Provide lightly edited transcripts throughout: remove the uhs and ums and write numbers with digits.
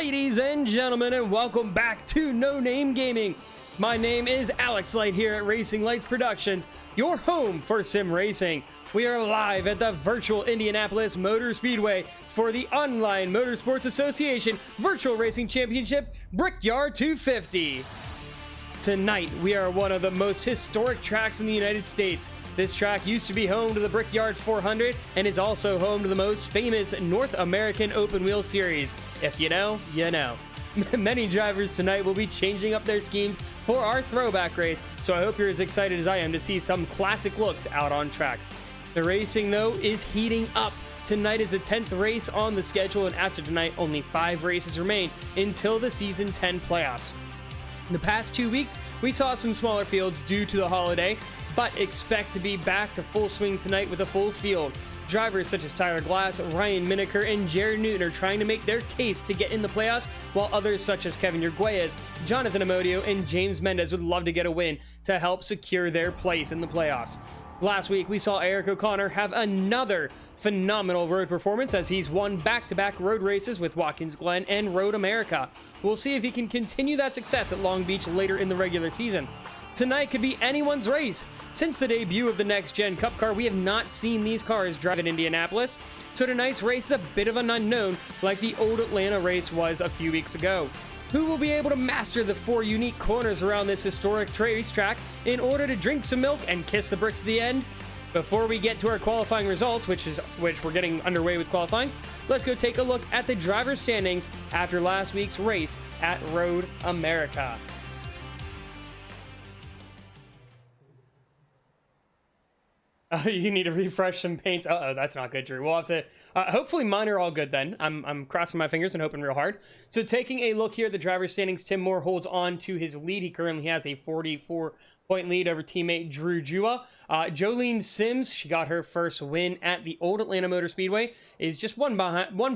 Ladies and gentlemen, and welcome back to No Name Gaming. My name is Alex Light here at Racing Lights Productions, your home for sim racing. We are live at the virtual Indianapolis Motor Speedway for the online Motorsports Association Virtual Racing Championship Brickyard 250. Tonight, we are one of the most historic tracks in the United States. This track used to be home to the Brickyard 400 and is also home to the most famous North American open wheel series. If you know, you know. Many drivers tonight will be changing up their schemes for our throwback race, so I hope you're as excited as I am to see some classic looks out on track. The racing, though, is heating up. Tonight is the 10th race on the schedule, and after tonight, only 5 races remain until the Season 10 playoffs. In the past 2 weeks, we saw some smaller fields due to the holiday, but expect to be back to full swing tonight with a full field. Drivers such as Tyler Glass, Ryan Miniker, and Jared Newton are trying to make their case to get in the playoffs, while others such as Kevin Yerguez, Jonathan Amodio, and James Mendez would love to get a win to help secure their place in the playoffs. Last week, we saw Eric O'Connor have another phenomenal road performance as he's won back-to-back road races with Watkins Glen and Road America. We'll see if he can continue that success at Long Beach later in the regular season. Tonight could be anyone's race. Since the debut of the next-gen Cup car, we have not seen these cars drive at Indianapolis, so tonight's race is a bit of an unknown, like the old Atlanta race was a few weeks ago. Who will be able to master the 4 unique corners around this historic racetrack in order to drink some milk and kiss the bricks at the end? Before we get to our qualifying results, which we're getting underway with qualifying, let's go take a look at the driver standings after last week's race at Road America. You need to refresh some paints. Uh-oh, that's not good, Drew. We'll have to... hopefully mine are all good then. I'm crossing my fingers and hoping real hard. So taking a look here at the driver's standings, Tim Moore holds on to his lead. He currently has a 44-point lead over teammate Drew Jua. Jolene Sims, she got her first win at the old Atlanta Motor Speedway, is just 1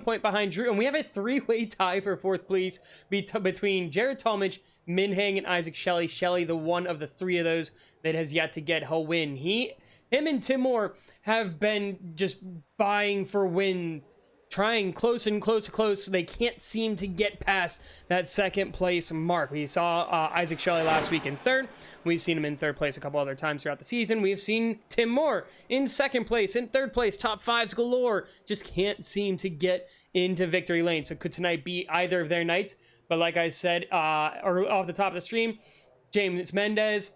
point behind Drew. And we have a 3-way tie for 4th place between Jared Talmadge, Min Hang, and Isaac Shelley. Shelley, the one of the 3 of those that has yet to get her win. Him and Tim Moore have been just vying for wins, trying close and close. They can't seem to get past that 2nd place mark. We saw Isaac Shelley last week in 3rd. We've seen him in 3rd place a couple other times throughout the season. We've seen Tim Moore in 2nd place, in 3rd place, top 5s galore. Just can't seem to get into victory lane. So could tonight be either of their nights? But like I said, or off the top of the stream, James Mendez,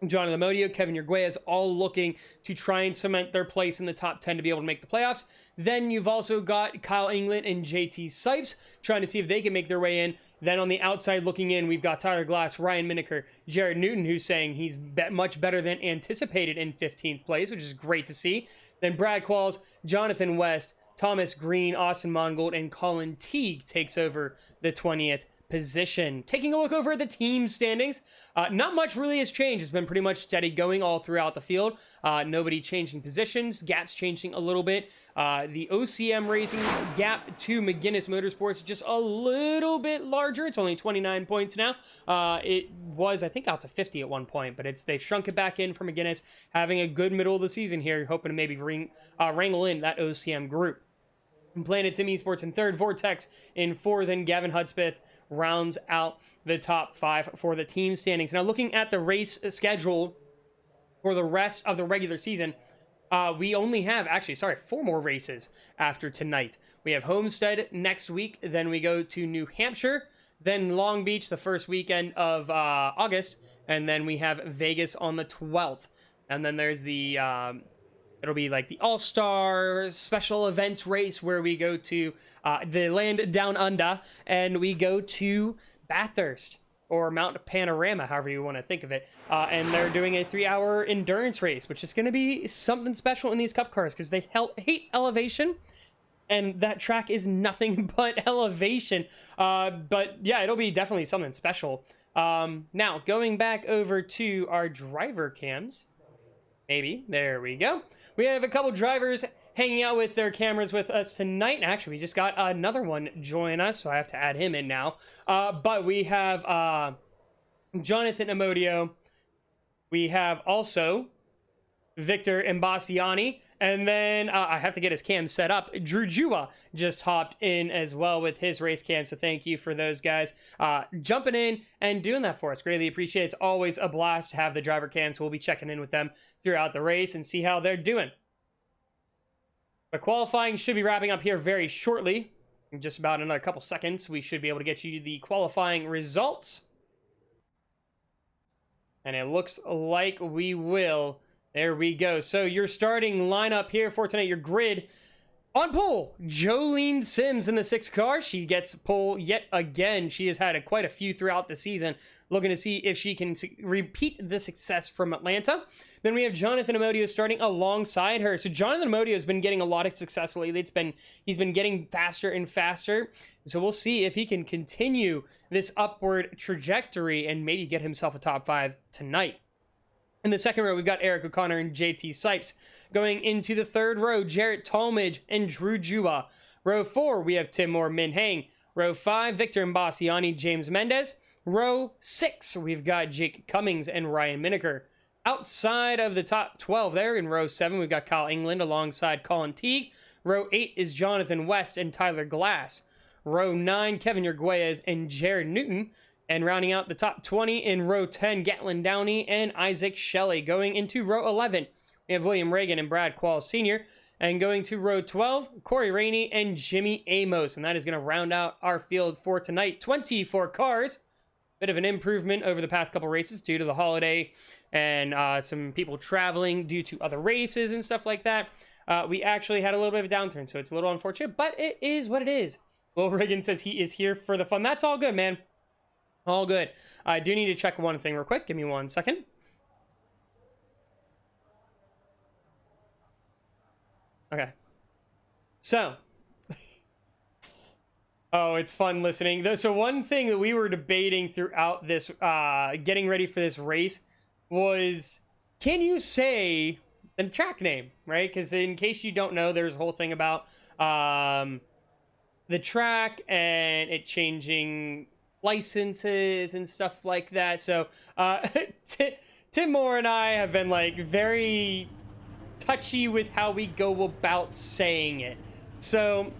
Jonathan Amodio, Kevin Yerguez, all looking to try and cement their place in the top 10 to be able to make the playoffs. Then you've also got Kyle England and JT Sipes trying to see if they can make their way in. Then on the outside looking in, we've got Tyler Glass, Ryan Miniker, Jared Newton, who's saying he's much better than anticipated in 15th place, which is great to see. Then Brad Qualls, Jonathan West, Thomas Green, Austin Mongold, and Colin Teague takes over the 20th position. Taking a look over at the team standings, not much really has changed. It's been pretty much steady going all throughout the field. Nobody changing positions, gaps changing a little bit. The OCM Racing gap to McGuinness Motorsports just a little bit larger. It's only 29 points now. It was, I think, out to 50 at one point, but they've shrunk it back in for McGuinness, having a good middle of the season here, hoping to maybe wrangle in that OCM group. Planet Sim Esports in 3rd, Vortex in 4th, and Gavin Hudspeth rounds out the top 5 for the team standings. Now, looking at the race schedule for the rest of the regular season, we only have, 4 more races after tonight. We have Homestead next week, then we go to New Hampshire, then Long Beach the first weekend of August, and then we have Vegas on the 12th. And then there's the... it'll be like the All-Star special events race where we go to the land down under and we go to Bathurst or Mount Panorama, however you want to think of it. And they're doing a 3-hour endurance race, which is going to be something special in these Cup cars because they hate elevation. And that track is nothing but elevation. But yeah, it'll be definitely something special. Now, going back over to our driver cams. Maybe. There we go. We have a couple drivers hanging out with their cameras with us tonight. Actually, we just got another one join us, so I have to add him in now. But we have Jonathan Amodio. We have also Victor Imbasciani. And then I have to get his cam set up. Drew Jua just hopped in as well with his race cam. So thank you for those guys jumping in and doing that for us. Greatly appreciate it. It's always a blast to have the driver cams. So we'll be checking in with them throughout the race and see how they're doing. The qualifying should be wrapping up here very shortly. In just about another couple seconds, we should be able to get you the qualifying results. And it looks like we will. There we go. So your starting lineup here for tonight, your grid. On pole, Jolene Sims in the 6th car. She gets pole yet again. She has had quite a few throughout the season. Looking to see if she can repeat the success from Atlanta. Then we have Jonathan Amodio starting alongside her. So Jonathan Amodio has been getting a lot of success lately. He's been getting faster and faster. So we'll see if he can continue this upward trajectory and maybe get himself a top 5 tonight. In the 2nd row, we've got Eric O'Connor and JT Sipes. Going into the 3rd row, Jarrett Talmadge and Drew Jua. Row 4, we have Timur Minhang. Row 5, Victor Imbasciani, James Mendez. Row 6, we've got Jake Cummings and Ryan Miniker. Outside of the top 12 there, in row 7, we've got Kyle England alongside Colin Teague. Row 8 is Jonathan West and Tyler Glass. Row 9, Kevin Yerguez and Jared Newton. And rounding out the top 20 in row 10, Gatlin Downey and Isaac Shelley. Going into row 11, we have William Reagan and Brad Quall Sr. And going to row 12, Corey Rainey and Jimmy Amos. And that is going to round out our field for tonight. 24 cars. Bit of an improvement over the past couple races due to the holiday and some people traveling due to other races and stuff like that. We actually had a little bit of a downturn, so it's a little unfortunate, but it is what it is. Will Reagan says he is here for the fun. That's all good, man. All good. I do need to check one thing real quick. Give me 1 second. Okay. So. Oh, it's fun listening. So one thing that we were debating throughout this, getting ready for this race was, can you say the track name, right? Because in case you don't know, there's a whole thing about the track and it changing licenses and stuff like that. So Tim Moore and I have been like very touchy with how we go about saying it. So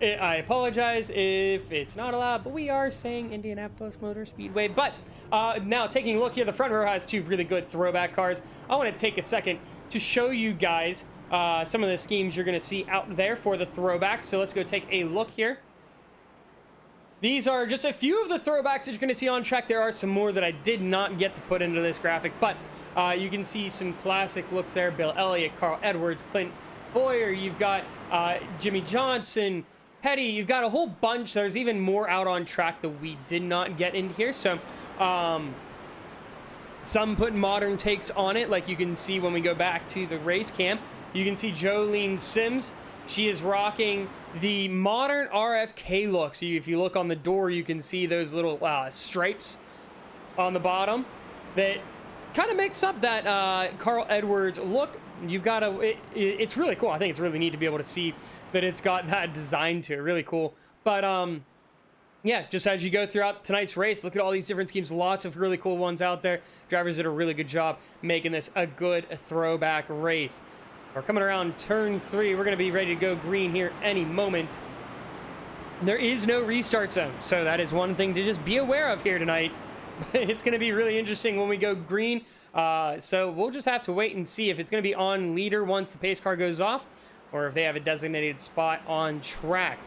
I apologize if it's not allowed, but we are saying Indianapolis Motor Speedway. But now taking a look here, the front row has 2 really good throwback cars. I want to take a second to show you guys some of the schemes you're going to see out there for the throwbacks. So let's go take a look here. These are just a few of the throwbacks that you're going to see on track. There are some more that I did not get to put into this graphic, but you can see some classic looks there. Bill Elliott, Carl Edwards, Clint Boyer. You've got Jimmy Johnson, Petty. You've got a whole bunch. There's even more out on track that we did not get in here. So some put modern takes on it, like you can see when we go back to the race cam. You can see Jolene Sims. She is rocking the modern RFK look. So if you look on the door, you can see those little stripes on the bottom that kind of makes up that Carl Edwards look. You've got it's really cool. I think it's really neat to be able to see that it's got that design to it. Really cool. But yeah, just as you go throughout tonight's race, look at all these different schemes. Lots of really cool ones out there. Drivers did a really good job making this a good throwback race. We're coming around turn 3. We're going to be ready to go green here any moment. There is no restart zone, so that is one thing to just be aware of here tonight. It's going to be really interesting when we go green. So we'll just have to wait and see if it's going to be on leader once the pace car goes off, or if they have a designated spot on track.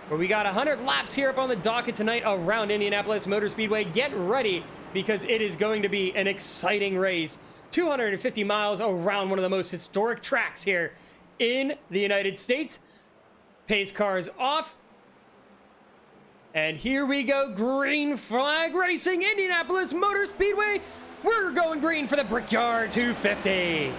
But we got 100 laps here up on the docket tonight around Indianapolis Motor Speedway. Get ready, because it is going to be an exciting race. 250 miles around one of the most historic tracks here in the United States. Pace cars off. And here we go, green flag racing, Indianapolis Motor Speedway. We're going green for the Brickyard 250.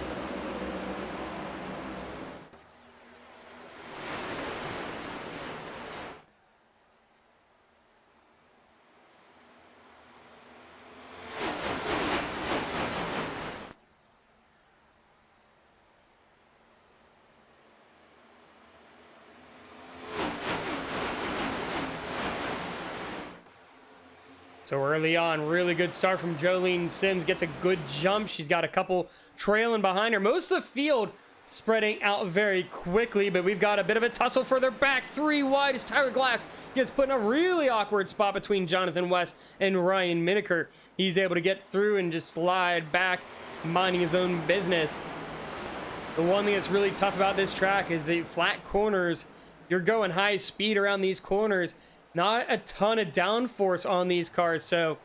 So early on, really good start from Jolene Sims. Gets a good jump. She's got a couple trailing behind her. Most of the field spreading out very quickly, but we've got a bit of a tussle further back. 3 wide as Tyler Glass gets put in a really awkward spot between Jonathan West and Ryan Miniker. He's able to get through and just slide back, minding his own business. The one thing that's really tough about this track is the flat corners. You're going high speed around these corners. Not a ton of downforce on these cars, so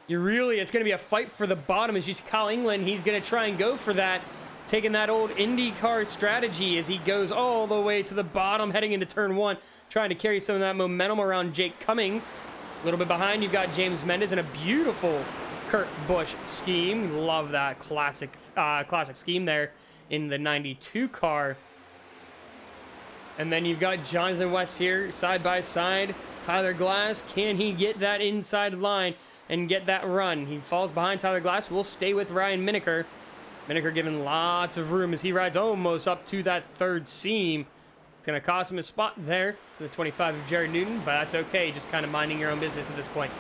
it's going to be a fight for the bottom. As you see Kyle England, he's going to try and go for that, taking that old IndyCar strategy as he goes all the way to the bottom, heading into turn 1, trying to carry some of that momentum around Jake Cummings. A little bit behind, you've got James Mendez in a beautiful Kurt Busch scheme. Love that classic scheme there in the 92 car. And then you've got Jonathan West here, side by side. Tyler Glass, can he get that inside line and get that run? He falls behind Tyler Glass. We'll stay with Ryan Miniker. Miniker given lots of room as he rides almost up to that third seam. It's going to cost him a spot there to the 25 of Jared Newton, but that's okay. Just kind of minding your own business at this point.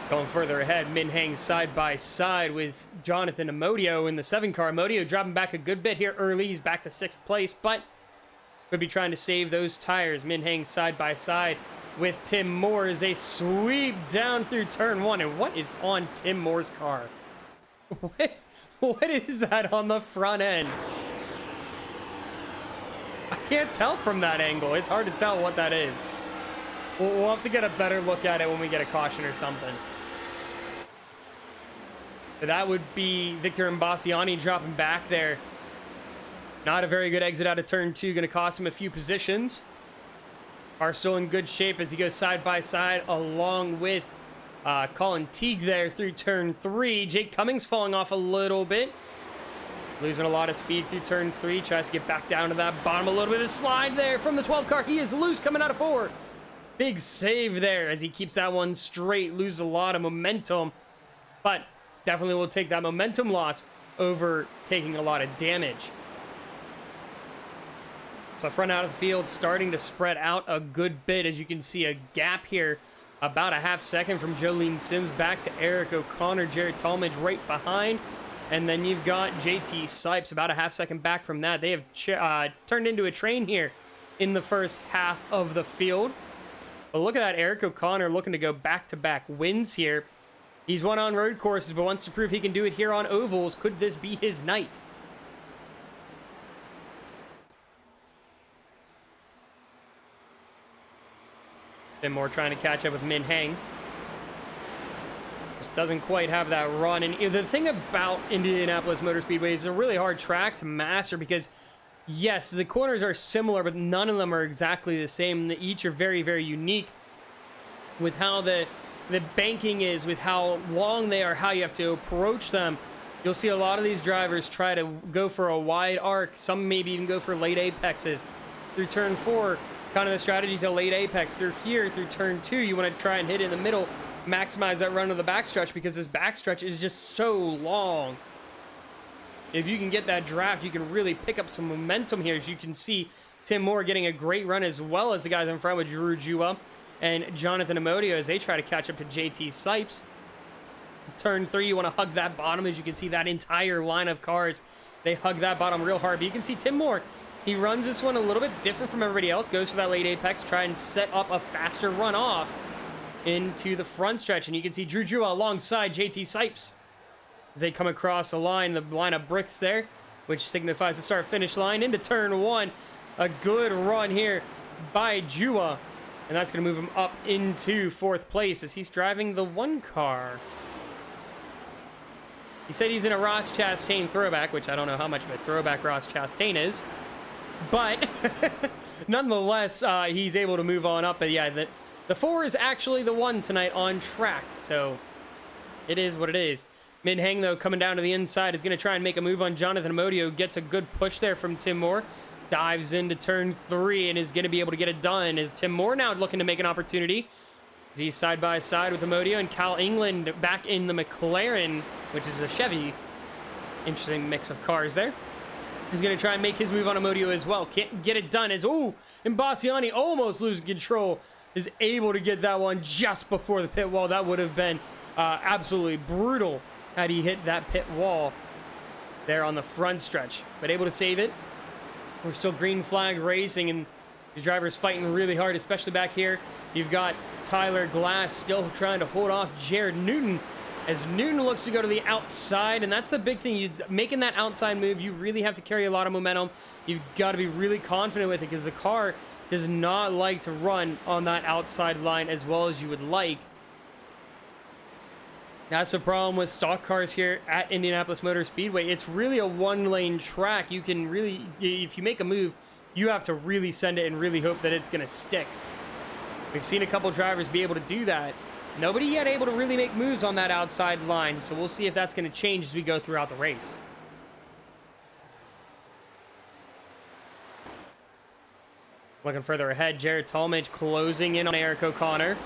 Going further ahead, Min Hang side by side with Jonathan Amodio in the 7 car. Amodio dropping back a good bit here early. He's back to 6th place, but could be trying to save those tires. Min Hang side by side with Tim Moore as they sweep down through turn 1. And what is on Tim Moore's car? What is that on the front end? I can't tell from that angle. It's hard to tell what that is. We'll have to get a better look at it when we get a caution or something. But that would be Victor Imbasciani dropping back there. Not a very good exit out of turn 2. Going to cost him a few positions. Are still in good shape as he goes side by side along with Colin Teague there through turn 3. Jake Cummings falling off a little bit. Losing a lot of speed through turn 3. Tries to get back down to that bottom. A little bit of a slide there from the 12 car. He is loose coming out of 4. Big save there as he keeps that one straight. Loses a lot of momentum. But definitely will take that momentum loss over taking a lot of damage. So front out of the field starting to spread out a good bit. As you can see, a gap here about a half second from Jolene Sims back to Eric O'Connor. Jared Talmadge right behind. And then you've got JT Sipes about a half second back from that. They have turned into a train here in the first half of the field. But look at that, Eric O'Connor looking to go back-to-back wins here. He's won on road courses, but wants to prove he can do it here on ovals. Could this be his night? Tim Moore trying to catch up with Min Hang. Just doesn't quite have that run. And the thing about Indianapolis Motor Speedway is it's a really hard track to master because, yes, the corners are similar, but none of them are exactly the same. They each are very, very unique with how the banking is, with how long they are, how you have to approach them. You'll see a lot of these drivers try to go for a wide arc. Some maybe even go for late apexes. Through turn 4, kind of the strategy to late apex. Through here, through turn 2, you want to try and hit in the middle, maximize that run of the backstretch because this backstretch is just so long. If you can get that draft, you can really pick up some momentum here. As you can see, Tim Moore getting a great run as well as the guys in front with Drew Jua and Jonathan Amodio as they try to catch up to JT Sipes. Turn 3, you want to hug that bottom. As you can see, that entire line of cars, they hug that bottom real hard. But you can see Tim Moore, he runs this one a little bit different from everybody else. Goes for that late apex, try and set up a faster run off into the front stretch. And you can see Drew Jua alongside JT Sipes as they come across the line of bricks there, which signifies the start-finish line into turn 1. A good run here by Jua. And that's going to move him up into 4th place as he's driving the 1 car. He said he's in a Ross Chastain throwback, which I don't know how much of a throwback Ross Chastain is. But nonetheless, he's able to move on up. But yeah, the 4 is actually the 1 tonight on track. So it is what it is. Min Hang, though, coming down to the inside, is going to try and make a move on Jonathan Amodio. Gets a good push there from Tim Moore. Dives into turn 3 and is going to be able to get it done. Is Tim Moore now looking to make an opportunity? He's side by side with Amodio and Cal England back in the McLaren, which is a Chevy. Interesting mix of cars there. He's going to try and make his move on Amodio as well. Can't get it done as, ooh, Imbasciani almost losing control is able to get that one just before the pit wall. That would have been absolutely brutal had he hit that pit wall there on the front stretch, but able to save it. We're still green flag racing, and these drivers fighting really hard, especially back here. You've got Tyler Glass still trying to hold off Jared Newton, as Newton looks to go to the outside, and that's the big thing. Making that outside move, you really have to carry a lot of momentum. You've got to be really confident with it, because the car does not like to run on that outside line as well as you would like. That's the problem with stock cars here at Indianapolis Motor Speedway. It's really a one-lane track. You can really, if you make a move, you have to really send it and really hope that it's going to stick. We've seen a couple drivers be able to do that. Nobody yet able to really make moves on that outside line, so we'll see if that's going to change as we go throughout the race. Looking further ahead, Jared Talmadge closing in on Eric O'Connor.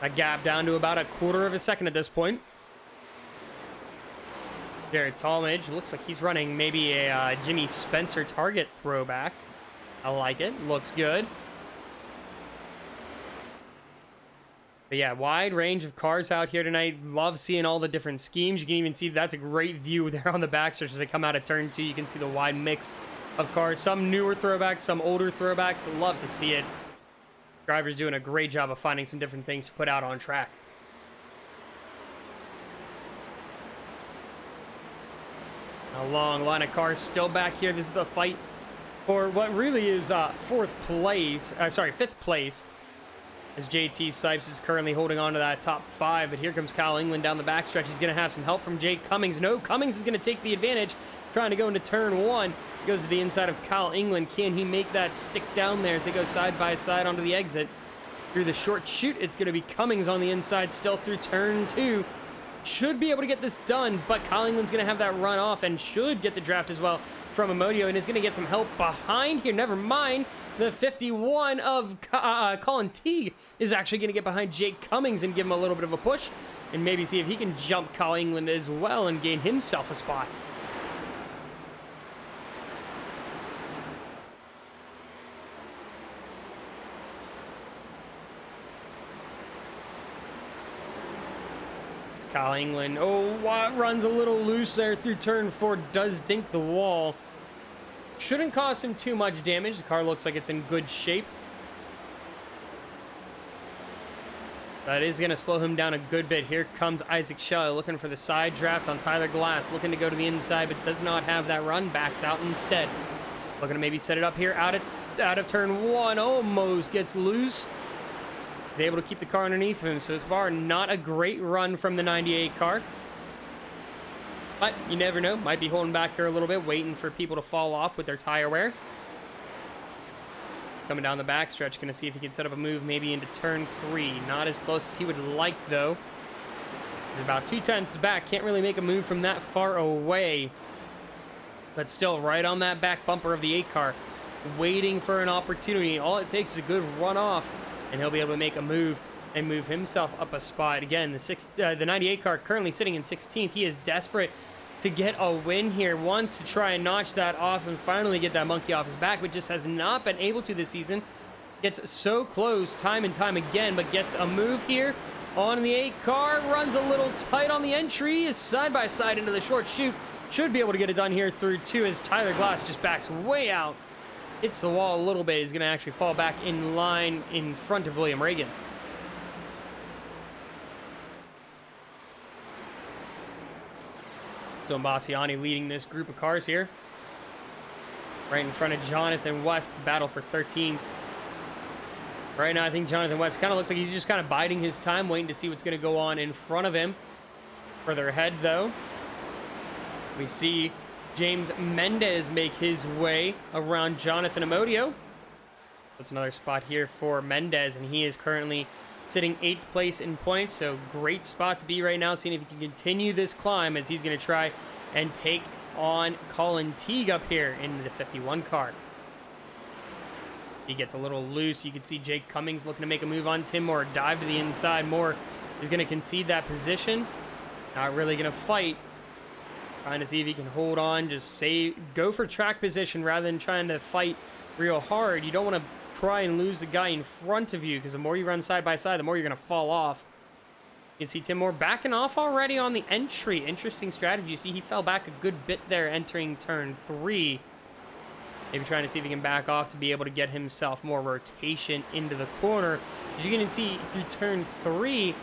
A gap down to about a quarter of a second at this point. Jared Talmadge looks like he's running maybe a Jimmy Spencer target throwback. I like it. Looks good. But yeah, wide range of cars out here tonight. Love seeing all the different schemes. You can even see that's a great view there on the backstretch as they come out of turn 2. You can see the wide mix of cars. Some newer throwbacks, some older throwbacks. Love to see it. Drivers doing a great job of finding some different things to put out on track. A long line of cars still back here. This is the fight for what really is fifth place, as JT Sipes is currently holding on to that top 5. But here comes Kyle England down the backstretch. He's going to have some help from Jake Cummings. No, Cummings is going to take the advantage, trying to go into turn 1. Goes to the inside of Kyle England. Can he make that stick down there as they go side by side onto the exit? Through the short chute, it's going to be Cummings on the inside still through turn 2. Should be able to get this done, but Kyle England's going to have that run off and should get the draft as well from Amodio, and is going to get some help behind here. Never mind, the 51 of Colin Teague is actually going to get behind Jake Cummings and give him a little bit of a push, and maybe see if he can jump Kyle England as well and gain himself a spot. Kyle England, runs a little loose there through turn 4, does dink the wall. Shouldn't cause him too much damage. The car looks like it's in good shape. That is going to slow him down a good bit. Here comes Isaac Shelley looking for the side draft on Tyler Glass, looking to go to the inside, but does not have that run. Backs out instead. Looking to maybe set it up here out of turn 1. Almost gets loose. He's able to keep the car underneath him. So far, not a great run from the 98 car. But you never know. Might be holding back here a little bit, waiting for people to fall off with their tire wear. Coming down the backstretch, going to see if he can set up a move maybe into turn 3. Not as close as he would like, though. He's about 2/10 back. Can't really make a move from that far away. But still right on that back bumper of the 8 car. Waiting for an opportunity. All it takes is a good run off, and he'll be able to make a move and move himself up a spot. Again, the 98 car currently sitting in 16th. He is desperate to get a win here. Wants to try and notch that off and finally get that monkey off his back, but just has not been able to this season. Gets so close time and time again, but gets a move here on the 8 car. Runs a little tight on the entry. Is side by side into the short chute. Should be able to get it done here through 2 as Tyler Glass just backs way out. Hits the wall a little bit. He's going to actually fall back in line in front of William Reagan. So Bassiani leading this group of cars here. Right in front of Jonathan West, battle for 13th. Right now, I think Jonathan West kind of looks like he's just kind of biding his time, waiting to see what's going to go on in front of him. Further ahead, though, we see James Mendez make his way around Jonathan Amodio. That's another spot here for Mendez, and he is currently sitting 8th place in points, so great spot to be right now, seeing if he can continue this climb as he's going to try and take on Colin Teague up here in the 51 car. He gets a little loose. You can see Jake Cummings looking to make a move on Tim Moore, dive to the inside. Moore is going to concede that position. Not really going to fight. Trying to see if he can hold on, just go for track position rather than trying to fight real hard. You don't want to try and lose the guy in front of you, because the more you run side by side, the more you're going to fall off. You can see Tim Moore backing off already on the entry. Interesting strategy. You see he fell back a good bit there entering turn 3. Maybe trying to see if he can back off to be able to get himself more rotation into the corner. As you can see through turn 3,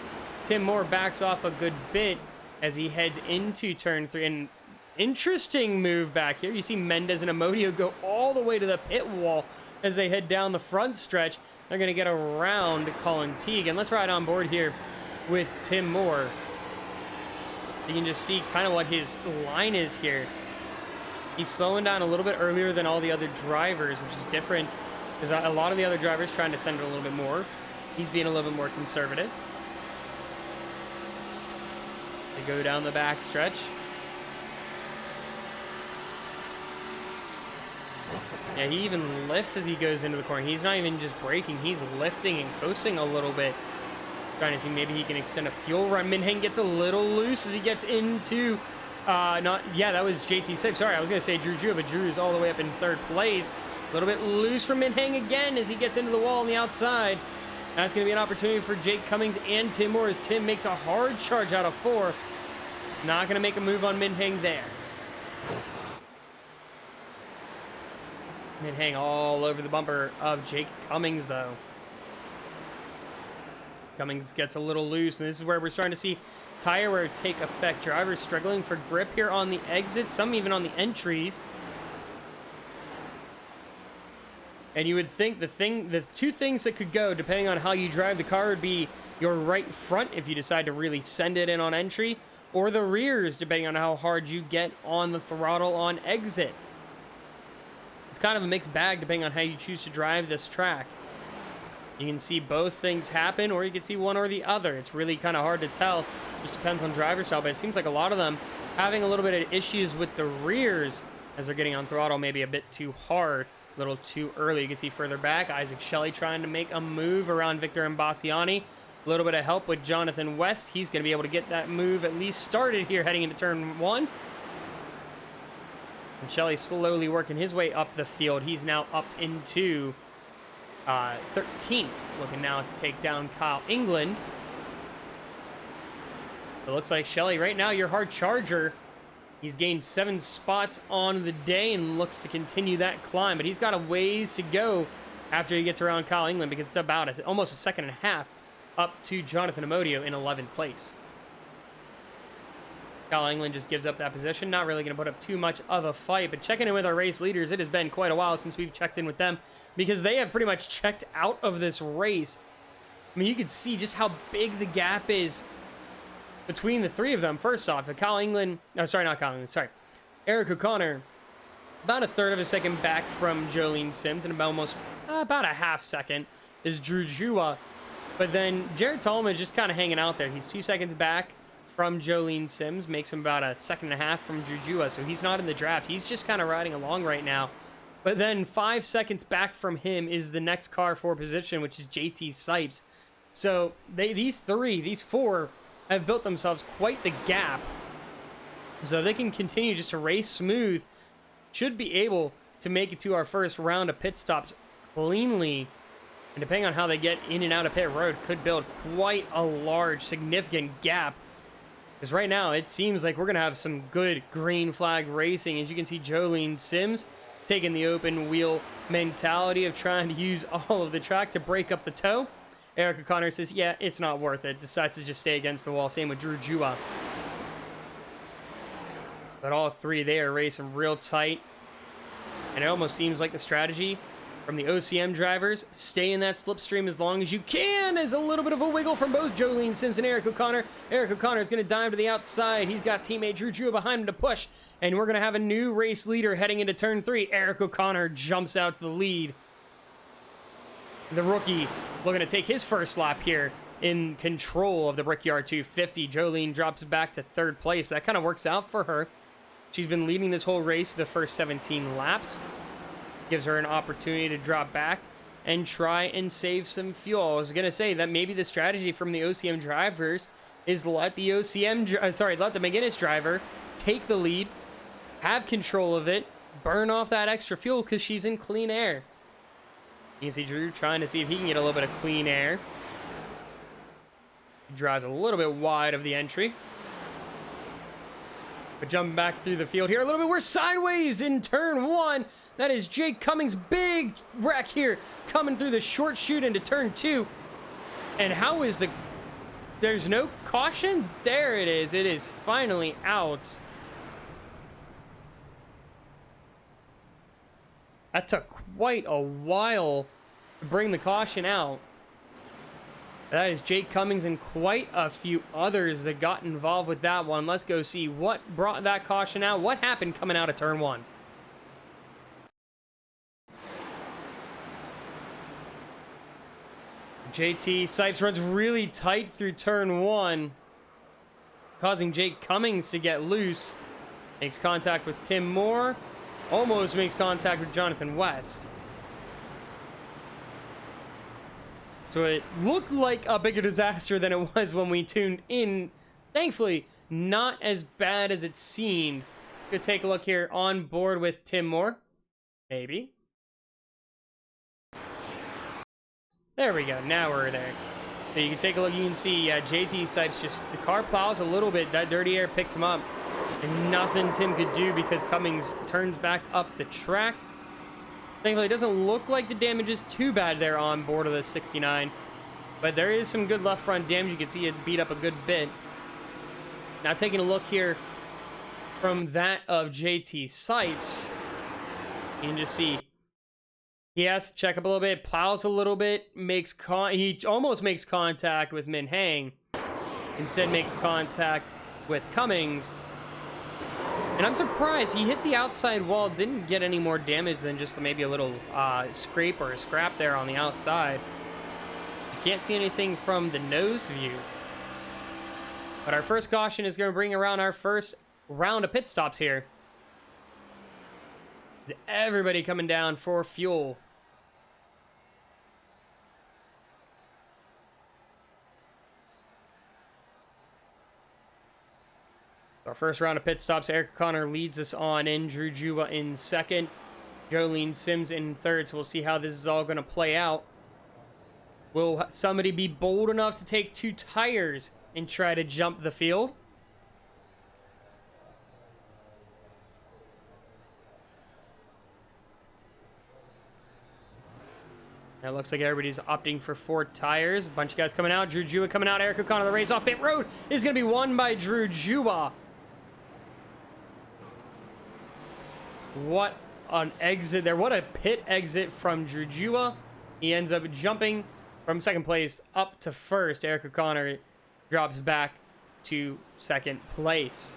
Tim Moore backs off a good bit as he heads into turn 3. And interesting move back here. You see Mendez and Amodio go all the way to the pit wall as they head down the front stretch. They're going to get around Colin Teague. And let's ride on board here with Tim Moore. You can just see kind of what his line is here. He's slowing down a little bit earlier than all the other drivers, which is different because a lot of the other drivers trying to send it a little bit more. He's being a little bit more conservative. They go down the back stretch. Yeah, he even lifts as he goes into the corner. He's not even just braking. He's lifting and coasting a little bit. Trying to see maybe he can extend a fuel run. Minheng gets a little loose as he gets into... that was JT Sipe. Sorry, I was going to say Drew Drew, but Drew is all the way up in 3rd place. A little bit loose from Minheng again as he gets into the wall on the outside. That's going to be an opportunity for Jake Cummings and Tim Moore as Tim makes a hard charge out of 4. Not going to make a move on Minheng there. Minheng all over the bumper of Jake Cummings, though. Cummings gets a little loose, and this is where we're starting to see tire wear take effect. Drivers struggling for grip here on the exits, some even on the entries. And you would think the two things that could go, depending on how you drive the car, would be your right front if you decide to really send it in on entry, or the rears, depending on how hard you get on the throttle on exit. It's kind of a mixed bag depending on how you choose to drive this track. You can see both things happen, or you can see one or the other. It's really kind of hard to tell. Just depends on driver style, but it seems like a lot of them having a little bit of issues with the rears as they're getting on throttle, maybe a bit too hard, a little too early. You can see further back, Isaac Shelley trying to make a move around Victor Imbasciani. A little bit of help with Jonathan West. He's going to be able to get that move at least started here heading into turn 1. And Shelley slowly working his way up the field. He's now up into 13th, looking now to take down Kyle England. It looks like Shelley right now, your hard charger. He's gained 7 spots on the day and looks to continue that climb, but he's got a ways to go after he gets around Kyle England because it's about almost a second and a half up to Jonathan Amodio in 11th place. Kyle England just gives up that position. Not really going to put up too much of a fight, but checking in with our race leaders, it has been quite a while since we've checked in with them because they have pretty much checked out of this race. I mean, you can see just how big the gap is between the 3 of them. First off, Kyle England, Eric O'Connor, about a third of a second back from Jolene Sims, and about a half second is Drew Jua. But then Jared Tallman is just kind of hanging out there. He's 2 seconds back from Jolene Sims, makes him about a second and a half from Drew Jua, so he's not in the draft. He's just kind of riding along right now. But then 5 seconds back from him is the next car for position, which is JT Sipes. So these 4 have built themselves quite the gap. So if they can continue just to race smooth, should be able to make it to our first round of pit stops cleanly. And depending on how they get in and out of pit road, could build quite a large, significant gap. Because right now, it seems like we're going to have some good green flag racing. As you can see, Jolene Sims taking the open wheel mentality of trying to use all of the track to break up the toe. Eric O'Connor says, yeah, it's not worth it. Decides to just stay against the wall. Same with Drew Jua. But all 3, they are racing real tight. And it almost seems like the strategy from the OCM drivers, stay in that slipstream as long as you can. There's a little bit of a wiggle from both Jolene Sims and Eric O'Connor. Eric O'Connor is going to dive to the outside. He's got teammate Drew Jua behind him to push. And we're going to have a new race leader heading into turn 3. Eric O'Connor jumps out to the lead. The rookie looking to take his first lap here in control of the Brickyard 250. Jolene drops back to 3rd place. But that kind of works out for her. She's been leading this whole race the first 17 laps. Gives her an opportunity to drop back and try and save some fuel. I was going to say that maybe the strategy from the OCM drivers is let the McGuinness driver take the lead, have control of it, burn off that extra fuel because she's in clean air. You can see Drew trying to see if he can get a little bit of clean air. He drives a little bit wide of the entry. But jumping back through the field here a little bit. We're sideways in turn 1. That is Jake Cummings' big wreck here coming through the short chute into turn 2. And how is the... There's no caution? There it is. It is finally out. That took quite a while to bring the caution out. That is Jake Cummings and quite a few others that got involved with that one. Let's go see what brought that caution out. What happened coming out of turn 1? JT Sipes runs really tight through turn 1, causing Jake Cummings to get loose. Makes contact with Tim Moore. Almost makes contact with Jonathan West. So it looked like a bigger disaster than it was when we tuned in. Thankfully, not as bad as it seemed. Good take a look here on board with Tim Moore. Maybe. There we go. Now we're there. So you can take a look. You can see JT Sipes just, the car plows a little bit. That dirty air picks him up. And nothing Tim could do because Cummings turns back up the track. Thankfully, it doesn't look like the damage is too bad there on board of the 69. But there is some good left front damage. You can see it's beat up a good bit. Now taking a look here from that of JT Sipes, you can just see he has to check up a little bit, plows a little bit, he almost makes contact with Min Hang. Instead makes contact with Cummings. And I'm surprised he hit the outside wall, didn't get any more damage than just maybe a little scrape or a scrap there on the outside. You can't see anything from the nose view. But our first caution is going to bring around our first round of pit stops here. Everybody coming down for fuel. Our first round of pit stops, Eric O'Connor leads us on in, Drew Juba in second, Jolene Sims in third. So we'll see how this is all going to play out. Will somebody be bold enough to take 2 tires and try to jump the field? It looks like everybody's opting for 4 tires. A bunch of guys coming out. Drew Juba coming out. Eric O'Connor, the race off pit road is going to be won by Drew Juba. What an exit there. What a pit exit from Drew Juba. He ends up jumping from second place up to first. Eric O'Connor drops back to second place.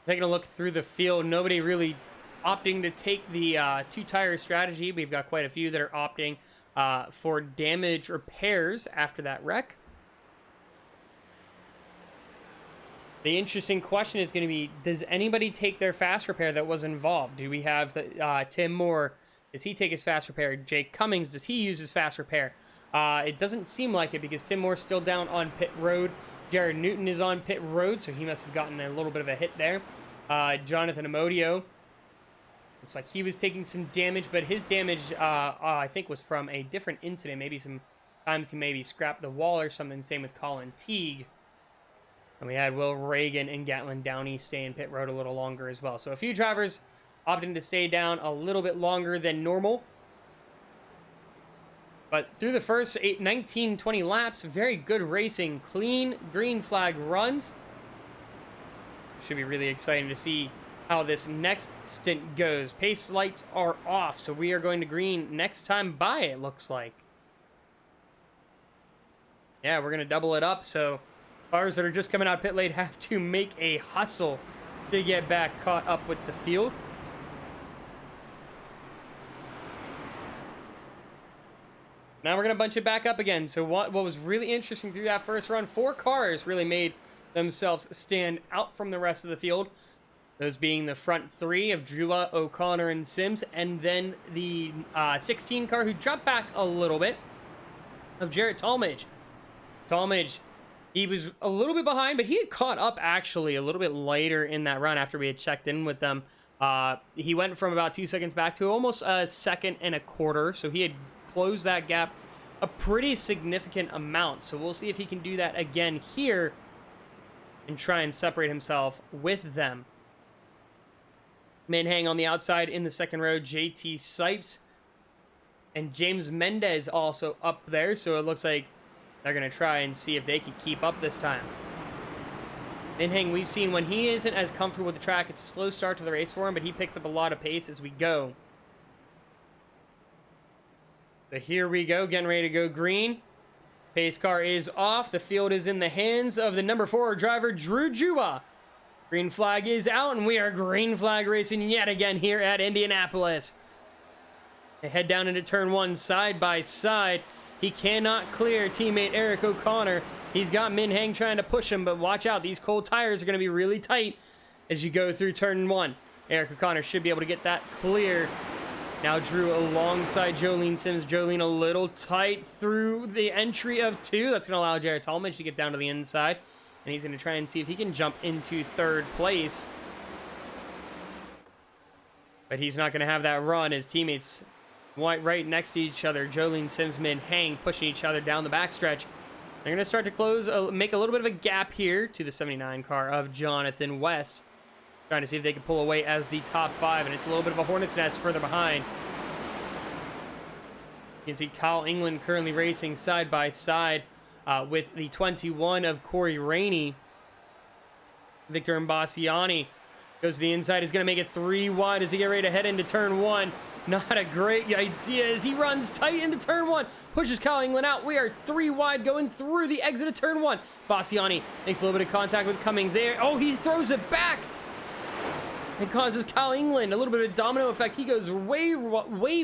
Taking a look through the field, nobody really opting to take the 2-tire strategy. We've got quite a few that are opting for damage repairs after that wreck. The interesting question is going to be, does anybody take their fast repair that was involved? Do we have the, Tim Moore? Does he take his fast repair? Jake Cummings, does he use his fast repair? It doesn't seem like it because Tim Moore's still down on pit road. Jared Newton is on pit road, so he must have gotten a little bit of a hit there. Jonathan Amodio, looks like he was taking some damage, but his damage, I think, was from a different incident. Maybe sometimes he maybe scrapped the wall or something. Same with Colin Teague. And we had Will Reagan and Gatlin Downey stay in pit road a little longer as well. So a few drivers opting to stay down a little bit longer than normal. But through the first 19, 20 laps, very good racing. Clean green flag runs. Should be really exciting to see how this next stint goes. Pace lights are off, so we are going to green next time by, it looks like. Yeah, we're going to double it up, so cars that are just coming out pit lane have to make a hustle to get back caught up with the field. Now we're going to bunch it back up again. So what was really interesting through that first run, 4 cars really made themselves stand out from the rest of the field. Those being the front 3 of Drewa, O'Connor, and Sims, and then the 16 car who dropped back a little bit of Jarrett Talmadge. Talmadge He was a little bit behind, but he had caught up actually a little bit later in that run after we had checked in with them. He went from about 2 seconds back to almost a second and a quarter. So he had closed that gap a pretty significant amount. So we'll see if he can do that again here and try and separate himself with them. Minhang on the outside in the second row, JT Sipes and James Mendez also up there. So it looks like they're going to try and see if they can keep up this time. Minhang, we've seen when he isn't as comfortable with the track, it's a slow start to the race for him, but he picks up a lot of pace as we go. So here we go, getting ready to go green. Pace car is off. The field is in the hands of the number 4 driver, Drew Juba. Green flag is out, and we are green flag racing yet again here at Indianapolis. They head down into turn 1 side by side. He cannot clear teammate Eric O'Connor. He's got Minhang trying to push him, but watch out. These cold tires are going to be really tight as you go through turn 1. Eric O'Connor should be able to get that clear. Now Drew alongside Jolene Sims. Jolene a little tight through the entry of 2. That's going to allow Jared Talmadge to get down to the inside. And he's going to try and see if he can jump into 3rd place. But he's not going to have that run. His teammates right next to each other. Jolene Sims, Minhang pushing each other down the backstretch. They're going to start to close, make a little bit of a gap here to the 79 car of Jonathan West. Trying to see if they can pull away as the top 5, and it's a little bit of a hornet's nest further behind. You can see Kyle England currently racing side by side with the 21 of Corey Rainey. Victor Imbasciani goes to the inside. He's going to make it 3 wide as he get ready to head into turn 1. Not a great idea as he runs tight into turn 1. Pushes Kyle England out. We are 3 wide going through the exit of turn 1. Bassiani makes a little bit of contact with Cummings there. Oh, he throws it back. It causes Kyle England a little bit of a domino effect. He goes way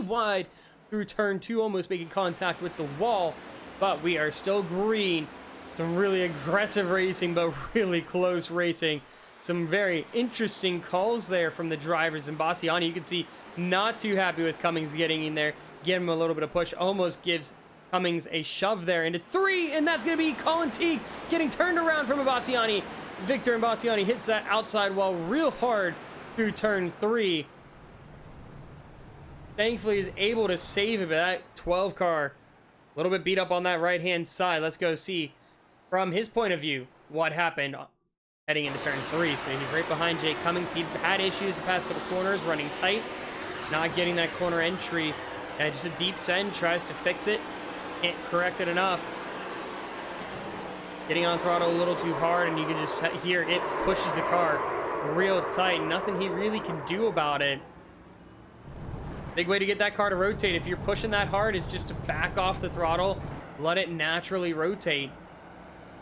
wide through turn 2, almost making contact with the wall. But we are still green. Some really aggressive racing, but really close racing. Some very interesting calls there from the drivers. And Bassiani, you can see, not too happy with Cummings getting in there. Give him a little bit of push. Almost gives Cummings a shove there into 3. And that's going to be Colin Teague getting turned around from Bassiani. Victor Imbasciani hits that outside wall real hard through turn 3. Thankfully, he's able to save it, but that 12 car, a little bit beat up on that right-hand side. Let's go see, from his point of view, what happened heading into turn 3. So he's right behind Jake Cummings. He had issues the past couple corners, running tight, not getting that corner entry. And just a deep send, tries to fix it. Can't correct it enough. Getting on throttle a little too hard, and you can just hear it pushes the car real tight. Nothing he really can do about it. Big way to get that car to rotate if you're pushing that hard is just to back off the throttle, let it naturally rotate.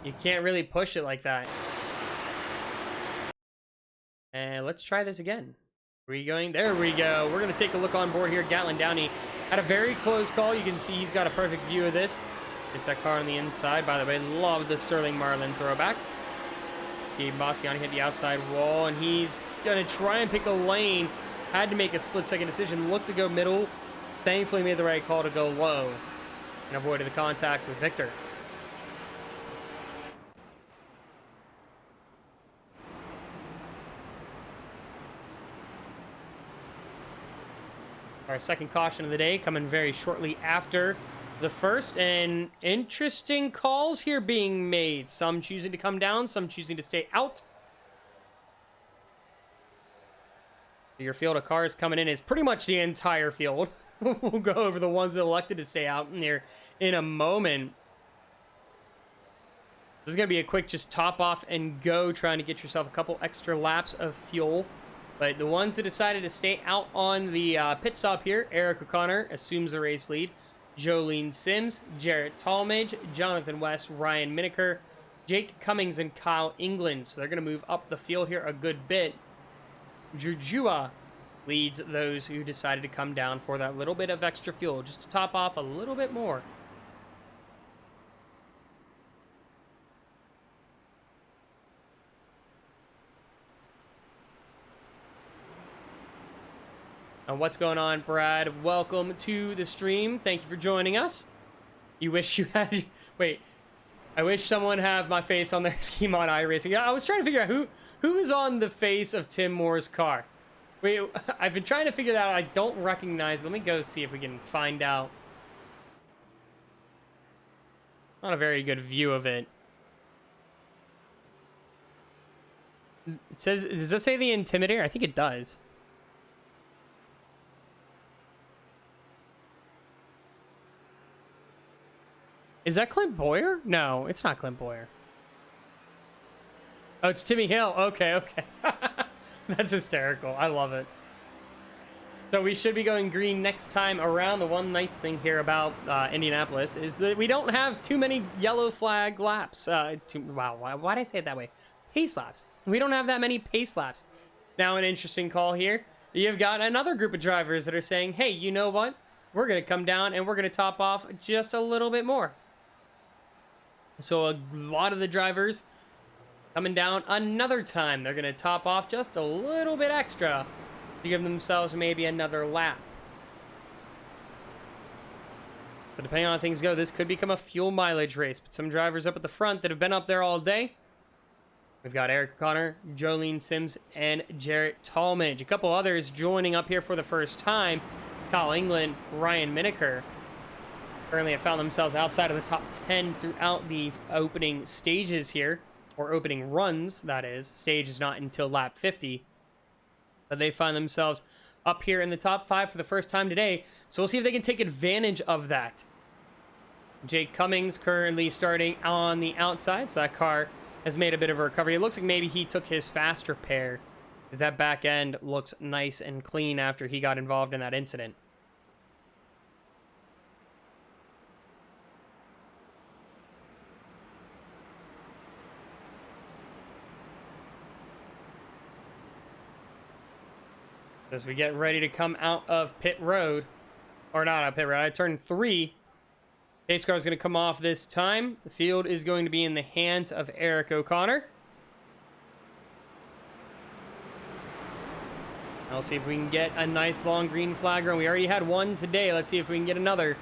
You can't really push it like that. And let's try this again. Where are you going? There we go. We're going to take a look on board here. Gatlin Downey had a very close call. You can see he's got a perfect view of this. It's that car on the inside. By the way, love the Sterling Marlin throwback. See Bassiani hit the outside wall, and he's going to try and pick a lane. Had to make a split-second decision. Looked to go middle. Thankfully made the right call to go low and avoided the contact with Victor. Our second caution of the day coming very shortly after the first, and interesting calls here being made. Some choosing to come down, some choosing to stay out. Your field of cars coming in is pretty much the entire field. We'll go over the ones that elected to stay out in here in a moment. This is going to be a quick just top off and go, trying to get yourself a couple extra laps of fuel. But the ones that decided to stay out on the pit stop here, Eric O'Connor assumes the race lead. Jolene Sims, Jarrett Talmadge, Jonathan West, Ryan Miniker, Jake Cummings, and Kyle England. So they're going to move up the field here a good bit. Jujua leads those who decided to come down for that little bit of extra fuel, just to top off a little bit more. What's going on, Brad? Welcome to the stream. Thank you for joining us. You wish you had... Wait. I wish someone had my face on their scheme on iRacing. I was trying to figure out who is on the face of Tim Moore's car. Wait, I've been trying to figure that out. I don't recognize. Let me go see if we can find out. Not a very good view of it. It says, does this say the Intimidator? I think it does. Is that Clint Boyer? No, it's not Clint Boyer. Oh, it's Timmy Hill. Okay, okay. That's hysterical. I love it. So we should be going green next time around. The one nice thing here about Indianapolis is that we don't have too many yellow flag laps. Wow, why did I say it that way? Pace laps. We don't have that many pace laps. Now, an interesting call here. You've got another group of drivers that are saying, hey, you know what? We're going to come down and we're going to top off just a little bit more. So a lot of the drivers coming down another time. They're going to top off just a little bit extra to give themselves maybe another lap. So depending on how things go, this could become a fuel mileage race. But some drivers up at the front that have been up there all day. We've got Eric O'Connor, Jolene Sims, and Jarrett Talmadge. A couple others joining up here for the first time. Kyle England, Ryan Miniker. Currently have found themselves outside of the top 10 throughout the opening stages here. Or opening runs, that is. Stage is not until lap 50. But they find themselves up here in the top 5 for the first time today. So we'll see if they can take advantage of that. Jake Cummings currently starting on the outside. So that car has made a bit of a recovery. It looks like maybe he took his faster pair, because that back end looks nice and clean after he got involved in that incident. As we get ready to come out of pit road, or not out of pit road, I turn 3. Pace car is going to come off this time. The field is going to be in the hands of Eric O'Connor. I'll see if we can get a nice long green flag run. We already had one today. Let's see if we can get another.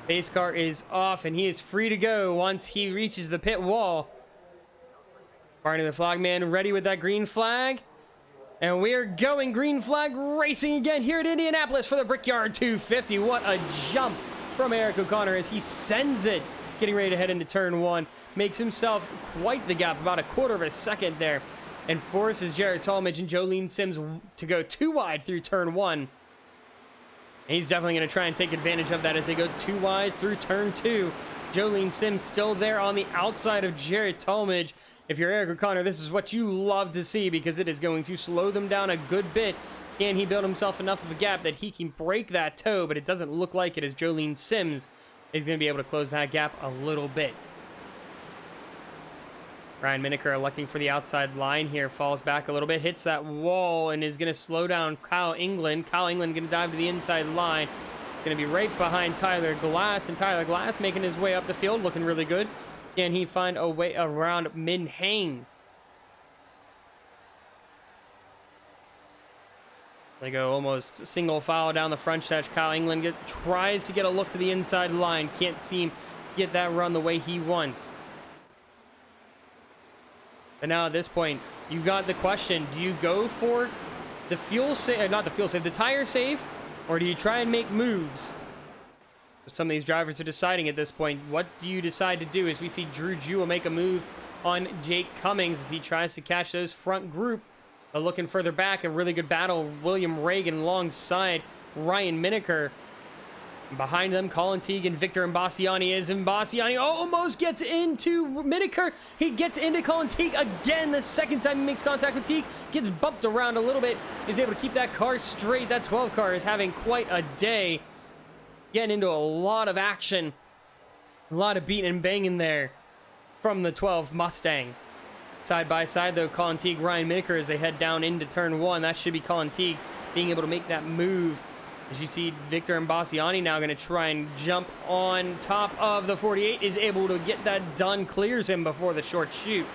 Pace car is off, and he is free to go once he reaches the pit wall. Barney the flagman ready with that green flag. And we are going green flag racing again here at Indianapolis for the Brickyard 250. What a jump from Eric O'Connor as he sends it, getting ready to head into turn 1. Makes himself quite the gap, about a quarter of a second there, and forces Jarrett Talmadge and Jolene Sims to go too wide through turn 1. And he's definitely going to try and take advantage of that as they go too wide through turn 2. Jolene Sims still there on the outside of Jarrett Talmadge. If you're Eric O'Connor, this is what you love to see because it is going to slow them down a good bit. Can he build himself enough of a gap that he can break that toe? But it doesn't look like it, as Jolene Sims is going to be able to close that gap a little bit. Ryan Miniker electing for the outside line here. Falls back a little bit, hits that wall, and is going to slow down Kyle England. Kyle England going to dive to the inside line. It's going to be right behind Tyler Glass, and Tyler Glass making his way up the field, looking really good. Can he find a way around Min Hang? They go almost single file down the front stretch. Kyle England tries to get a look to the inside line. Can't seem to get that run the way he wants. But now at this point, you got the question. Do you go for the fuel save, not the fuel save, the tire save, or do you try and make moves? Some of these drivers are deciding at this point. What do you decide to do? As we see Drew Jewell make a move on Jake Cummings as he tries to catch those front group. Looking further back, a really good battle. William Reagan alongside Ryan Miniker. Behind them, Colin Teague and Victor Imbassiani, as Imbassiani almost gets into Miniker. He gets into Colin Teague again. The second time he makes contact with Teague, gets bumped around a little bit. He's able to keep that car straight. That 12 car is having quite a day. Getting into a lot of action. A lot of beating and banging there from the 12 Mustang. Side by side, though, Colin Teague, Ryan Miniker as they head down into turn 1. That should be Colin Teague being able to make that move. As you see, Victor Imbassiani now going to try and jump on top of the 48. Is able to get that done. Clears him before the short chute.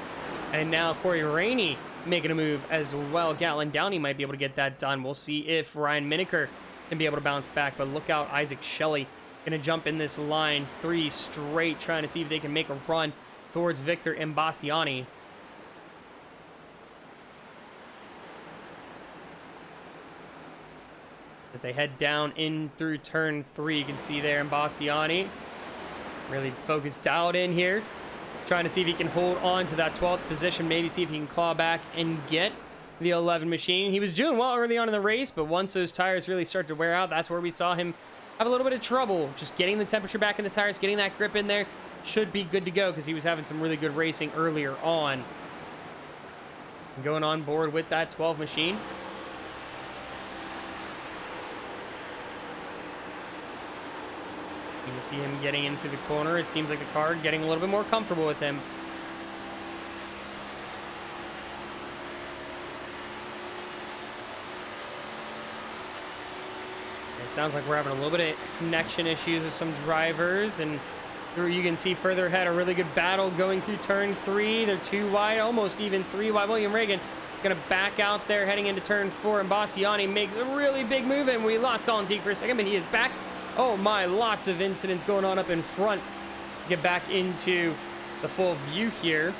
And now Corey Rainey making a move as well. Gatlin Downey might be able to get that done. We'll see if Ryan Miniker can be able to bounce back. But look out, Isaac Shelley Gonna jump in this line 3 straight, trying to see if they can make a run towards Victor Imbasciani. As they head down in through turn 3, you can see there Imbasciani really focused, dialed in here, trying to see if he can hold on to that 12th position, maybe see if he can claw back and get the 11 machine. He was doing well early on in the race, but once those tires really start to wear out, that's where we saw him have a little bit of trouble just getting the temperature back in the tires, getting that grip in there. Should be good to go because he was having some really good racing earlier on. Going on board with that 12 machine. You can see him getting into the corner. It seems like the car getting a little bit more comfortable with him. It sounds like we're having a little bit of connection issues with some drivers, and you can see further ahead a really good battle going through turn 3. They're 2 wide, almost even 3 wide. William Reagan gonna back out there heading into turn 4, and Bassiani makes a really big move, and we lost Colin Teague for a second, but he is back. Oh my, lots of incidents going on up in front to get back into the full view here.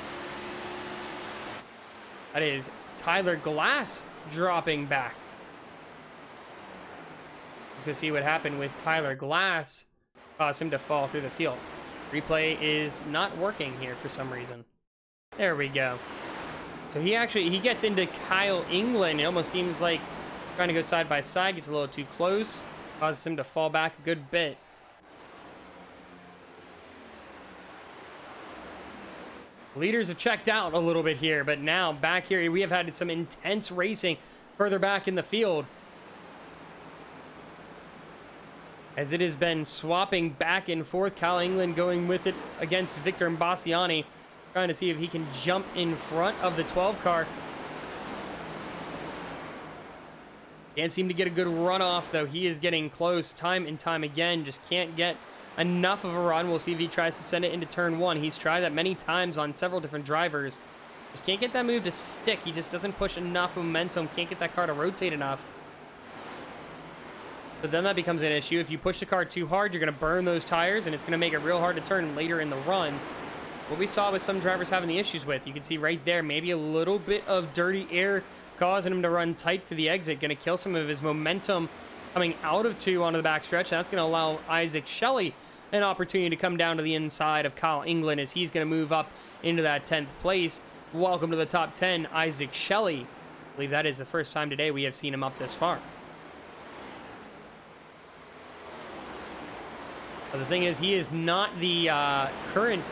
That is Tyler Glass dropping back. Let's go see what happened with Tyler Glass. Caused him to fall through the field. Replay is not working here for some reason. There we go. So he gets into Kyle England. It almost seems like trying to go side by side, gets a little too close. Causes him to fall back a good bit. Leaders have checked out a little bit here, but now back here we have had some intense racing further back in the field, as it has been swapping back and forth. Kyle England going with it against Victor Imbasciani, trying to see if he can jump in front of the 12 car. Can't seem to get a good run off, though. He is getting close time and time again. Just can't get enough of a run. We'll see if he tries to send it into turn 1. He's tried that many times on several different drivers. Just can't get that move to stick. He just doesn't push enough momentum. Can't get that car to rotate enough. But then that becomes an issue. If you push the car too hard, you're going to burn those tires, and it's going to make it real hard to turn later in the run. What we saw with some drivers having the issues with, you can see right there, maybe a little bit of dirty air causing him to run tight to the exit. Going to kill some of his momentum coming out of 2 onto the backstretch. That's going to allow Isaac Shelley an opportunity to come down to the inside of Kyle England, as he's going to move up into that 10th place. Welcome to the top 10, Isaac Shelley. I believe that is the first time today we have seen him up this far. But the thing is, he is not the current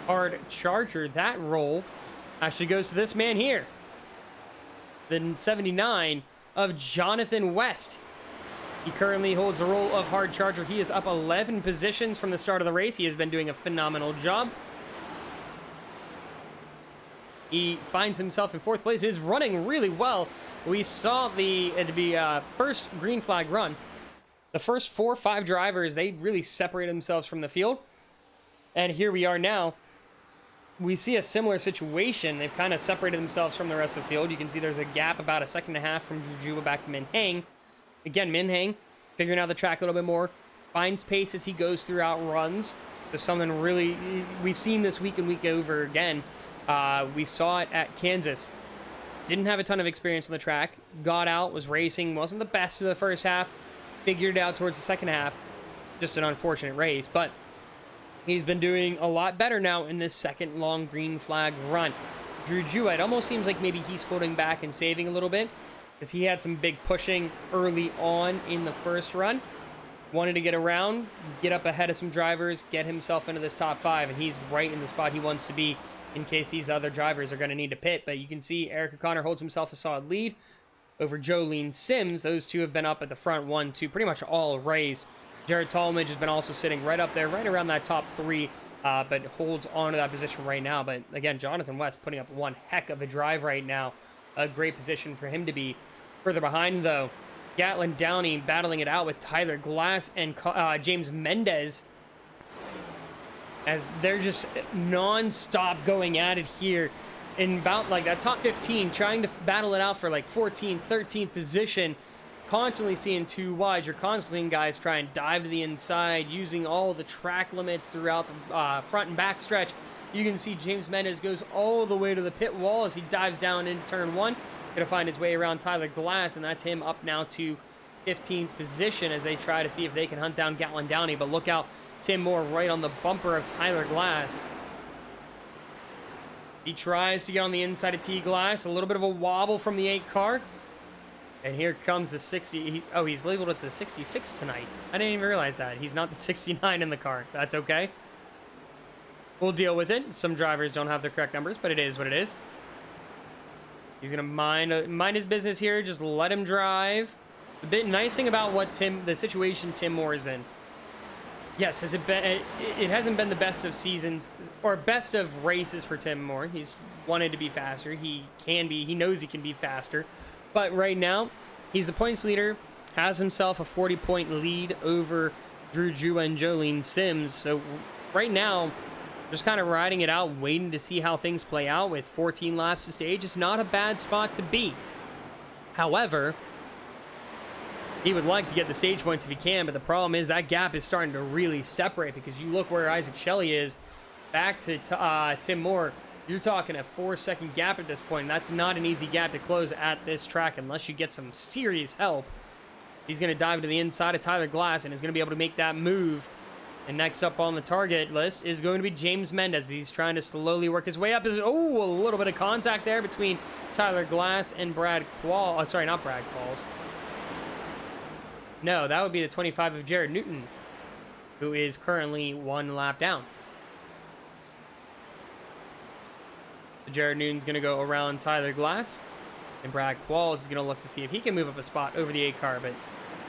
hard charger. That role actually goes to this man here, the 79 of Jonathan West. He currently holds the role of hard charger. He is up 11 positions from the start of the race. He has been doing a phenomenal job. He finds himself in 4th place. Is running really well. We saw the first green flag run. The first 4 or 5 drivers, they really separate themselves from the field. And here we are now. We see a similar situation. They've kind of separated themselves from the rest of the field. You can see there's a gap about 1.5 seconds from Jujua back to Min Heng. Again, Min Heng figuring out the track a little bit more. Finds pace as he goes throughout runs. There's something really we've seen this week and week over again. We saw it at Kansas. Didn't have a ton of experience on the track. Got out, was racing. Wasn't the best of the first half. Figured it out towards the second half. Just an unfortunate race, but he's been doing a lot better now in this second long green flag run. Drew Jewett, it almost seems like maybe he's holding back and saving a little bit, because he had some big pushing early on in the first run. Wanted to get around, get up ahead of some drivers, get himself into this top 5, and he's right in the spot he wants to be in case these other drivers are going to need to pit. But you can see Eric O'Connor holds himself a solid lead over Jolene Sims. Those two have been up at the front 1-2 pretty much all race. Jared Talmadge has been also sitting right up there, right around that top 3, but holds on to that position right now. But again, Jonathan West putting up one heck of a drive right now. A great position for him to be. Further behind, though, Gatlin Downey battling it out with Tyler Glass and James Mendez, as they're just non-stop going at it here in about like that top 15, trying to battle it out for like 14th, 13th position. constantly seeing two wide. You're constantly seeing guys try and dive to the inside, using all the track limits throughout the front and back stretch. You can see James Mendez goes all the way to the pit wall as he dives down into turn 1. Gonna find his way around Tyler Glass, and that's him up now to 15th position as they try to see if they can hunt down Gatlin Downey. But look out, Tim Moore right on the bumper of Tyler Glass. He tries to get on the inside of T Glass. A little bit of a wobble from the 8 car. And here comes the 60. He's labeled as the 66 tonight. I didn't even realize that. He's not the 69 in the car. That's okay. We'll deal with it. Some drivers don't have the correct numbers, but it is what it is. He's going to mind his business here. Just let him drive. The bit nice thing about the situation Tim Moore is in. Yes, it hasn't been the best of seasons or best of races for Tim Moore. He's wanted to be faster. He knows he can be faster. But right now, he's the points leader, has himself a 40-point lead over Drew Jua and Jolene Sims. So right now, just kind of riding it out, waiting to see how things play out with 14 laps to stage. It's not a bad spot to be. However, he would like to get the stage points if he can, but the problem is that gap is starting to really separate because you look where Isaac Shelley is back to Tim Moore. You're talking a 4-second gap at this point. That's not an easy gap to close at this track unless you get some serious help. He's going to dive to the inside of Tyler Glass and is going to be able to make that move. And next up on the target list is going to be James Mendez. He's trying to slowly work his way up. A little bit of contact there between Tyler Glass and Brad Quall. Oh, sorry, not Brad Qualls. No, that would be the 25 of Jared Newton, who is currently 1 lap down. Jared Newton's going to go around Tyler Glass, and Brad Qualls is going to look to see if he can move up a spot over the 8 car. But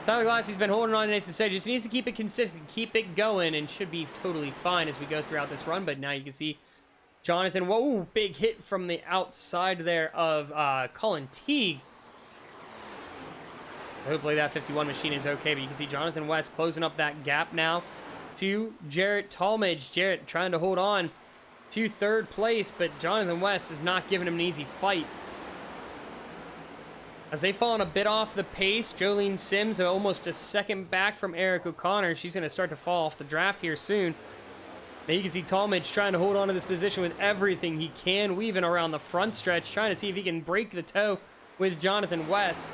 Tyler Glass, he's been holding on nice and steady. Just needs to keep it consistent, keep it going, and should be totally fine as we go throughout this run. But now you can see Jonathan, whoa, big hit from the outside there of Colin Teague. Hopefully that 51 machine is okay, but you can see Jonathan West closing up that gap now to Jarrett Talmadge. Jarrett trying to hold on to 3rd place, but Jonathan West is not giving him an easy fight. As they've fallen a bit off the pace, Jolene Sims almost a second back from Eric O'Connor. She's going to start to fall off the draft here soon. Now you can see Talmadge trying to hold on to this position with everything he can, weaving around the front stretch, trying to see if he can break the toe with Jonathan West.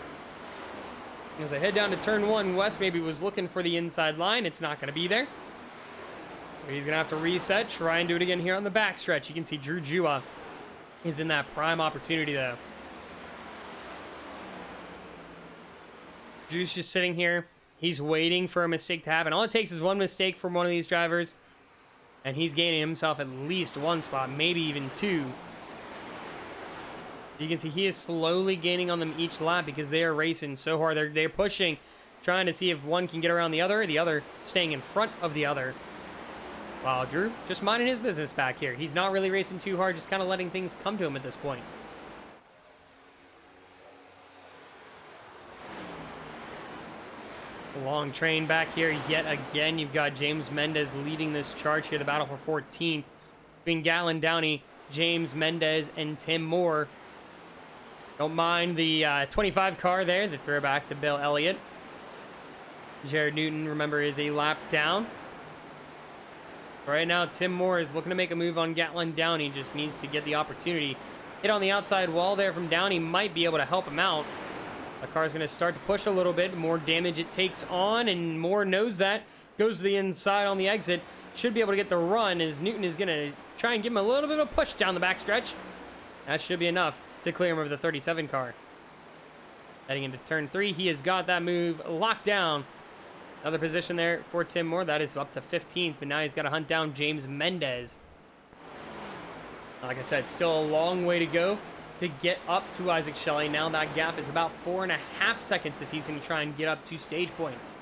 As I head down to turn 1, West maybe was looking for the inside line. It's not going to be there. So he's going to have to reset, try and do it again here on the backstretch. You can see Drew Jua is in that prime opportunity, though. Drew's just sitting here. He's waiting for a mistake to happen. All it takes is one mistake from one of these drivers, and he's gaining himself at least 1 spot, maybe even 2. You can see he is slowly gaining on them each lap because they are racing so hard. They're pushing, trying to see if one can get around the other staying in front of the other. Wow, Drew just minding his business back here. He's not really racing too hard, just kind of letting things come to him at this point. Long train back here yet again. You've got James Mendez leading this charge here, the battle for 14th. Between Gatlin Downey, James Mendez, and Tim Moore. Don't mind the 25 car there, the throwback to Bill Elliott. Jared Newton, remember, is a lap down. Right now, Tim Moore is looking to make a move on Gatlin Downey. Just needs to get the opportunity. Hit on the outside wall there from Downey might be able to help him out. The car's going to start to push a little bit. More damage it takes on, and Moore knows that. Goes to the inside on the exit. Should be able to get the run as Newton is going to try and give him a little bit of a push down the backstretch. That should be enough to clear him of the 37 car. Heading into turn 3, he has got that move locked down. Another position there for Tim Moore. That is up to 15th, but now he's got to hunt down James Mendez. Like I said, still a long way to go to get up to Isaac Shelley. Now that gap is about 4.5 seconds if he's going to try and get up to stage points.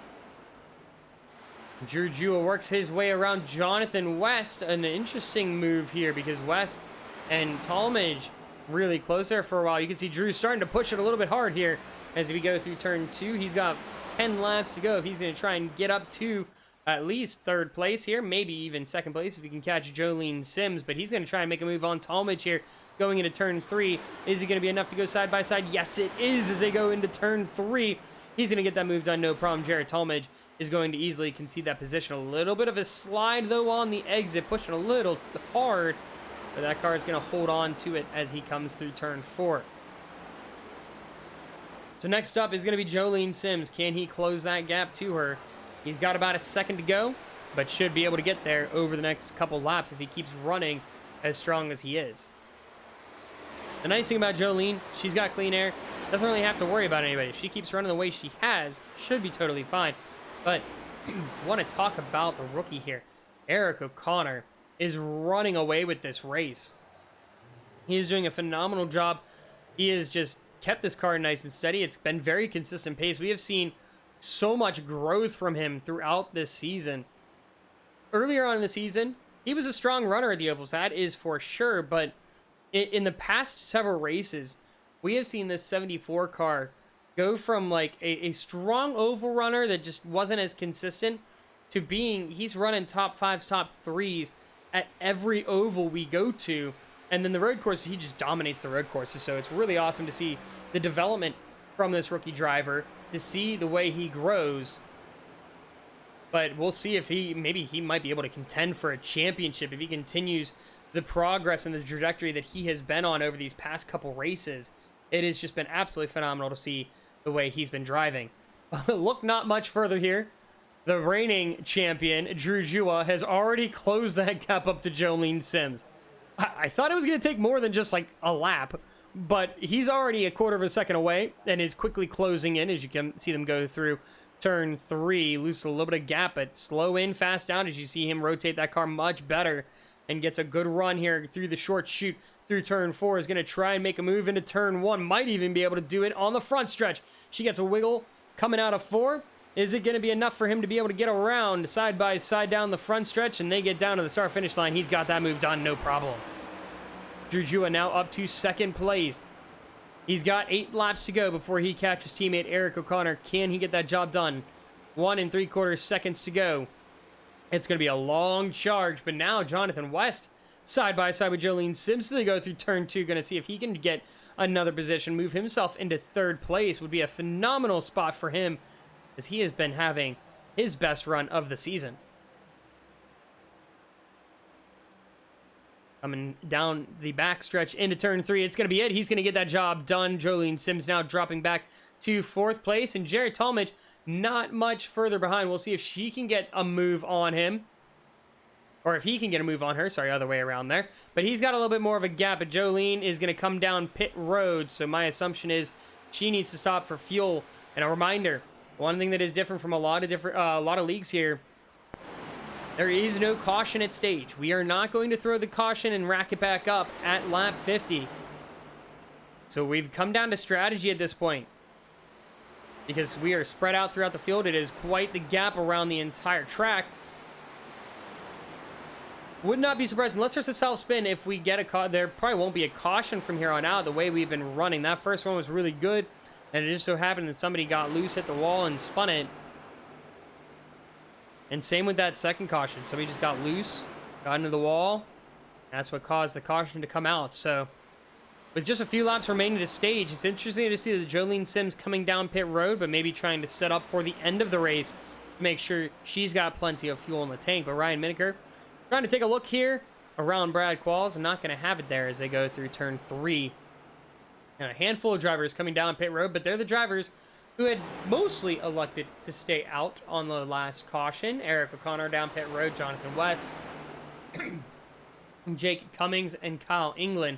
Drew Jewell works his way around Jonathan West. An interesting move here because West and Talmadge really close there for a while. You can see Drew starting to push it a little bit hard here as we go through turn 2. He's got 10 laps to go if he's going to try and get up to at least 3rd place here, maybe even 2nd place if he can catch Jolene Sims, but he's going to try and make a move on Talmadge here going into turn 3. Is he going to be enough to go side by side? Yes, it is as they go into turn 3. He's going to get that move done, no problem. Jared Talmadge is going to easily concede that position. A little bit of a slide, though, on the exit, pushing a little hard, but that car is going to hold on to it as he comes through turn 4. So next up is going to be Jolene Sims. Can he close that gap to her? He's got about a second to go, but should be able to get there over the next couple laps if he keeps running as strong as he is. The nice thing about Jolene, she's got clean air, doesn't really have to worry about anybody. If she keeps running the way she has, should be totally fine. But I want to talk about the rookie here. Eric O'Connor is running away with this race. He is doing a phenomenal job. He has just kept this car nice and steady. It's been very consistent pace. We have seen so much growth from him throughout this season. Earlier on in the season, he was a strong runner at the ovals, that is for sure, but in the past several races, we have seen this 74 car go from like a strong oval runner that just wasn't as consistent to being, he's running top 5s, top 3s at every oval we go to. And then the road courses, he just dominates the road courses. So it's really awesome to see the development from this rookie driver, to see the way he grows. But we'll see if maybe he might be able to contend for a championship if he continues the progress and the trajectory that he has been on over these past couple races. It has just been absolutely phenomenal to see the way he's been driving. Look not much further here. The reigning champion, Drew Jua, has already closed that gap up to Jolene Sims. I thought it was going to take more than just like a lap, but he's already a quarter of a second away and is quickly closing in as you can see them go through turn 3. Lose a little bit of gap, but slow in, fast down as you see him rotate that car much better and gets a good run here through the short chute through turn 4. Is going to try and make a move into turn 1. Might even be able to do it on the front stretch. She gets a wiggle coming out of 4. Is it going to be enough for him to be able to get around side by side down the front stretch and they get down to the start finish line? He's got that move done, no problem. Drew Jua now up to second place. He's got 8 laps to go before he catches teammate Eric O'Connor. Can he get that job done? 1 3/4 seconds to go. It's going to be a long charge, but now Jonathan West side by side with Jolene Sims. They go through turn 2, going to see if he can get another position, move himself into 3rd place. Would be a phenomenal spot for him as he has been having his best run of the season. Coming down the backstretch into turn 3, it's going to be it. He's going to get that job done. Jolene Sims now dropping back to 4th place, and Jared Talmadge not much further behind. We'll see if she can get a move on him, or if he can get a move on her. Sorry, other way around there. But he's got a little bit more of a gap, but Jolene is going to come down pit road, so my assumption is she needs to stop for fuel. And a reminder, one thing that is different from a lot of leagues here, there is no caution at stage. We are not going to throw the caution and rack it back up at lap 50. So we've come down to strategy at this point, because we are spread out throughout the field. It is quite the gap around the entire track. Would not be surprised, unless there's a self-spin, if we get a there probably won't be a caution from here on out the way we've been running. That first one was really good, and it just so happened that somebody got loose, hit the wall, and spun it. And same with that second caution. Somebody just got loose, got into the wall. That's what caused the caution to come out. So with just a few laps remaining to stage, it's interesting to see that Jolene Sims coming down pit road, but maybe trying to set up for the end of the race to make sure she's got plenty of fuel in the tank. But Ryan Miniker trying to take a look here around Brad Qualls and not going to have it there as they go through turn 3. And a handful of drivers coming down pit road, but they're the drivers who had mostly elected to stay out on the last caution. Eric O'Connor down pit road, Jonathan West, Jake Cummings, and Kyle England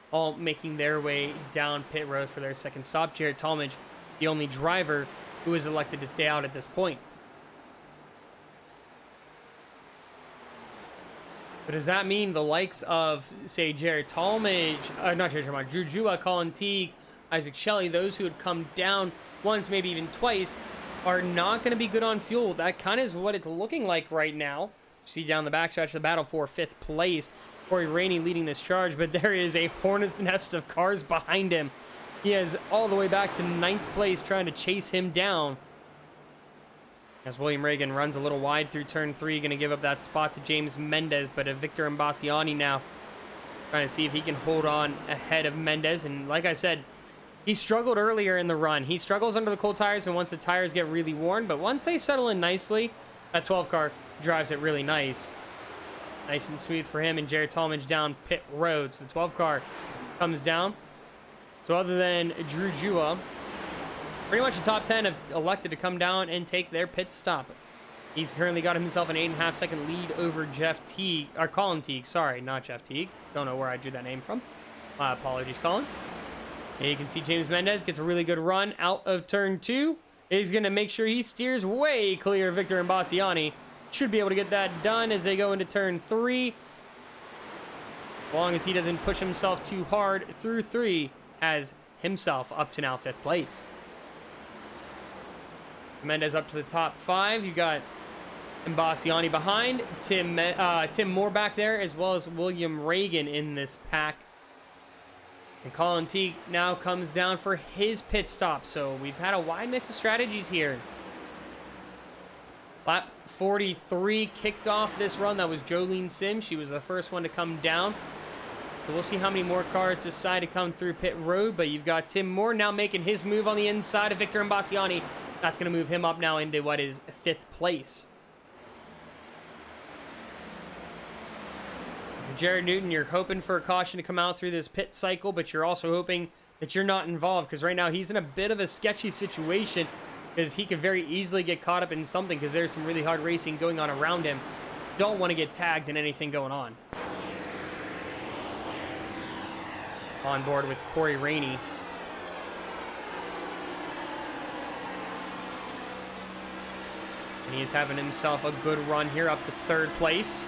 all making their way down pit road for their second stop. Jared Talmadge, the only driver who was elected to stay out at this point. But does that mean the likes of, say, Jared Talmadge, not Jared Talmadge, Drew Jua, Colin Teague, Isaac Shelley, those who had come down once, maybe even twice, are not going to be good on fuel? That kind of is what it's looking like right now. You see down the backstretch of the battle for 5th place. Corey Rainey leading this charge, but there is a hornet's nest of cars behind him. He is all the way back to 9th place trying to chase him down. As William Reagan runs a little wide through turn 3, going to give up that spot to James Mendez, but Victor Imbasciani now trying to see if he can hold on ahead of Mendez. And like I said, He struggled earlier in the run. He struggles under the cold tires and once the tires get really worn, but once they settle in nicely, that 12 car drives it really nice. Nice and smooth for him and Jared Tallmadge down pit road. So the 12 car comes down. So other than Drew Jua, pretty much the top 10 have elected to come down and take their pit stop. He's currently got himself an 8.5 second lead over Jeff Teague, or Colin Teague, sorry, not Jeff Teague. Don't know where I drew that name from. My apologies, Colin. And you can see James Mendez gets a really good run out of turn 2. He's going to make sure he steers way clear of Victor Imbasciani. Should be able to get that done as they go into turn 3. As long as he doesn't push himself too hard through 3, has himself up to now 5th place. Mendez up to the top 5. You got Imbasciani behind, Tim Moore back there, as well as William Reagan in this pack. And Colin Teague now comes down for his pit stop. So we've had a wide mix of strategies here. Lap 43 kicked off this run. That was Jolene Sims. She was the first one to come down. So we'll see how many more cars decide to come through pit road. But you've got Tim Moore now making his move on the inside of Victor Imbasciani. That's going to move him up now into what is 5th place. Jared Newton, you're hoping for a caution to come out through this pit cycle, but you're also hoping that you're not involved, because right now he's in a bit of a sketchy situation, because he could very easily get caught up in something, because there's some really hard racing going on around him. Don't want to get tagged in anything going on. On board with Corey Rainey. And he is having himself a good run here up to 3rd place.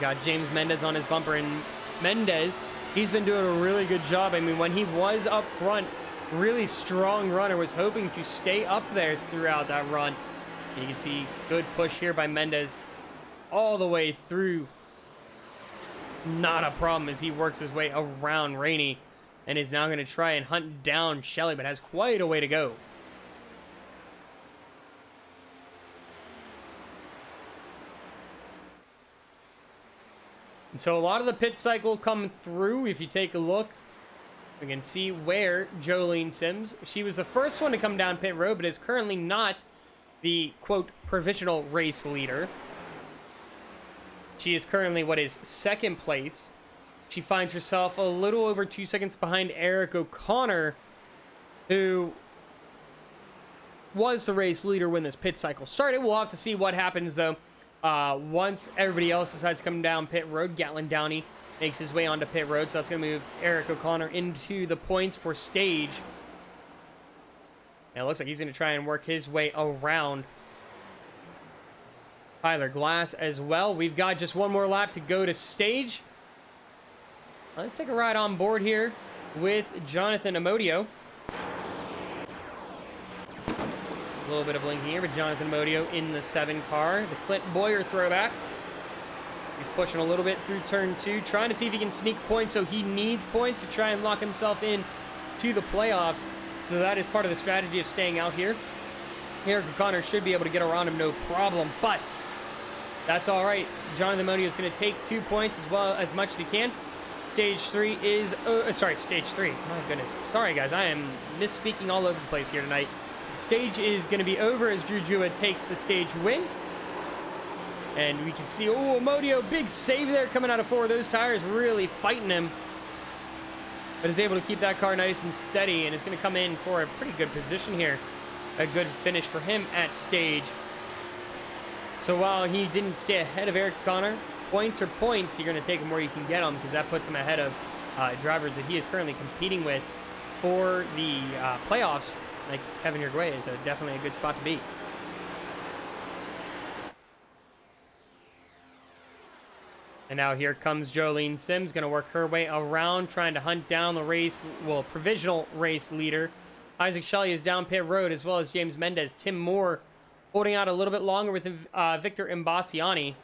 Got James Mendez on his bumper, and Mendez, he's been doing a really good job. I mean, when he was up front, really strong runner, was hoping to stay up there throughout that run. And you can see good push here by Mendez all the way through. Not a problem as he works his way around Rainey and is now going to try and hunt down Shelley, but has quite a way to go. And so a lot of the pit cycle come through. If you take a look, we can see where Jolene Sims, she was the first one to come down pit road, but is currently not the, quote, provisional race leader. She is currently what is 2nd place. She finds herself a little over 2 seconds behind Eric O'Connor, who was the race leader when this pit cycle started. We'll have to see what happens, though. Once everybody else decides to come down pit road, Gatlin Downey makes his way onto pit road, so that's going to move Eric O'Connor into the points for stage. And it looks like he's going to try and work his way around Tyler Glass as well. We've got just one more lap to go to stage. Let's take a ride on board here with Jonathan Amodio. A little bit of blinking here, but Jonathan Amodio in the 7 car. The Clint Boyer throwback. He's pushing a little bit through turn 2, trying to see if he can sneak points, so he needs points to try and lock himself in to the playoffs. So that is part of the strategy of staying out here. Eric O'Connor should be able to get around him no problem, but that's all right. Jonathan Amodio is going to take 2 points as much as he can. Stage 3 is, stage 3. My goodness. Sorry, guys. I am misspeaking all over the place here tonight. Stage is going to be over as Drew Jua takes the stage win. And we can see, oh, Amodio, big save there coming out of 4 of those tires, really fighting him. But is able to keep that car nice and steady and is going to come in for a pretty good position here. A good finish for him at stage. So while he didn't stay ahead of Eric Connor, points are points. You're going to take him where you can get them, because that puts him ahead of drivers that he is currently competing with for the playoffs, like Kevin Yerguay. So definitely a good spot to be. And now here comes Jolene Sims, going to work her way around, trying to hunt down the race, well, provisional race leader. Isaac Shelley is down pit road, as well as James Mendez. Tim Moore holding out a little bit longer with Victor Imbasciani.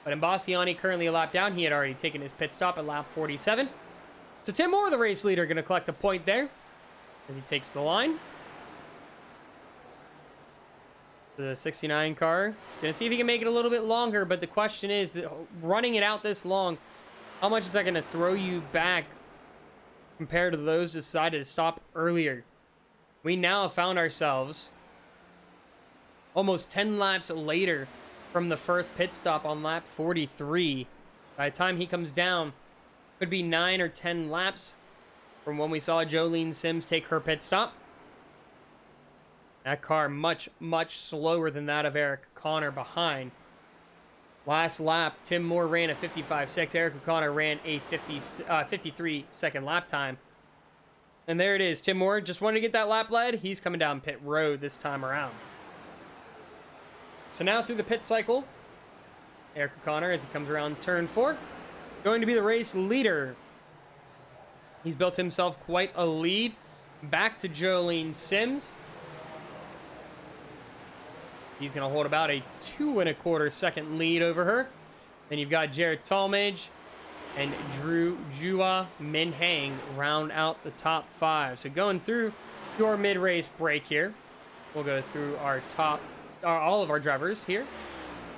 But Imbasciani currently a lap down. He had already taken his pit stop at lap 47. So Tim Moore, the race leader, going to collect a point there as he takes the line. The 69 car. Going to see if he can make it a little bit longer, but the question is that running it out this long, How much is that going to throw you back compared to those who decided to stop earlier? We now have found ourselves almost 10 laps later from the first pit stop on lap 43. By the time he comes down, could be 9 or 10 laps from when we saw Jolene Sims take her pit stop. That car much, much slower than that of Eric Connor behind. Last lap, Tim Moore ran a 55.6. Eric O'Connor ran a 53-second lap time. And there it is. Tim Moore just wanted to get that lap led. He's coming down pit road this time around. So now through the pit cycle, Eric O'Connor, as he comes around turn 4, going to be the race leader. He's built himself quite a lead back to Jolene Sims. He's going to hold about a 2.25 second lead over her. Then you've got Jared Talmadge and Drew Jua Min Hang round out the top 5. So going through your mid-race break here, we'll go through all of our drivers here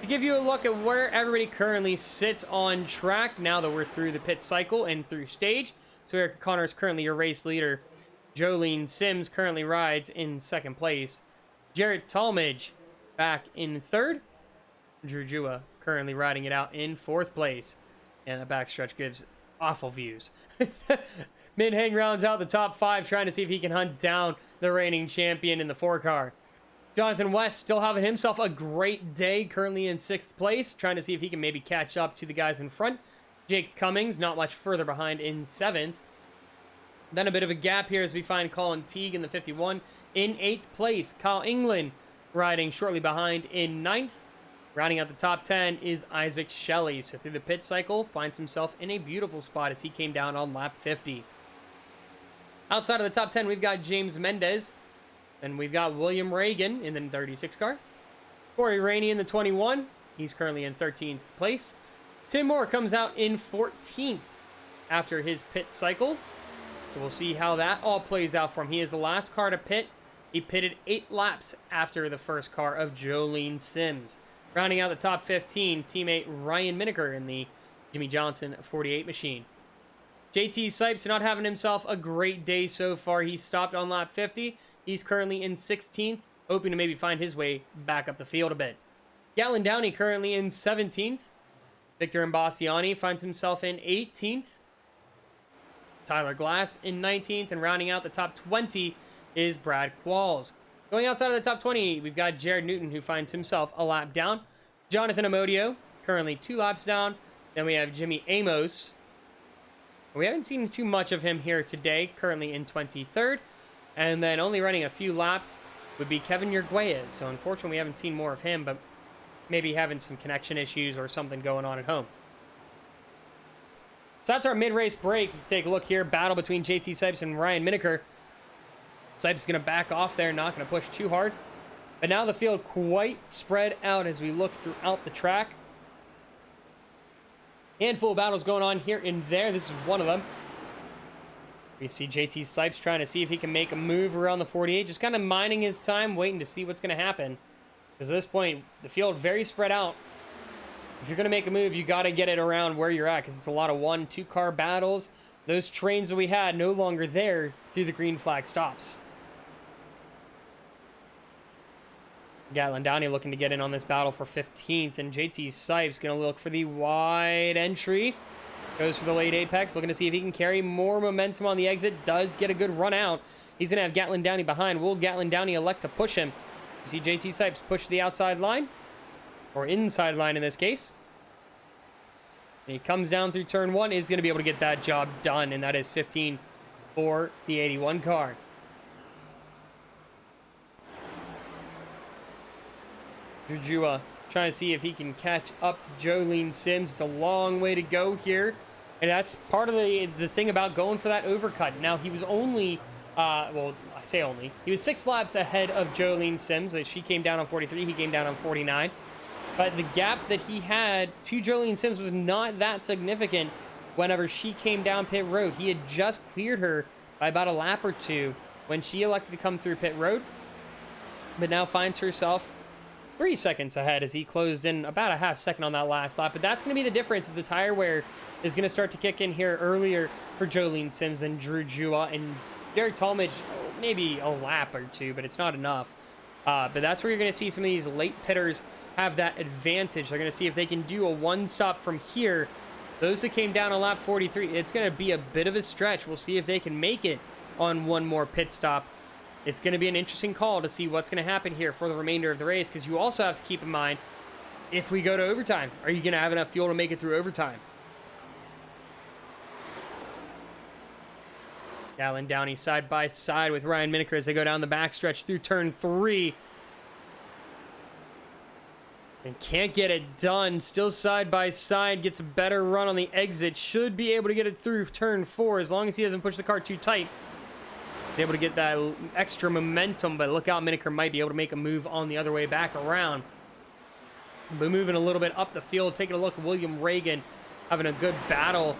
to give you a look at where everybody currently sits on track now that we're through the pit cycle and through stage. So Eric Connor is currently your race leader. Jolene Sims currently rides in 2nd place. Jared Talmadge back in 3rd. Drew Jua currently riding it out in 4th place. And the backstretch gives awful views. Min Hang rounds out the top 5, trying to see if he can hunt down the reigning champion in the 4-car. Jonathan West still having himself a great day, currently in 6th place, trying to see if he can maybe catch up to the guys in front. Jake Cummings not much further behind in 7th. Then a bit of a gap here as we find Colin Teague in the 51 in 8th place. Kyle England riding shortly behind in 9th. Rounding out the top 10 is Isaac Shelley. So through the pit cycle, finds himself in a beautiful spot as he came down on lap 50. Outside of the top 10, we've got James Mendez. And we've got William Reagan in the 36 car. Corey Rainey in the 21. He's currently in 13th place. Tim Moore comes out in 14th after his pit cycle. So we'll see how that all plays out for him. He is the last car to pit. He pitted 8 laps after the first car of Jolene Sims. Rounding out the top 15, teammate Ryan Miniker in the Jimmy Johnson 48 machine. JT Sipes not having himself a great day so far. He stopped on lap 50. He's currently in 16th, hoping to maybe find his way back up the field a bit. Gatlin Downey currently in 17th. Victor Imbasciani finds himself in 18th. Tyler Glass in 19th, and rounding out the top 20 is Brad Qualls. Going outside of the top 20, we've got Jared Newton, who finds himself a lap down. Jonathan Amodio, currently 2 laps down. Then we have Jimmy Amos. We haven't seen too much of him here today, currently in 23rd. And then only running a few laps would be Kevin Yerguez. So unfortunately, we haven't seen more of him, but maybe having some connection issues or something going on at home. So that's our mid-race break. Take a look here. Battle between JT Sipes and Ryan Miniker. Sipes is going to back off there, not going to push too hard. But now the field quite spread out as we look throughout the track. Handful of battles going on here and there. This is one of them. We see JT Sipes trying to see if he can make a move around the 48. Just kind of minding his time, waiting to see what's going to happen. Because at this point, the field very spread out. If you're going to make a move, you got to get it around where you're at. Because it's a lot of 1-2 car battles. Those trains that we had no longer there through the green flag stops. Gatlin Downey looking to get in on this battle for 15th. And JT Sipes going to look for the wide entry. Goes for the late apex, looking to see if he can carry more momentum on the exit. Does get a good run out. He's going to have Gatlin Downey behind. Will Gatlin Downey elect to push him? You see JT Sipes push the outside line, or inside line in this case. And he comes down through turn 1, is going to be able to get that job done, and that is 15 for the 81 car. Jujua trying to see if he can catch up to Jolene Sims. It's a long way to go here. And that's part of the thing about going for that overcut. Now, he was only, well, I say only, he was 6 laps ahead of Jolene Sims. She came down on 43, he came down on 49. But the gap that he had to Jolene Sims was not that significant whenever she came down pit road. He had just cleared her by about a lap or 2 when she elected to come through pit road. But now finds herself 3 seconds ahead as he closed in about a half second on that last lap. But that's going to be the difference, is the tire wear is going to start to kick in here earlier for Jolene Sims than Drew Jua. And Derek Talmadge, maybe a lap or two, but it's not enough. But that's where you're going to see some of these late pitters have that advantage. They're going to see if they can do a one-stop from here. Those that came down on lap 43, it's going to be a bit of a stretch. We'll see if they can make it on one more pit stop. It's going to be an interesting call to see what's going to happen here for the remainder of the race, because you also have to keep in mind, if we go to overtime, are you going to have enough fuel to make it through overtime? Alan Downey side by side with Ryan Miniker as they go down the backstretch through turn 3. And can't get it done. Still side by side. Gets a better run on the exit. Should be able to get it through turn 4 as long as he doesn't push the car too tight. Be able to get that extra momentum, but look out, Miniker might be able to make a move on the other way back around. But moving a little bit up the field, taking a look at William Reagan having a good battle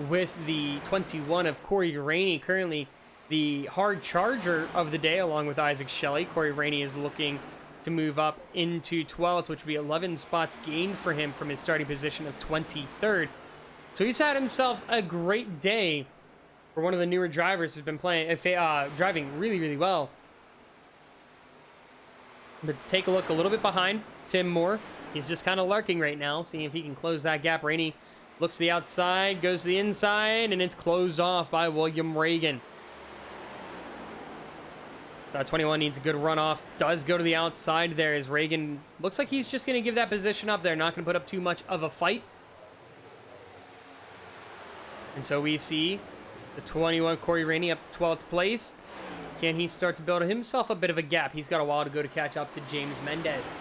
with the 21 of Corey Rainey, currently the hard charger of the day, along with Isaac Shelley. Corey Rainey is looking to move up into 12th, which would be 11 spots gained for him from his starting position of 23rd. So he's had himself a great day for one of the newer drivers. Has been driving really, really well. But take a look a little bit behind Tim Moore. He's just kind of lurking right now, seeing if he can close that gap. Rainey looks to the outside, goes to the inside, and it's closed off by William Reagan. So 21 needs a good runoff. Does go to the outside there as Reagan looks like he's just going to give that position up there. Not going to put up too much of a fight. And so we see the 21 Corey Rainey up to 12th place. Can he start to build himself a bit of a gap? He's got a while to go to catch up to James Mendez.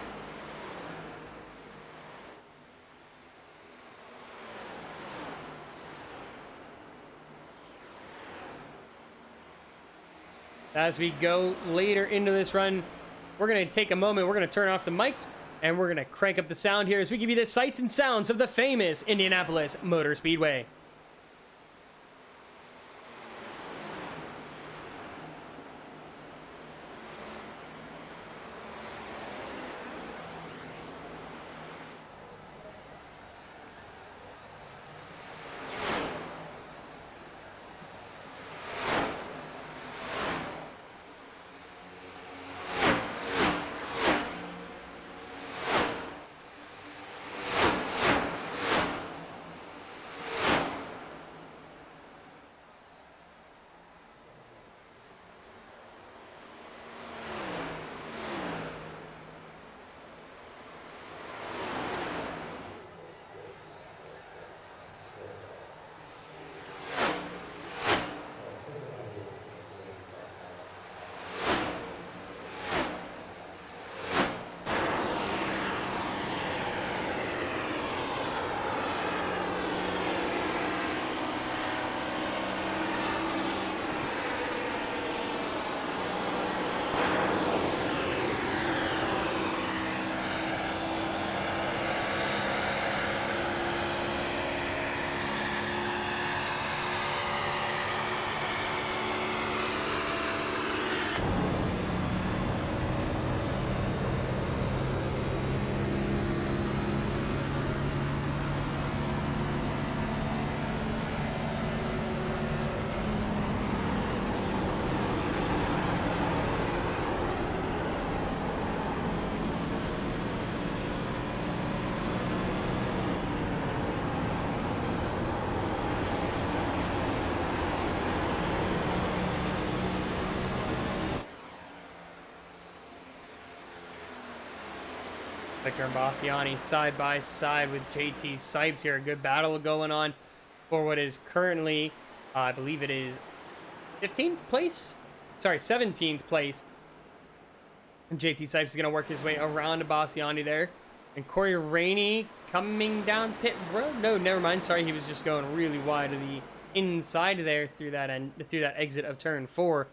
As we go later into this run, we're going to take a moment. We're going to turn off the mics, and we're going to crank up the sound here as we give you the sights and sounds of the famous Indianapolis Motor Speedway. Victor and Bassiani side by side with JT Sipes here. A good battle going on for what is currently, I believe it is 15th place? Sorry, 17th place. And JT Sipes is going to work his way around to Bassiani there. And Corey Rainey coming down pit road. No, never mind. Sorry, he was just going really wide to the inside there through that exit of turn 4.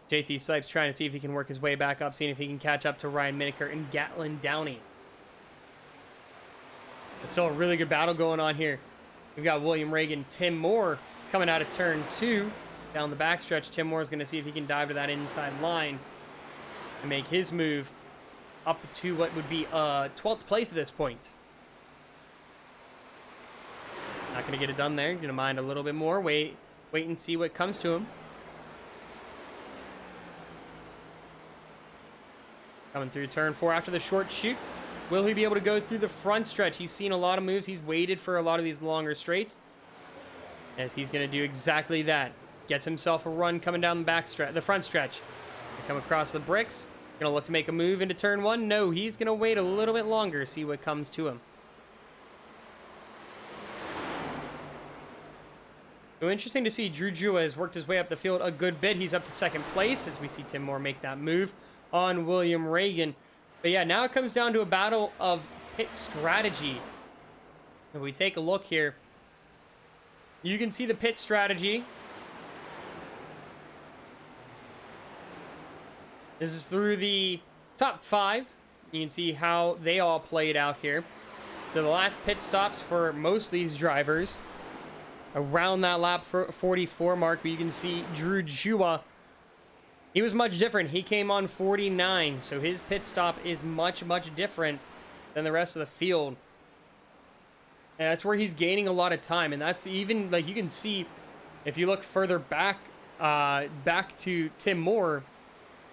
JT Sipes trying to see if he can work his way back up, seeing if he can catch up to Ryan Miniker and Gatlin Downey. It's still a really good battle going on here. We've got William Reagan, Tim Moore coming out of turn 2 down the backstretch. Tim Moore is going to see if he can dive to that inside line and make his move. up to what would be 12th place at this point. Not going to get it done there. Going to mind a little bit more. Wait and see what comes to him. Coming through turn 4 after the short chute. Will he be able to go through the front stretch? He's seen a lot of moves. He's waited for a lot of these longer straights. As he's going to do exactly that. Gets himself a run coming down the front stretch. Come across the bricks. He's going to look to make a move into turn 1. No, he's going to wait a little bit longer, see what comes to him. So interesting to see Drew Jua has worked his way up the field a good bit. He's up to 2nd place as we see Tim Moore make that move on William Reagan. But yeah, now it comes down to a battle of pit strategy. If we take a look here, you can see the pit strategy. This is through the top 5. You can see how they all played out here. So the last pit stops for most of these drivers around that lap 44 mark, but you can see Drew Jua, he was much different. He came on 49, so his pit stop is much different than the rest of the field. And that's where he's gaining a lot of time, and that's even, like, you can see, if you look further back to Tim Moore,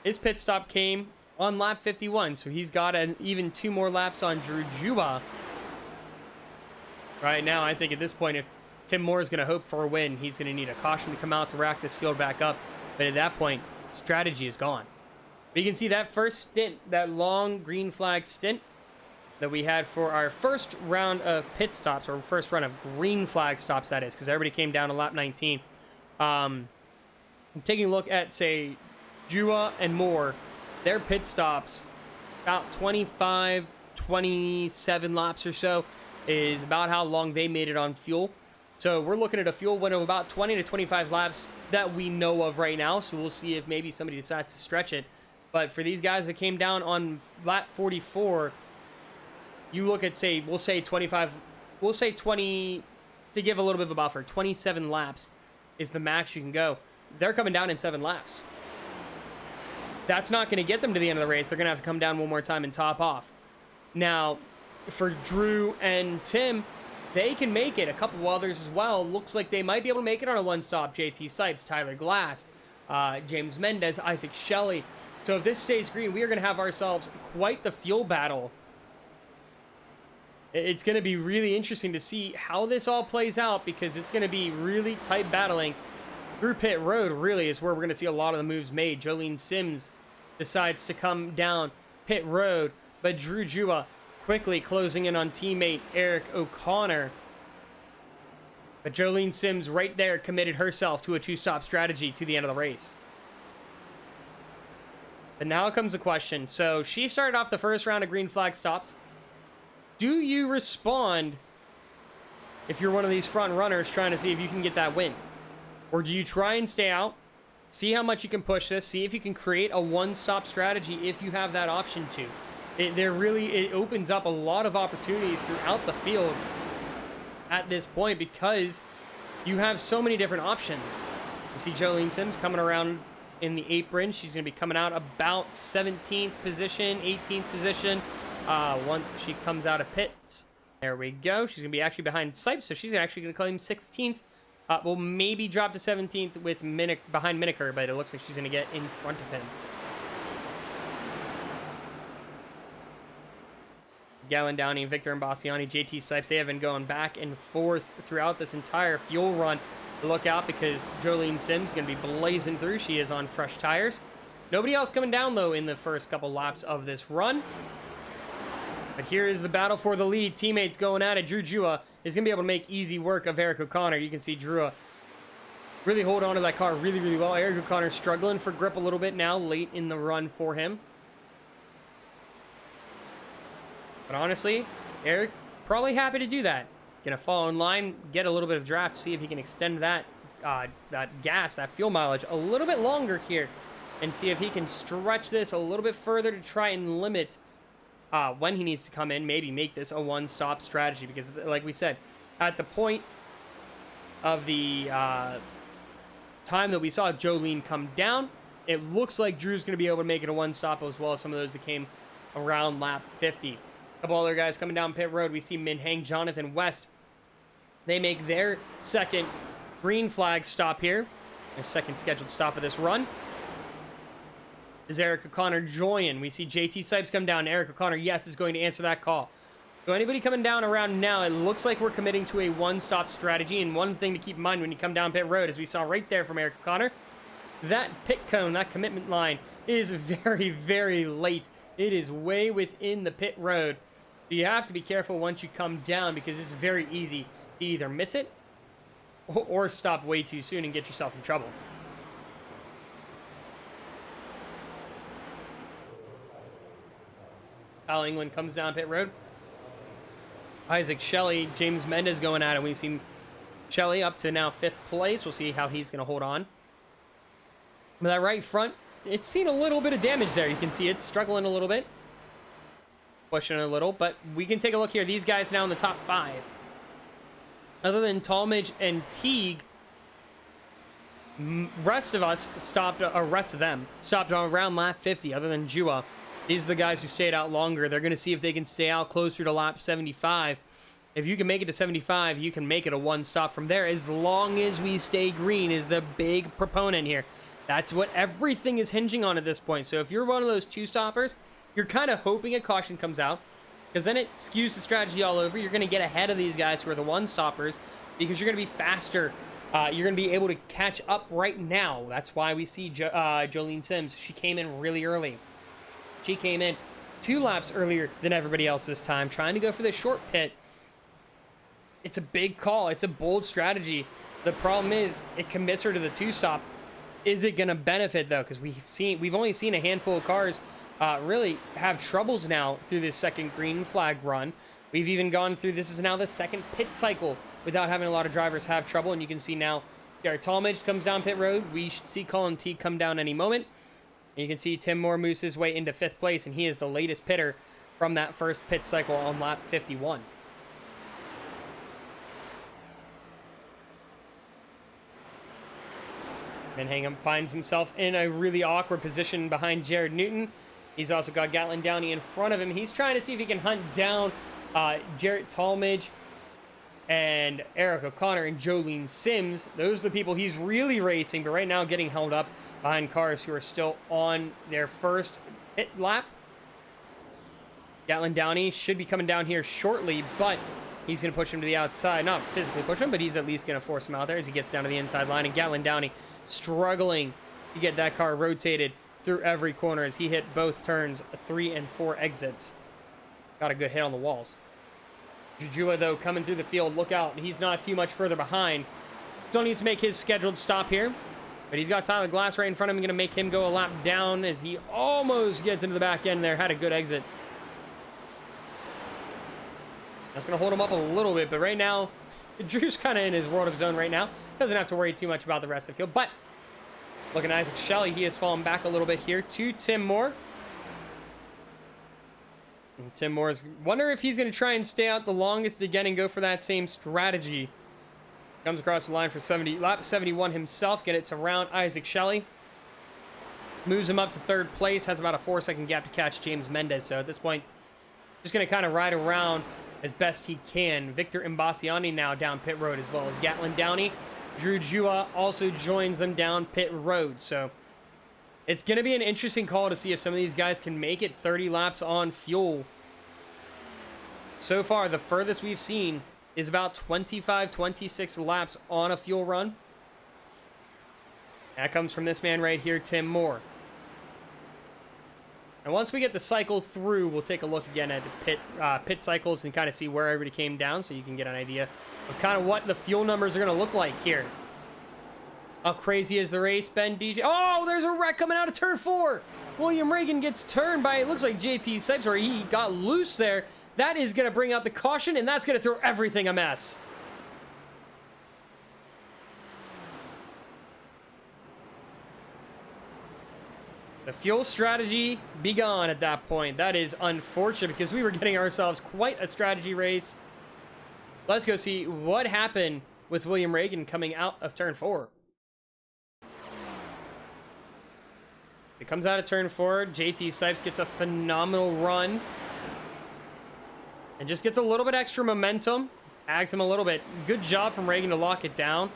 his pit stop came on lap 51, so he's got even 2 more laps on Drew Jua. Right now, I think at this point, if Tim Moore is going to hope for a win, he's going to need a caution to come out to rack this field back up. But at that point, strategy is gone. But you can see that first stint, that long green flag stint that we had for our first round of pit stops, or first run of green flag stops, that is, because everybody came down to lap 19. I'm taking a look at, say, Jua and Moore, their pit stops, about 25, 27 laps or so, is about how long they made it on fuel. So we're looking at a fuel window of about 20 to 25 laps that we know of right now. So we'll see if maybe somebody decides to stretch it. But for these guys that came down on lap 44, you look at, say, we'll say 25, we'll say 20, to give a little bit of a buffer, 27 laps is the max you can go. They're coming down in 7 laps. That's not going to get them to the end of the race. They're going to have to come down one more time and top off. Now, for Drew and Tim, they can make it. A couple of others as well. Looks like they might be able to make it on a one-stop. JT Sipes, Tyler Glass, James Mendez, Isaac Shelley. So if this stays green, we are going to have ourselves quite the fuel battle. It's going to be really interesting to see how this all plays out, because it's going to be really tight battling. Through pit road really is where we're going to see a lot of the moves made. Jolene Sims decides to come down pit road, but Drew Jua quickly closing in on teammate Eric O'Connor. But Jolene Sims right there committed herself to a 2-stop strategy to the end of the race. But now comes the question. So she started off the first round of green flag stops. Do you respond if you're one of these front runners trying to see if you can get that win? Or do you try and stay out, see how much you can push this, see if you can create a one-stop strategy if you have that option to? It opens up a lot of opportunities throughout the field at this point, because you have so many different options. You see Jolene Sims coming around in the apron. She's going to be coming out about 17th position, 18th position once she comes out of pits. There we go. She's going to be actually behind Sipes, so she's actually going to claim 16th. Will maybe drop to 17th with behind Miniker, but it looks like she's going to get in front of him. Gallon Downey, Victor Imbassiani, JT Sipes, they have been going back and forth throughout this entire fuel run. Look out, because Jolene Sims is going to be blazing through. She is on fresh tires. Nobody else coming down, though, in the first couple laps of this run. But here is the battle for the lead. Teammates going at it. Drew Jua is going to be able to make easy work of Eric O'Connor. You can see Drew really hold on to that car really well. Eric O'Connor struggling for grip a little bit now, late in the run for him. But honestly, Eric probably happy to do that. Gonna fall in line, get a little bit of draft, see if he can extend that that fuel mileage a little bit longer here, and see if he can stretch this a little bit further to try and limit when he needs to come in, maybe make this a one-stop strategy. Because like we said, at the point of the time that we saw Jolene come down, it looks like Drew's going to be able to make it a one-stop, as well as some of those that came around lap 50. A couple other guys coming down pit road. We see Min Hang, Jonathan West. They make their second green flag stop here. Their second scheduled stop of this run. Is Eric O'Connor join? We see JT Sipes come down. Eric O'Connor, yes, is going to answer that call. So anybody coming down around now, it looks like we're committing to a one-stop strategy. And one thing to keep in mind when you come down pit road, as we saw right there from Eric O'Connor, that pit cone, that commitment line is very, very late. It is way within the pit road. So you have to be careful once you come down because it's very easy to either miss it or stop way too soon and get yourself in trouble. Kyle England comes down pit road. Isaac Shelley, James Mendez going at it. We've seen Shelley up to now 5th place. We'll see how he's going to hold on. But that right front, it's seen a little bit of damage there. You can see it's struggling a little bit. Pushing a little, but we can take a look here. These guys now in the top 5. Other than Talmadge and Teague, rest of them stopped on around lap 50, other than Jua. These are the guys who stayed out longer. They're going to see if they can stay out closer to lap 75. If you can make it to 75, you can make it a one stop from there, as long as we stay green is the big proponent here. That's what everything is hinging on at this point. So if you're one of those two stoppers, you're kind of hoping a caution comes out, because then it skews the strategy all over. You're going to get ahead of these guys who are the one stoppers, because you're going to be faster. You're going to be able to catch up right now. That's why we see Jolene Sims. She came in really early. She came in 2 laps earlier than everybody else this time, trying to go for the short pit. It's a big call. It's a bold strategy. The problem is it commits her to the 2-stop. Is it going to benefit, though? Because we've only seen a handful of cars really have troubles now through this second green flag run. We've even gone through, this is now the second pit cycle without having a lot of drivers have trouble. And you can see now, Garrett Talmadge comes down pit road. We should see Colin Teague come down any moment. And you can see Tim Moore moves his way into 5th place, and he is the latest pitter from that first pit cycle on lap 51. Manningham finds himself in a really awkward position behind Jared Newton. He's also got Gatlin Downey in front of him. He's trying to see if he can hunt down Jarrett Talmadge and Eric O'Connor and Jolene Sims. Those are the people he's really racing, but right now getting held up behind cars who are still on their first pit lap. Gatlin Downey should be coming down here shortly, but he's going to push him to the outside. Not physically push him, but he's at least going to force him out there as he gets down to the inside line. And Gatlin Downey struggling to get that car rotated through every corner as he hit both turns 3 and 4 exits. Got a good hit on the walls. Jujua, though, coming through the field. Look out. He's not too much further behind. Still needs to make his scheduled stop here. But he's got Tyler Glass right in front of him. Going to make him go a lap down as he almost gets into the back end there. Had a good exit. That's going to hold him up a little bit. But right now, Drew's kind of in his world of his own right now. Doesn't have to worry too much about the rest of the field. But looking at Isaac Shelley, he has fallen back a little bit here to Tim Moore. And Tim Moore's wonder if he's going to try and stay out the longest again and go for that same strategy. Comes across the line for lap 71 himself. Get it to round Isaac Shelley. Moves him up to 3rd place. Has about a 4-second gap to catch James Mendez. So at this point, just going to kind of ride around as best he can. Victor Imbasiani now down pit road, as well as Gatlin Downey. Drew Jua also joins them down pit road. So it's going to be an interesting call to see if some of these guys can make it 30 laps on fuel. So far, the furthest we've seen is about 25, 26 laps on a fuel run. That comes from this man right here, Tim Moore. And once we get the cycle through, we'll take a look again at the pit cycles and kind of see where everybody came down, so you can get an idea of kind of what the fuel numbers are going to look like here. How crazy is the race, Ben DJ? Oh, there's a wreck coming out of turn 4. William Reagan gets turned by, it looks like JT Sipes, or he got loose there. That is going to bring out the caution, and that's going to throw everything a mess. The fuel strategy be gone at that point. That is unfortunate because we were getting ourselves quite a strategy race. Let's go see what happened with William Reagan coming out of turn 4. It comes out of turn 4. JT Sipes gets a phenomenal run. And just gets a little bit extra momentum. Tags him a little bit. Good job from Reagan to lock it down.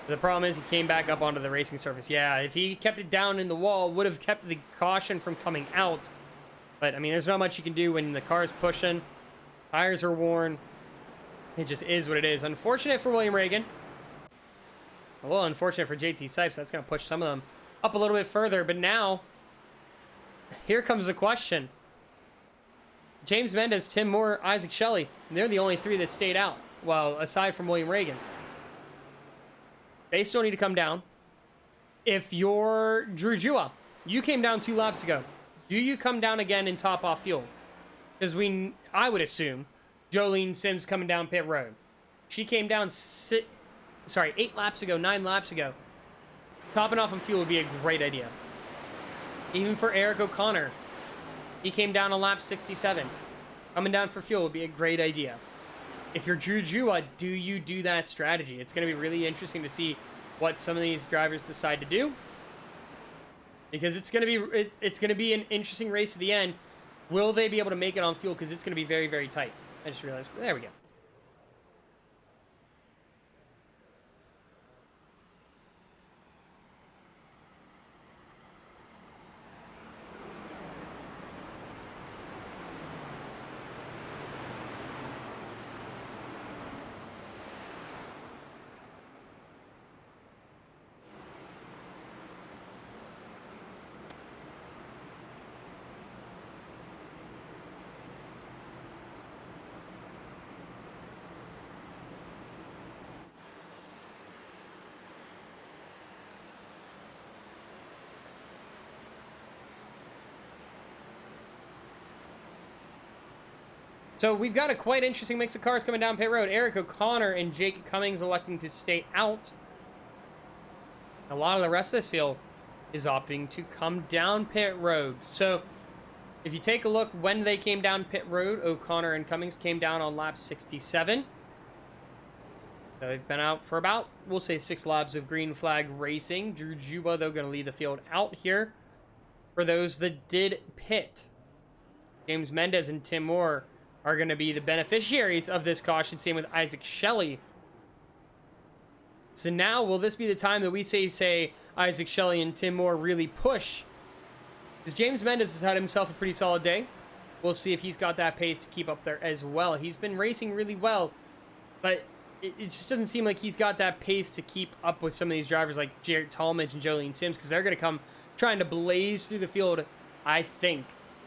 The problem is he came back up onto the racing surface. Yeah, if he kept it down in the wall, would have kept the caution from coming out. But, I mean, there's not much you can do when the car's pushing. Tires are worn. It just is what it is. Unfortunate for William Reagan. A little unfortunate for JT Sipes. That's going to push some of them up a little bit further. But now, here comes the question. James Mendez, Tim Moore, Isaac Shelley. They're the only 3 that stayed out. Well, aside from William Reagan. They still need to come down. If you're Drew Jua, you came down 2 laps ago. Do you come down again and top off fuel? Because I would assume Jolene Sims coming down pit road. She came down 8 laps ago, 9 laps ago. Topping off on fuel would be a great idea. Even for Eric O'Connor. He came down on lap 67. Coming down for fuel would be a great idea. If you're Drew Jua, do you do that strategy? It's going to be really interesting to see what some of these drivers decide to do. Because it's going to be an interesting race at the end. Will they be able to make it on fuel? Because it's going to be very, very tight. I just realized. There we go. So we've got a quite interesting mix of cars coming down pit road. Eric O'Connor and Jake Cummings electing to stay out. A lot of the rest of this field is opting to come down pit road. So if you take a look when they came down pit road, O'Connor and Cummings came down on lap 67. So they've been out for about, we'll say, 6 laps of green flag racing. Drew Juba, though, going to lead the field out here. For those that did pit, James Mendez and Tim Moore are going to be the beneficiaries of this caution. Same with Isaac Shelley. So now, will this be the time that we say Isaac Shelley and Tim Moore really push? Because James Mendez has had himself a pretty solid day. We'll see if he's got that pace to keep up there as well. He's been racing really well, but it just doesn't seem like he's got that pace to keep up with some of these drivers like Jarrett Talmadge and Jolene Sims, because they're going to come trying to blaze through the field, I think.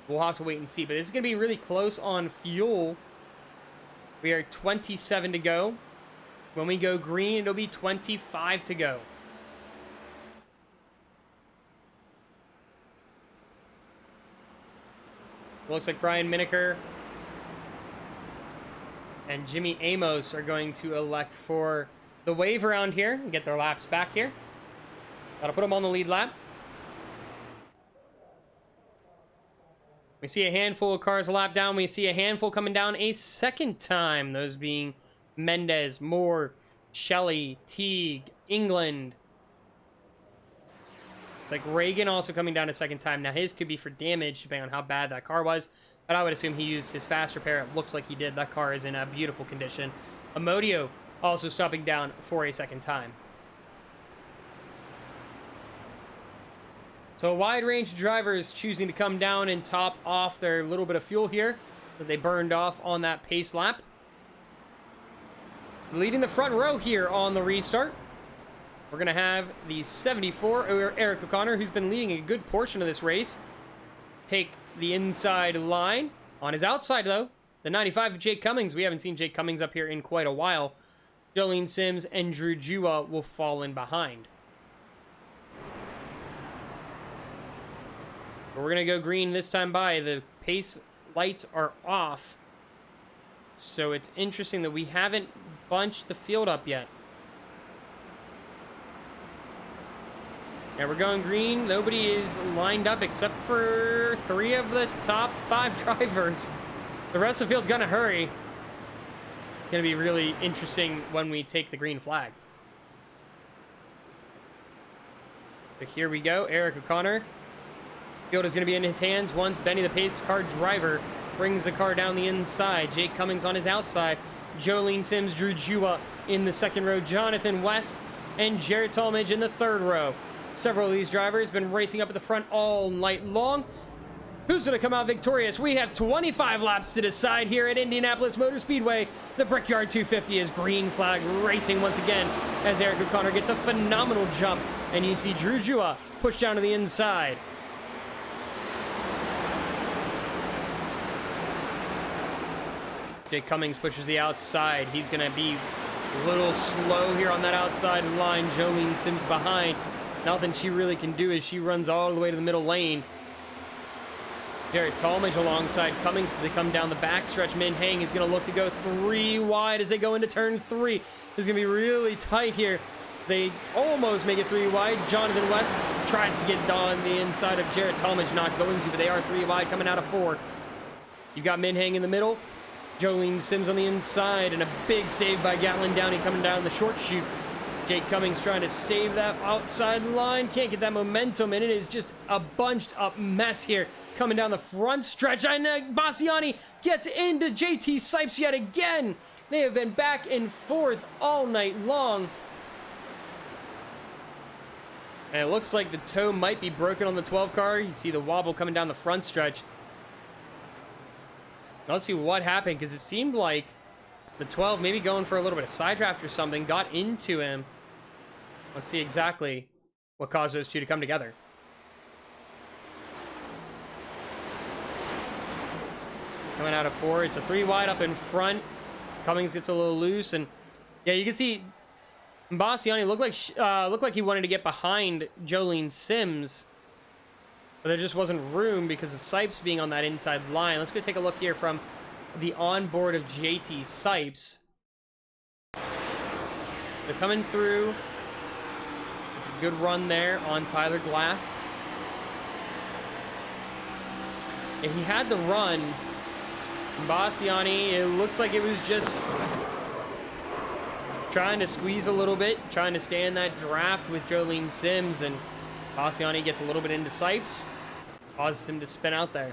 We'll have to wait and see, but it's going to be really close on fuel. We are 27 to go. When we go green, it'll be 25 to go. Looks like Brian Miniker and Jimmy Amos are going to elect for the wave around here and get their laps back here. That'll put them on the lead lap. We see a handful of cars a lap down. We see a handful coming down a second time. Those being Mendez, Moore, Shelley, Teague, England. It's like Reagan also coming down a second time. Now his could be for damage depending on how bad that car was. But I would assume he used his fast repair. It looks like he did. That car is in a beautiful condition. Amodio also stopping down for a second time. So a wide range of drivers choosing to come down and top off their little bit of fuel here that they burned off on that pace lap. Leading the front row here on the restart, we're going to have the 74, Eric O'Connor, who's been leading a good portion of this race, take the inside line. On his outside, though, the 95 of Jake Cummings. We haven't seen Jake Cummings up here in quite a while. Jolene Sims and Drew Jua will fall in behind. We're going to go green this time by. The pace lights are off. So it's interesting that we haven't bunched the field up yet. Yeah, we're going green. Nobody is lined up except for 3 of the top 5 drivers. The rest of the field's going to hurry. It's going to be really interesting when we take the green flag. So here we go. Eric O'Connor Field is going to be in his hands once Benny, the pace car driver, brings the car down the inside. Jake Cummings on his outside. Jolene Sims, Drew Jua in the second row. Jonathan West and Jared Talmadge in the third row. Several of these drivers been racing up at the front all night long. Who's going to come out victorious? We have 25 laps to decide here at Indianapolis Motor Speedway. The Brickyard 250 is green flag racing once again as Eric O'Connor gets a phenomenal jump. And you see Drew Jua push down to the inside. Jake Cummings pushes the outside. He's going to be a little slow here on that outside line. Jolene Sims behind. Nothing she really can do as she runs all the way to the middle lane. Jared Talmadge alongside Cummings as they come down the backstretch. Min Hang is going to look to go 3 wide as they go into turn 3. This is going to be really tight here. They almost make it 3 wide. Jonathan West tries to get on the inside of Jared Talmadge. Not going to, but they are 3 wide coming out of 4. You've got Min Hang in the middle. Jolene Sims on the inside, and a big save by Gatlin Downey coming down the short chute. Jake Cummings trying to save that outside line. Can't get that momentum, and it is just a bunched up mess here coming down the front stretch. And Bassiani gets into JT Sipes yet again. They have been back and forth all night long. And it looks like the toe might be broken on the 12 car. You see the wobble coming down the front stretch. Let's see what happened, because it seemed like the 12 maybe going for a little bit of side draft or something got into him. Let's see exactly what caused those two to come together. Coming out of 4, it's a 3 wide up in front. Cummings gets a little loose, and yeah, you can see Bassiani looked like he wanted to get behind Jolene Sims. But there just wasn't room because of Sipes being on that inside line. Let's go take a look here from the onboard of JT Sipes. They're coming through. It's a good run there on Tyler Glass. And he had the run. Bassiani, it looks like it was just trying to squeeze a little bit, trying to stay in that draft with Jolene Sims, and Bassiani gets a little bit into Sipes, causes him to spin out there.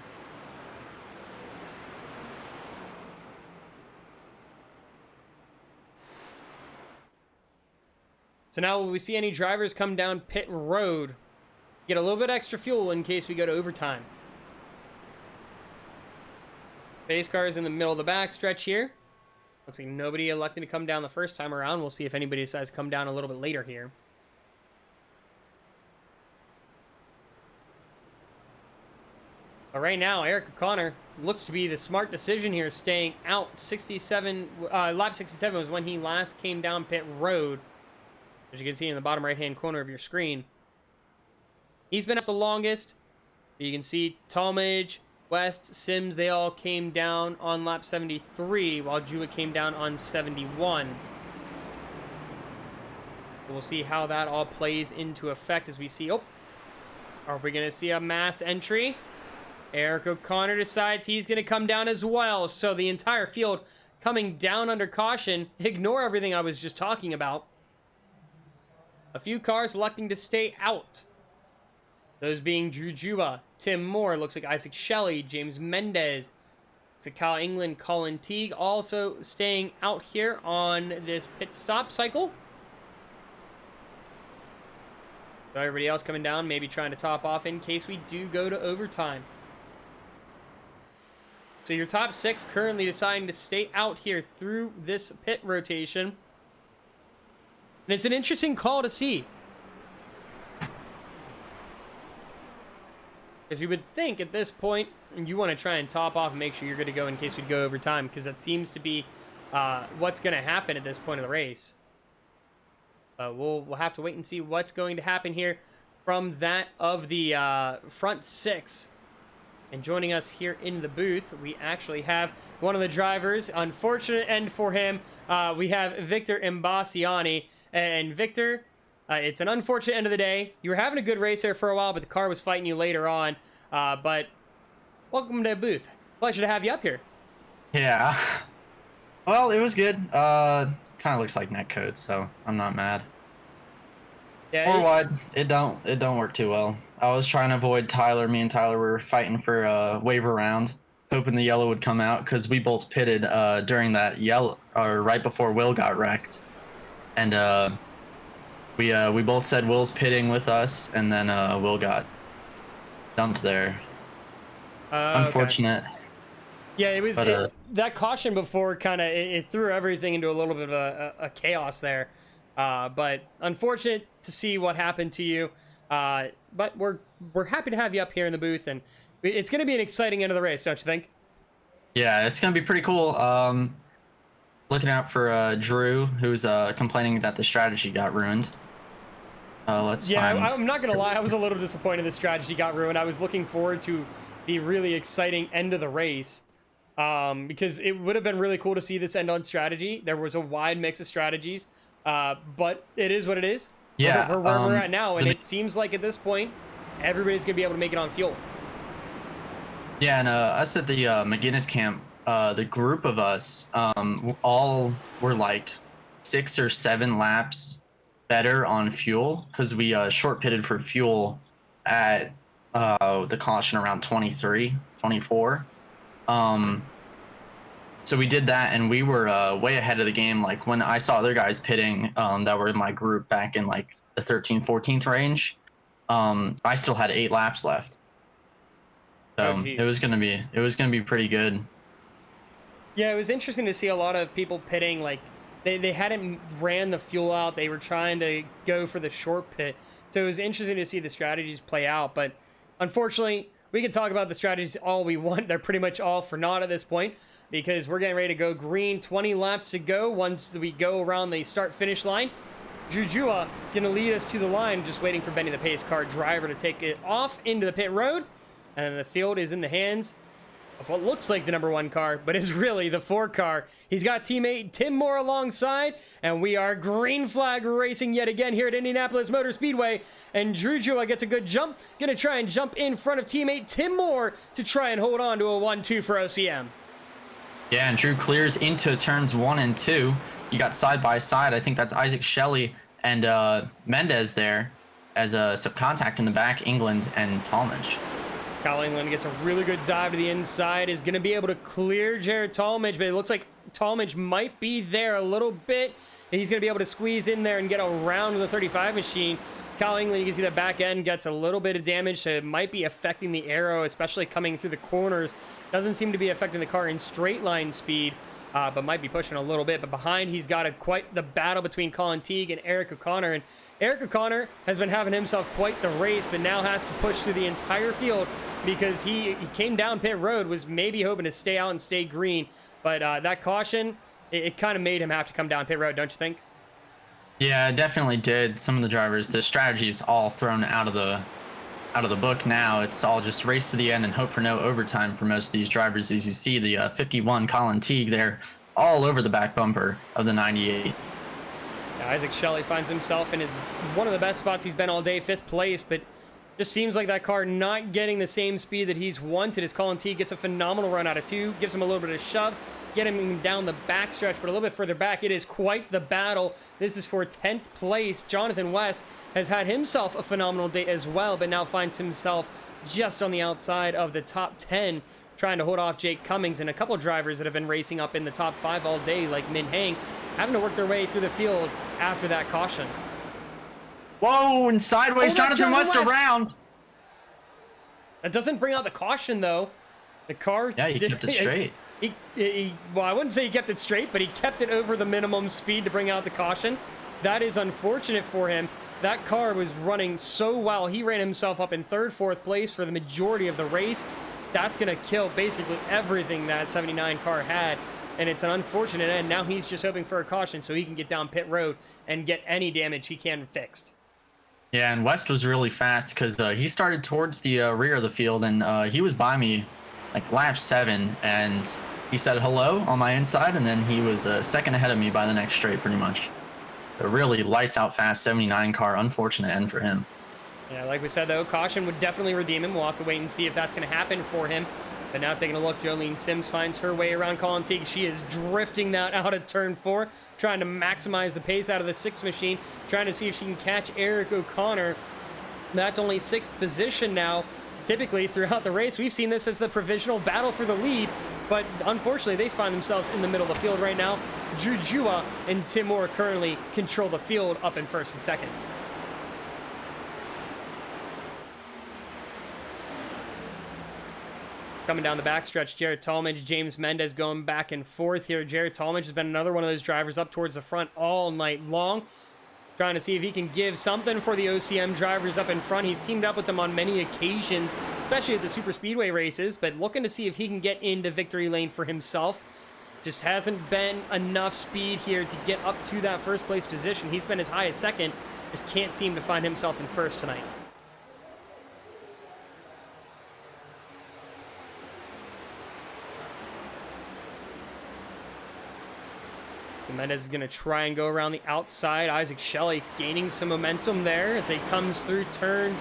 So now will we see any drivers come down pit road, get a little bit extra fuel in case we go to overtime. Base car is in the middle of the back stretch here. Looks like nobody elected to come down the first time around. We'll see if anybody decides to come down a little bit later here. But right now, Eric O'Connor looks to be the smart decision here, staying out. Lap 67 was when he last came down pit road, as you can see in the bottom right-hand corner of your screen. He's been up the longest. You can see Talmadge, West, Sims, they all came down on lap 73, while Jewett came down on 71. We'll see how that all plays into effect as we see... Oh, are we going to see a mass entry? Eric O'Connor decides he's going to come down as well. So the entire field coming down under caution. Ignore everything I was just talking about. A few cars electing to stay out. Those being Drew Juba, Tim Moore, looks like Isaac Shelley, James Mendez, looks like Kyle England, Colin Teague, also staying out here on this pit stop cycle. So everybody else coming down, maybe trying to top off in case we do go to overtime. So your top 6 currently deciding to stay out here through this pit rotation. And it's an interesting call to see. Because you would think at this point, you want to try and top off and make sure you're good to go in case we go overtime, because that seems to be what's going to happen at this point of the race. We'll have to wait and see what's going to happen here from that of the front 6. And joining us here in the booth, we actually have one of the drivers. Unfortunate end for him. We have Victor Imbassiani. And Victor, it's an unfortunate end of the day. You were having a good race there for a while, but the car was fighting you later on. But welcome to the booth. Pleasure to have you up here. Yeah. Well, it was good. Kind of looks like netcode, so I'm not mad. Yeah. 4 wide, it don't work too well. I was trying to avoid Tyler. Me and Tyler were fighting for a wave around, hoping the yellow would come out because we both pitted during that yellow or right before Will got wrecked, and we both said Will's pitting with us, and then Will got dumped there. Unfortunate. Okay. Yeah, it was that caution before kind of it threw everything into a little bit of a chaos there. But unfortunate to see what happened to you. But we're happy to have you up here in the booth, and it's going to be an exciting end of the race, don't you think? Yeah, it's gonna be pretty cool. Looking out for Drew, who's complaining that the strategy got ruined. I'm not gonna lie, I was a little disappointed the strategy got ruined. I was looking forward to the really exciting end of the race, because it would have been really cool to see this end on strategy. There was a wide mix of strategies, but it is what it is. Yeah, we're where we're at now, and it seems like at this point, everybody's gonna be able to make it on fuel. Yeah, and us at the McGinnis camp, the group of us, all were like 6 or 7 laps better on fuel because we short pitted for fuel at the caution around 23, 24. So we did that, and we were way ahead of the game. Like when I saw other guys pitting that were in my group back in like the 13th, 14th range, I still had 8 laps left. So it was gonna be pretty good. Yeah, it was interesting to see a lot of people pitting. Like they hadn't ran the fuel out. They were trying to go for the short pit. So it was interesting to see the strategies play out. But unfortunately, we can talk about the strategies all we want. They're pretty much all for naught at this point because we're getting ready to go green. 20 laps to go once we go around the start-finish line. Jujua going to lead us to the line, just waiting for Benny the pace car driver to take it off into the pit road. And the field is in the hands of what looks like the *1 car, but is really the 4 car. He's got teammate Tim Moore alongside, and we are green flag racing yet again here at Indianapolis Motor Speedway. And Drew Jua gets a good jump, gonna try and jump in front of teammate Tim Moore to try and hold on to a 1-2 for OCM. Yeah, and Drew clears into turns 1 and 2. You got side by side. I think that's Isaac Shelley and Mendez there as a subcontact in the back, England and Talmadge. Kyle England gets a really good dive to the inside, is going to be able to clear Jared Talmadge, but it looks like Talmadge might be there a little bit. He's going to be able to squeeze in there and get around the 35 machine. Kyle England, you can see the back end gets a little bit of damage, so it might be affecting the aero, especially coming through the corners. Doesn't seem to be affecting the car in straight line speed, but might be pushing a little bit. But behind, he's got quite the battle between Colin Teague and Eric O'Connor. And Eric O'Connor has been having himself quite the race, but now has to push through the entire field because he came down pit road, was maybe hoping to stay out and stay green. But that caution, it kind of made him have to come down pit road, don't you think? Yeah, it definitely did. Some of the drivers, the strategy's all thrown out of the book now. It's all just race to the end and hope for no overtime for most of these drivers. As you see, the 51 Colin Teague there all over the back bumper of the 98. Isaac Shelley finds himself in one of the best spots he's been all day, 5th place, but just seems like that car not getting the same speed that he's wanted as Colin Teague gets a phenomenal run out of 2, gives him a little bit of shove, get him down the back stretch, but a little bit further back. It is quite the battle. This is for 10th place. Jonathan West has had himself a phenomenal day as well, but now finds himself just on the outside of the top 10, trying to hold off Jake Cummings and a couple drivers that have been racing up in the top 5 all day, like Min Hang, having to work their way through the field after that caution. Whoa, and sideways, Jonathan West around. That doesn't bring out the caution, though. The car... Yeah, he kept it straight. Well, I wouldn't say he kept it straight, but he kept it over the minimum speed to bring out the caution. That is unfortunate for him. That car was running so well. He ran himself up in 3rd, 4th place for the majority of the race. That's going to kill basically everything that 79 car had. And it's an unfortunate end. Now he's just hoping for a caution so he can get down pit road and get any damage he can fixed. Yeah, and West was really fast because he started towards the rear of the field, and he was by me like lap 7, and he said hello on my inside, and then he was a second ahead of me by the next straight pretty much. A really lights out fast 79 car, unfortunate end for him. Yeah, like we said, though, caution would definitely redeem him. We'll have to wait and see if that's going to happen for him. But now taking a look, Jolene Sims finds her way around Colin Teague. She is drifting that out of turn 4, trying to maximize the pace out of the 6 machine, trying to see if she can catch Eric O'Connor. That's only 6th position now. Typically, throughout the race, we've seen this as the provisional battle for the lead, but unfortunately, they find themselves in the middle of the field right now. Drew Jua and Tim Moore currently control the field up in 1st and 2nd. Coming down the backstretch, Jared Tallmadge, James Mendez going back and forth here. Jared Tallmadge has been another one of those drivers up towards the front all night long, trying to see if he can give something for the OCM drivers up in front. He's teamed up with them on many occasions, especially at the super speedway races, but looking to see if he can get into victory lane for himself. Just hasn't been enough speed here to get up to that 1st place position. He's been as high as 2nd, just can't seem to find himself in 1st tonight. So Mendez is going to try and go around the outside. Isaac Shelley gaining some momentum there as he comes through turn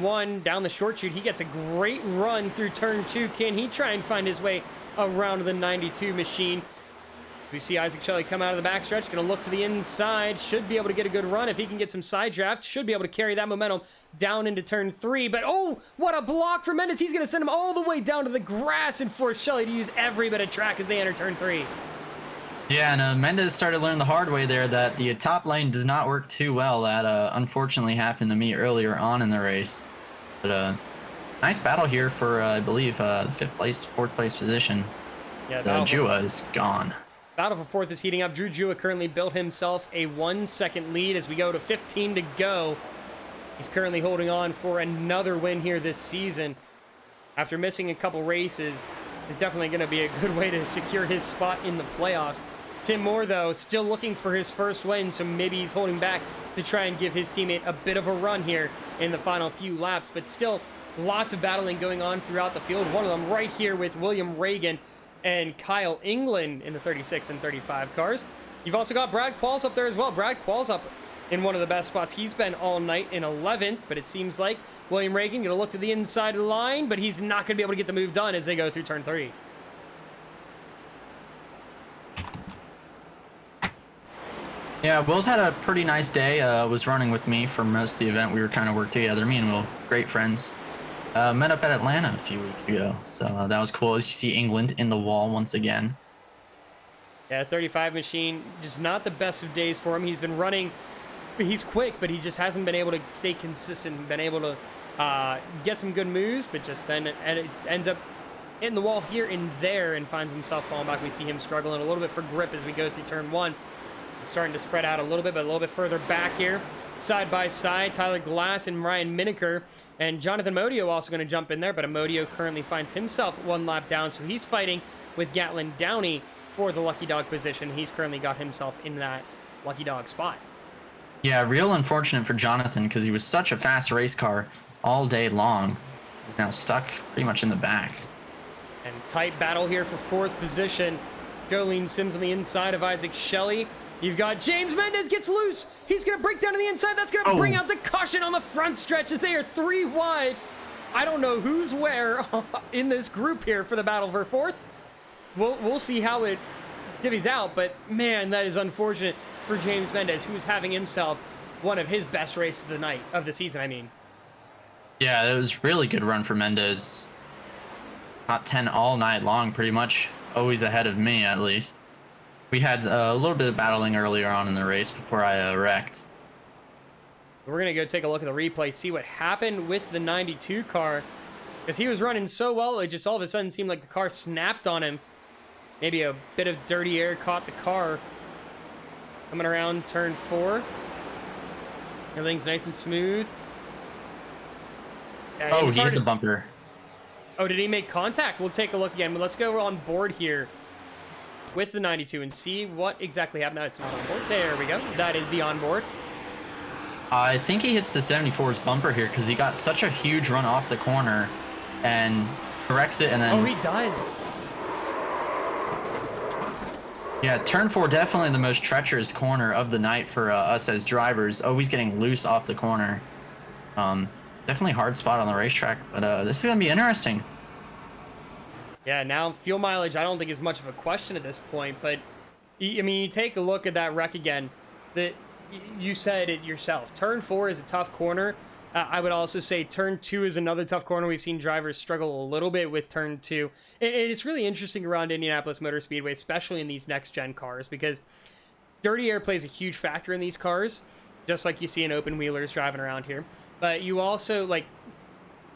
1 down the short chute. He gets a great run through turn 2. Can he try and find his way around the 92 machine? We see Isaac Shelley come out of the backstretch, going to look to the inside, should be able to get a good run. If he can get some side draft, should be able to carry that momentum down into turn 3. But oh, what a block for Mendez. He's going to send him all the way down to the grass and force Shelley to use every bit of track as they enter turn 3. Yeah, and Mendez started to learn the hard way there that the top lane does not work too well. That unfortunately happened to me earlier on in the race. But nice battle here for, I believe, the 4th place position. Yeah, Jua is gone. Battle for 4th is heating up. Drew Jua currently built himself a 1-second lead as we go to 15 to go. He's currently holding on for another win here this season. After missing a couple races, it's definitely going to be a good way to secure his spot in the playoffs. Tim Moore, though, still looking for his 1st win, so maybe he's holding back to try and give his teammate a bit of a run here in the final few laps. But still, lots of battling going on throughout the field. One of them right here with William Reagan and Kyle England in the 36 and 35 cars. You've also got Brad Qualls up there as well. Brad Qualls up in one of the best spots he's been all night in 11th, but it seems like William Reagan going to look to the inside of the line, but he's not going to be able to get the move done as they go through turn 3. Yeah, Will's had a pretty nice day. Was running with me for most of the event. We were trying to work together. Me and Will, great friends. Met up at Atlanta a few weeks ago, so that was cool. As you see England in the wall once again. Yeah, 35 machine, just not the best of days for him. He's been running, he's quick, but he just hasn't been able to stay consistent, been able to get some good moves, but just then it ends up hitting the wall here and there and finds himself falling back. We see him struggling a little bit for grip as we go through turn 1. He's starting to spread out a little bit, but a little bit further back here. Side by side, Tyler Glass and Ryan Miniker. And Jonathan Modio also going to jump in there, but Modio currently finds himself 1 lap down, so he's fighting with Gatlin Downey for the Lucky Dog position. He's currently got himself in that Lucky Dog spot. Yeah, real unfortunate for Jonathan because he was such a fast race car all day long. He's now stuck pretty much in the back. And tight battle here for 4th position. Jolene Sims on the inside of Isaac Shelley. You've got James Mendez gets loose. He's going to break down to the inside. That's going to bring out the caution on the front stretch as they are 3 wide. I don't know who's where in this group here for the battle for 4th. We'll see how it divvies out, but man, that is unfortunate for James Mendez, who's having himself one of his best races of the night, of the season, I mean. Yeah, that was really good run for Mendez. Top 10 all night long, pretty much. Always ahead of me, at least. We had a little bit of battling earlier on in the race before I wrecked. We're going to go take a look at the replay, see what happened with the 92 car. Because he was running so well, it just all of a sudden seemed like the car snapped on him. Maybe a bit of dirty air caught the car. Coming around turn 4. Everything's nice and smooth. Oh, he hit the bumper. Oh, did he make contact? We'll take a look again, but let's go on board here with the 92 and see what exactly happened. No, it's not on board. There we go. That is the onboard. I think he hits the 74's bumper here because he got such a huge run off the corner and corrects it and then... Oh, he does. Yeah, turn 4, definitely the most treacherous corner of the night for us as drivers. Always getting loose off the corner. Definitely hard spot on the racetrack, but this is going to be interesting. Yeah, now fuel mileage I don't think is much of a question at this point, but I mean, you take a look at that wreck again. you said it yourself. Turn 4 is a tough corner. I would also say turn 2 is another tough corner. We've seen drivers struggle a little bit with turn 2. And it's really interesting around Indianapolis Motor Speedway, especially in these next-gen cars, because dirty air plays a huge factor in these cars, just like you see in open wheelers driving around here. But you also, like,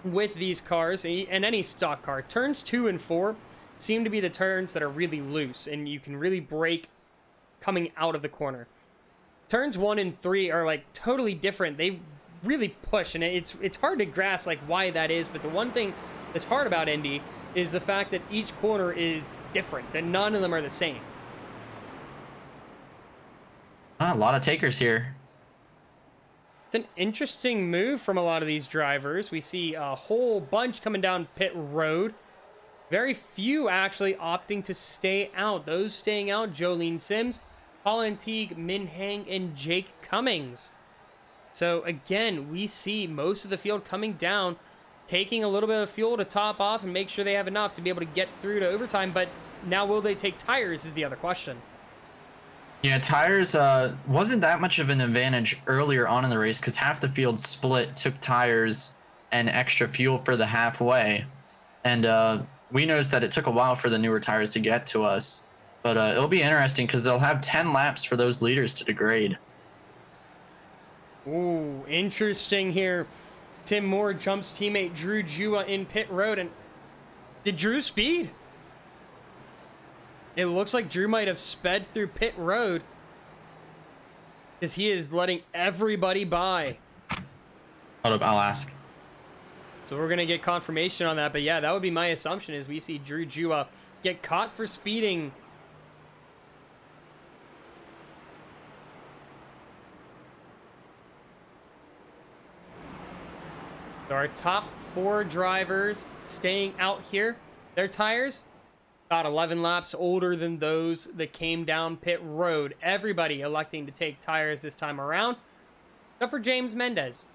with these cars, and any stock car, turns 2 and 4 seem to be the turns that are really loose, and you can really brake coming out of the corner. Turns 1 and 3 are, like, totally different. They really push, and it's hard to grasp, like, why that is. But the one thing that's hard about Indy is the fact that each corner is different, that none of them are the same. A lot of takers here. It's an interesting move from a lot of these drivers. We see a whole bunch coming down pit road. Very few actually opting to stay out. Those staying out, Jolene Sims, Colin Teague, Min Hang, and Jake Cummings. So again, we see most of the field coming down, taking a little bit of fuel to top off and make sure they have enough to be able to get through to overtime. But now will they take tires is the other question. Yeah, tires wasn't that much of an advantage earlier on in the race because half the field split, took tires and extra fuel for the halfway. And we noticed that it took a while for the newer tires to get to us. But it'll be interesting because they'll have 10 laps for those leaders to degrade. Ooh, interesting here. Tim Moore jumps teammate Drew Jua in pit road. And did Drew speed? It looks like Drew might have sped through pit road because he is letting everybody by. Hold up, I'll ask. So we're going to get confirmation on that. But yeah, that would be my assumption is we see Drew Jua get caught for speeding. So our top 4 drivers staying out here. Their tires, about 11 laps older than those that came down pit road. Everybody electing to take tires this time around, except for James Mendez.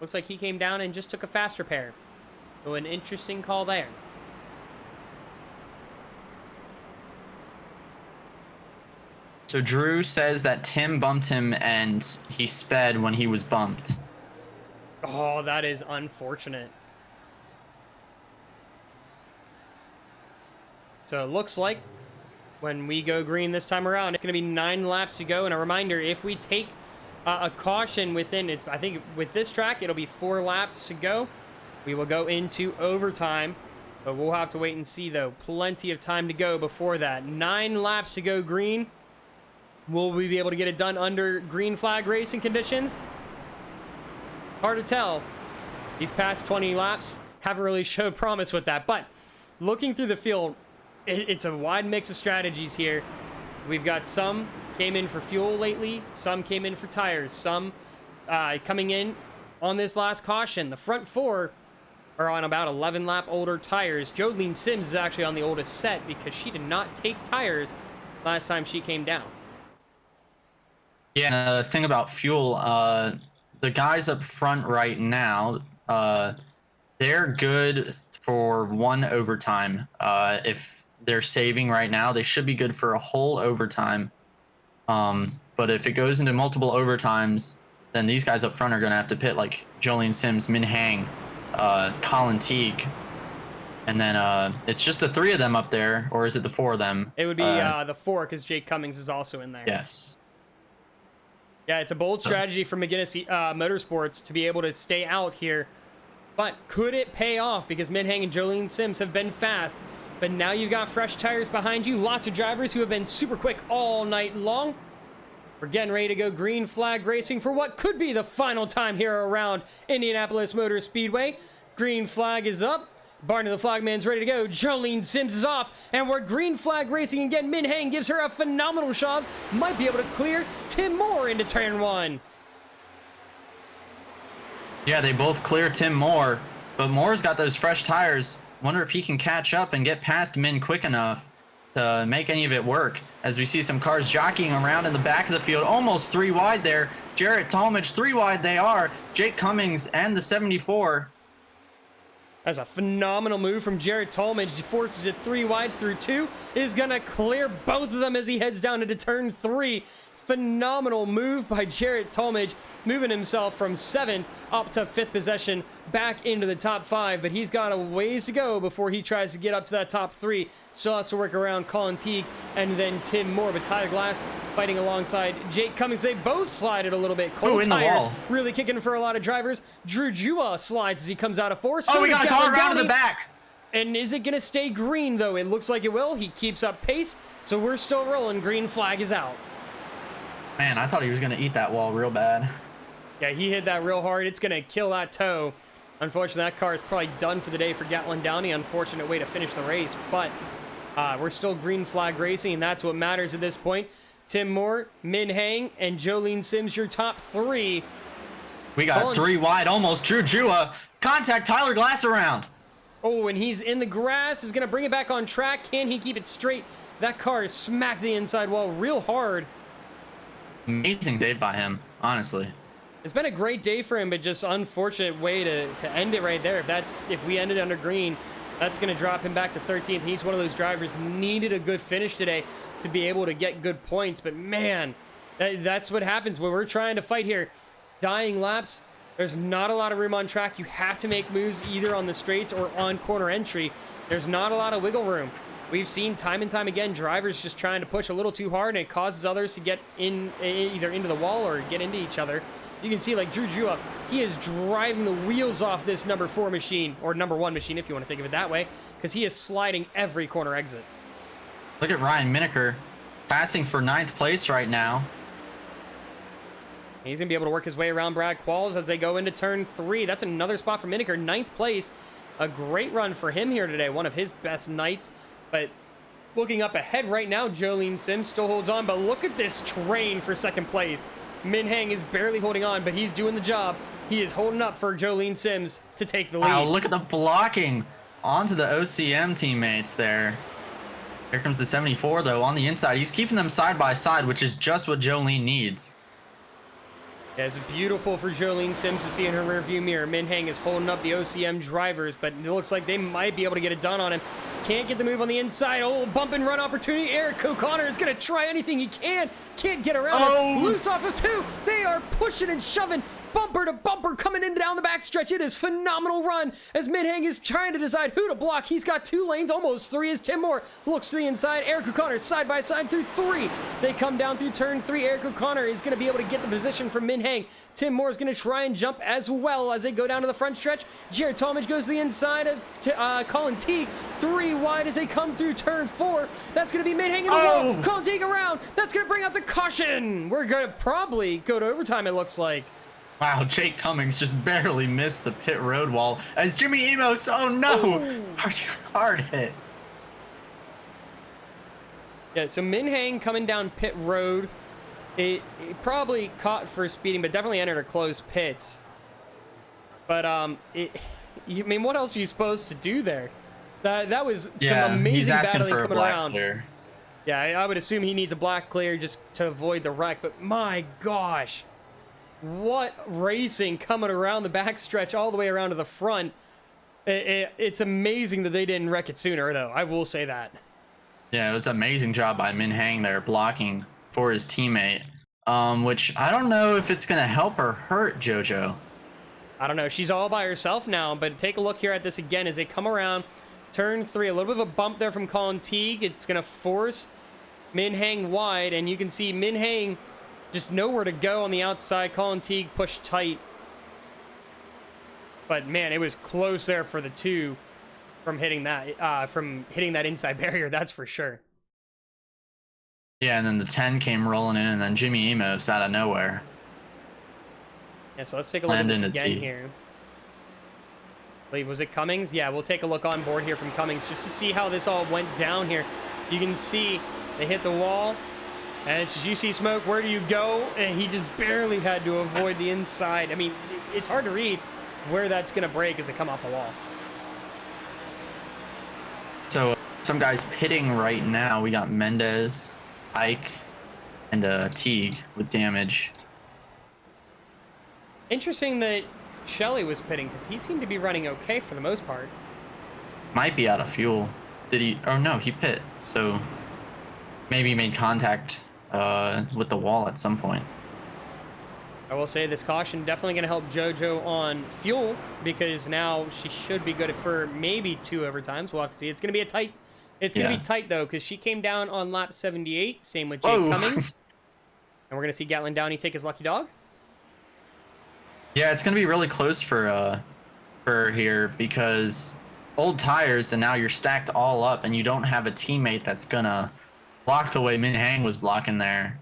Looks like he came down and just took a faster pair. So an interesting call there. So Drew says that Tim bumped him and he sped when he was bumped. Oh, that is unfortunate. So it looks like when we go green this time around, it's going to be 9 laps to go. And a reminder, if we take a caution within, I think with this track, it'll be 4 laps to go. We will go into overtime, but we'll have to wait and see, though. Plenty of time to go before that. 9 laps to go green. Will we be able to get it done under green flag racing conditions? Hard to tell. These past 20 laps haven't really showed promise with that. But looking through the field, it's a wide mix of strategies here. We've got some came in for fuel lately, some came in for tires, some coming in on this last caution. The front 4 are on about 11 lap older tires. Jolene Sims is actually on the oldest set because she did not take tires last time she came down. Yeah, and the thing about fuel, the guys up front right now, they're good for 1 overtime. If they're saving right now, they should be good for a whole overtime. But if it goes into multiple overtimes, then these guys up front are going to have to pit, like Jolene Sims, Min Hang, Colin Teague. And then it's just the 3 of them up there, or is it the 4 of them? It would be the 4 because Jake Cummings is also in there. Yes. Yeah, it's a bold strategy for McGinnis Motorsports to be able to stay out here. But could it pay off? Because Min Hang and Jolene Sims have been fast. But now you've got fresh tires behind you. Lots of drivers who have been super quick all night long. We're getting ready to go green flag racing for what could be the final time here around Indianapolis Motor Speedway. Green flag is up. Barney the Flagman's ready to go. Jolene Sims is off. And we're green flag racing again. Min Hang gives her a phenomenal shove. Might be able to clear Tim Moore into turn 1. Yeah, they both clear Tim Moore. But Moore's got those fresh tires. Wonder if he can catch up and get past Min quick enough to make any of it work. As we see some cars jockeying around in the back of the field. Almost 3 wide there. Jarrett Talmadge, 3 wide they are. Jake Cummings and the 74. That's a phenomenal move from Jarrett Talmadge. Forces it 3 wide through 2. Is going to clear both of them as he heads down into turn 3. phenomenal move by Jarrett Talmadge, moving himself from 7th up to 5th position, back into the top 5, but he's got a ways to go before he tries to get up to that top 3. Still has to work around Colin Teague and then Tim Moore, but Tyler Glass fighting alongside Jake Cummings. They both slided a little bit. Cold tires really kicking for a lot of drivers. Drew Jua slides as he comes out of 4th. So we got a car around to the back. And is it going to stay green, though? It looks like it will. He keeps up pace, so we're still rolling. Green flag is out. Man, I thought he was going to eat that wall real bad. Yeah, he hit that real hard. It's going to kill that toe. Unfortunately, that car is probably done for the day for Gatlin Downey. Unfortunate way to finish the race, but we're still green flag racing, and that's what matters at this point. Tim Moore, Min Hang, and Jolene Sims, your top 3. We got 3 wide, almost. Drew Jua. Contact Tyler Glass around. Oh, and he's in the grass. Is going to bring it back on track. Can he keep it straight? That car is smacked the inside wall real hard. Amazing day by him, honestly. It's been a great day for him, but just unfortunate way to end it right there. If we ended under green, that's going to drop him back to 13th. He's one of those drivers needed a good finish today to be able to get good points. But man, that's what happens when we're trying to fight here. Dying laps. There's not a lot of room on track. You have to make moves either on the straights or on corner entry. There's not a lot of wiggle room. We've seen time and time again drivers just trying to push a little too hard, and it causes others to get in either into the wall or get into each other. You can see like Drew Jua, he is driving the wheels off this number 4 machine, or number 1 machine if you want to think of it that way, because he is sliding every corner exit. Look at Ryan Miniker passing for 9th place right now. He's going to be able to work his way around Brad Qualls as they go into turn 3. That's another spot for Miniker. 9th place. A great run for him here today. One of his best nights. But looking up ahead right now, Jolene Sims still holds on. But look at this train for 2nd place. Min Hang is barely holding on, but he's doing the job. He is holding up for Jolene Sims to take the lead. Wow, look at the blocking onto the OCM teammates there. Here comes the 74, though, on the inside. He's keeping them side by side, which is just what Jolene needs. Yeah, it's beautiful for Jolene Sims to see in her rearview mirror. Min Hang is holding up the OCM drivers, but it looks like they might be able to get it done on him. Can't get the move on the inside. Oh, bump and run opportunity. Eric O'Connor is going to try anything he can. Can't get around it. Loose off of 2. They are pushing and shoving. Bumper to bumper coming in down the backstretch. It is phenomenal run as Min Hang is trying to decide who to block. He's got 2 lanes, almost 3 as Tim Moore looks to the inside. Eric O'Connor side by side through 3. They come down through turn 3. Eric O'Connor is going to be able to get the position from Min Hang. Tim Moore is going to try and jump as well as they go down to the front stretch. Jarrett Talmadge goes to the inside of Colin Teague. 3 wide as they come through turn 4. That's going to be Min Hang in the wall. Colin Teague around. That's going to bring out the caution. We're going to probably go to overtime, it looks like. Wow, Jake Cummings just barely missed the pit road wall as Jimmy Emos, oh no, hard hit. Yeah, so Min Hang coming down pit road, it probably caught for speeding, but definitely entered a closed pits. But I mean, what else are you supposed to do there? That was some amazing battling coming around. Clear. Yeah, I would assume he needs a black clear just to avoid the wreck, but my gosh. What racing coming around the backstretch all the way around to the front. It's amazing that they didn't wreck it sooner, though. I will say that. Yeah, it was an amazing job by Min Hang there blocking for his teammate, which I don't know if it's going to help or hurt JoJo. I don't know. She's all by herself now, but take a look here at this again as they come around. Turn 3, a little bit of a bump there from Colin Teague. It's going to force Min Hang wide, and you can see Min Hang just nowhere to go on the outside. Colin Teague pushed tight. But man, it was close there for the 2 from hitting that inside barrier, that's for sure. Yeah, and then the 10 came rolling in, and then Jimmy Emos out of nowhere. Yeah, so let's take a look at this again here. I believe, was it Cummings? Yeah, we'll take a look on board here from Cummings just to see how this all went down here. You can see they hit the wall. And it's you see smoke, where do you go? And he just barely had to avoid the inside. I mean, it's hard to read where that's going to break as they come off the wall. So some guys pitting right now. We got Mendez, Ike, and Teague with damage. Interesting that Shelley was pitting because he seemed to be running okay for the most part. Might be out of fuel. Did he? Oh no, he pit. So maybe he made contact with the wall at some point. I will say this caution definitely going to help JoJo on fuel, because now she should be good for maybe 2 overtimes. We'll have to see. It's going to be a tight. It's going to be tight though, because she came down on lap 78. Same with Jake Cummings. And we're going to see Gatlin Downey take his lucky dog. Yeah, it's going to be really close for here, because old tires, and now you're stacked all up, and you don't have a teammate that's going to block the way Min Hang was blocking there.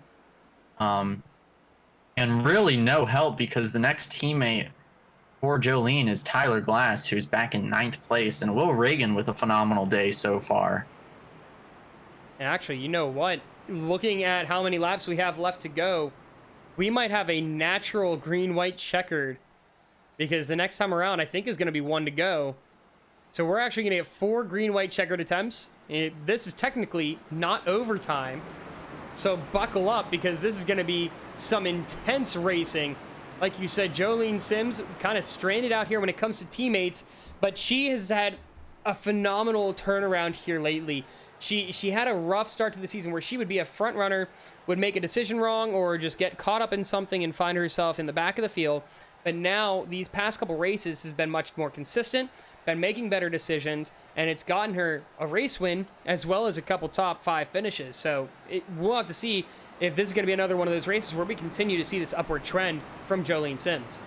And really no help, because the next teammate for Jolene is Tyler Glass, who's back in 9th place, and Will Reagan with a phenomenal day so far. And actually, you know what? Looking at how many laps we have left to go, we might have a natural green-white checkered, because the next time around, I think, is going to be 1 to go. So we're actually going to get 4 green-white checkered attempts. This is technically not overtime. So buckle up, because this is going to be some intense racing. Like you said, Jolene Sims kind of stranded out here when it comes to teammates, but she has had a phenomenal turnaround here lately. She had a rough start to the season where she would be a front runner, would make a decision wrong, or just get caught up in something and find herself in the back of the field. But now, these past couple races has been much more consistent, been making better decisions, and it's gotten her a race win as well as a couple top 5 finishes. So we'll have to see if this is going to be another one of those races where we continue to see this upward trend from Jolene Sims.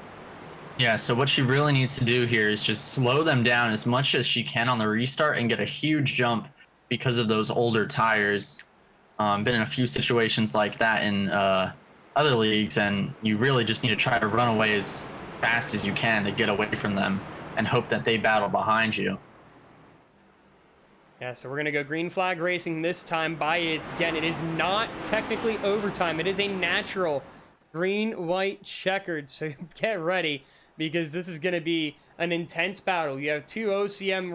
Yeah, so what she really needs to do here is just slow them down as much as she can on the restart and get a huge jump because of those older tires. Been in a few situations like that in other leagues, and you really just need to try to run away as fast as you can to get away from them and hope that they battle behind you. Yeah, so we're going to go green flag racing this time by it. Again, it is not technically overtime. It is a natural green-white checkered. So get ready, because this is going to be an intense battle. You have 3 OCM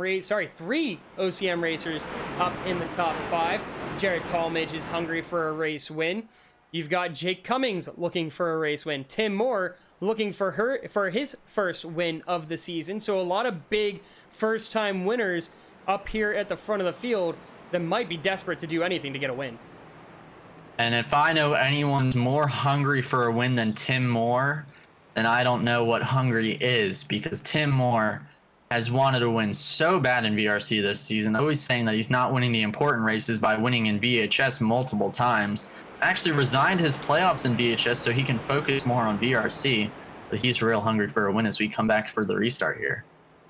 racers up in the top 5. Jared Talmadge is hungry for a race win. You've got Jake Cummings looking for a race win. Tim Moore looking for his first win of the season. So a lot of big first-time winners up here at the front of the field that might be desperate to do anything to get a win. And if I know anyone's more hungry for a win than Tim Moore, then I don't know what hungry is, because Tim Moore has wanted to win so bad in VRC this season, always saying that he's not winning the important races by winning in VHS multiple times. Actually resigned his playoffs in VHS so he can focus more on VRC, but he's real hungry for a win as we come back for the restart here.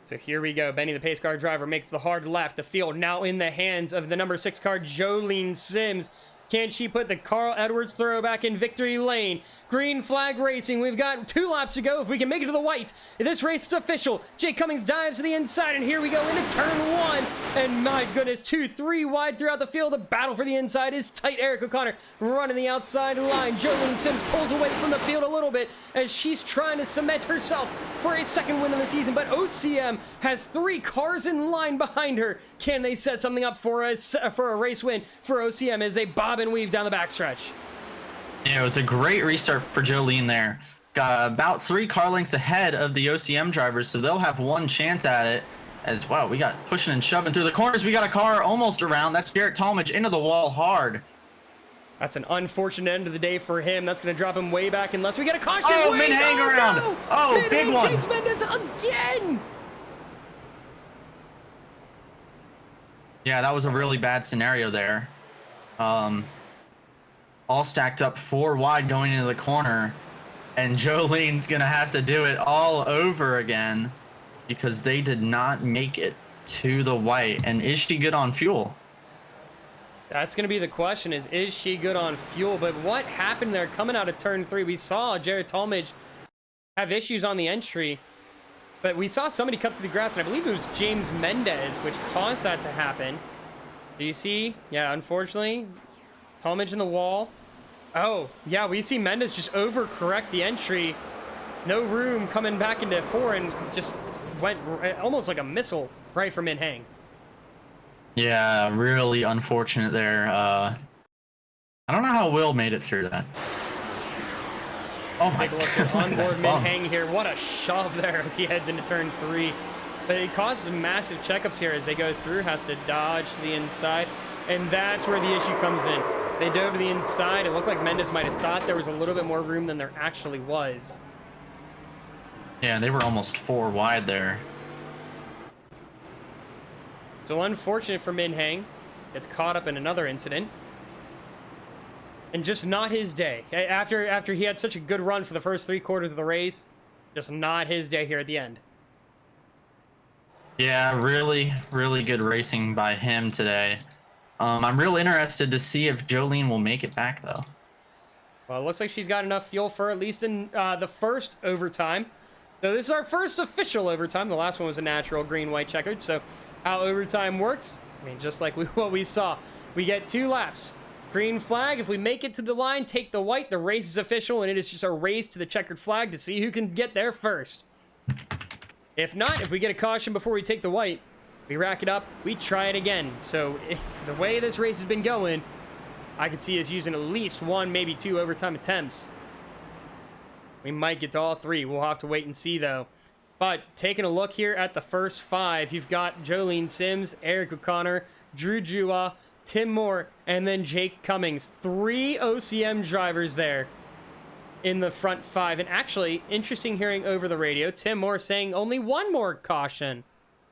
So here we go. Benny, the pace car driver, makes the hard left. The field now in the hands of the number 6 car, Jolene Sims. Can she put the Carl Edwards throwback in victory lane? Green flag racing. We've got 2 laps to go. If we can make it to the white, this race is official. Jake Cummings dives to the inside, and here we go into turn 1. And my goodness, 2-3 wide throughout the field. The battle for the inside is tight. Eric O'Connor running the outside line. Jolene Sims pulls away from the field a little bit as she's trying to cement herself for a second win of the season. But OCM has 3 cars in line behind her. Can they set something up for a race win for OCM as they bob and weave down the backstretch? Yeah, it was a great restart for Jolene there. Got about 3 car lengths ahead of the OCM drivers, so they'll have one chance at it. As well, we got pushing and shoving through the corners. We got a car almost around. That's Garrett Talmadge into the wall hard. That's an unfortunate end of the day for him. That's going to drop him way back unless we get a caution. Oh, Min Hang around. No. Oh, Min big Hang one. takes Mendes again. Yeah, that was a really bad scenario there. All stacked up 4 wide going into the corner, and Jolene's gonna have to do it all over again because they did not make it to the white. And is she good on fuel? That's going to be the question, is she good on fuel? But what happened there coming out of turn 3? We saw Jared Talmadge have issues on the entry, but we saw somebody cut through the grass, and I believe it was James Mendez, which caused that to happen. Do you see? Yeah, unfortunately, Talmadge in the wall. Oh, yeah, we see Mendez just overcorrect the entry. No room coming back into 4 and just went almost like a missile right for Min Hang. Yeah, really unfortunate there. I don't know how Will made it through that. Oh my Take a look at onboard Min Hang here. What a shove there as he heads into turn 3. But it causes massive checkups here as they go through. Has to dodge to the inside. And that's where the issue comes in. They dove to the inside. It looked like Mendes might have thought there was a little bit more room than there actually was. Yeah, they were almost 4 wide there. So unfortunate for Min Heng. Gets caught up in another incident. And just not his day. After he had such a good run for the first 3 quarters of the race, just not his day here at the end. Yeah, really, really good racing by him today. I'm real interested to see if Jolene will make it back, though. Well, it looks like she's got enough fuel for at least in the first overtime. So this is our first official overtime. The last one was a natural green-white checkered. So how overtime works, I mean, just like what we saw. We get 2 laps. Green flag, if we make it to the line, take the white, the race is official, and it is just a race to the checkered flag to see who can get there first. If not, if we get a caution before we take the white, we rack it up, we try it again. So the way this race has been going, I could see us using at least 1, maybe 2 overtime attempts. We might get to all 3. We'll have to wait and see, though. But taking a look here at the first 5, you've got Jolene Sims, Eric O'Connor, Drew Jua, Tim Moore, and then Jake Cummings. 3 OCM drivers there in the front 5. And actually, interesting hearing over the radio, Tim Moore saying only 1 more caution.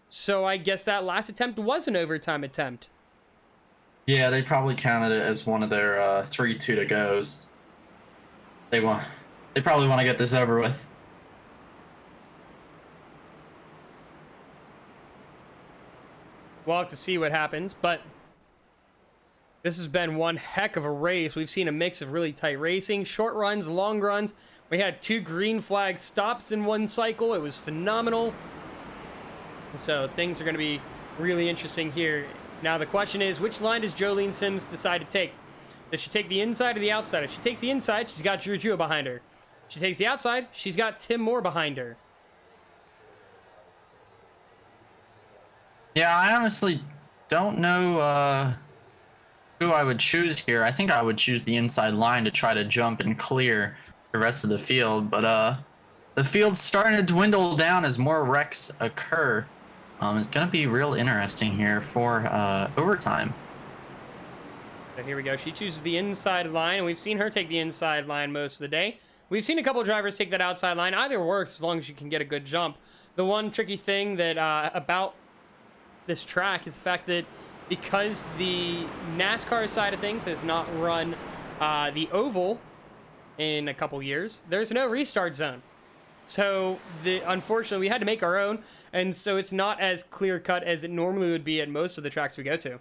So I guess that last attempt was an overtime attempt. Yeah, they probably counted it as one of their 3 2-to-goes. They probably want to get this over with. We'll have to see what happens, but this has been one heck of a race. We've seen a mix of really tight racing, short runs, long runs. We had 2 green flag stops in one cycle. It was phenomenal. So things are going to be really interesting here. Now the question is, which line does Jolene Sims decide to take? Does she take the inside or the outside? If she takes the inside, she's got Drew Jua behind her. If she takes the outside, she's got Tim Moore behind her. Yeah, I honestly don't know who I would choose here. I think I would choose the inside line to try to jump and clear the rest of the field, but the field's starting to dwindle down as more wrecks occur. It's going to be real interesting here for overtime. So here we go. She chooses the inside line, and we've seen her take the inside line most of the day. We've seen a couple of drivers take that outside line. Either works as long as you can get a good jump. The one tricky thing that about this track is the fact that because the NASCAR side of things has not run the oval in a couple years, there's no restart zone. So unfortunately we had to make our own, and so it's not as clear cut as it normally would be at most of the tracks we go to.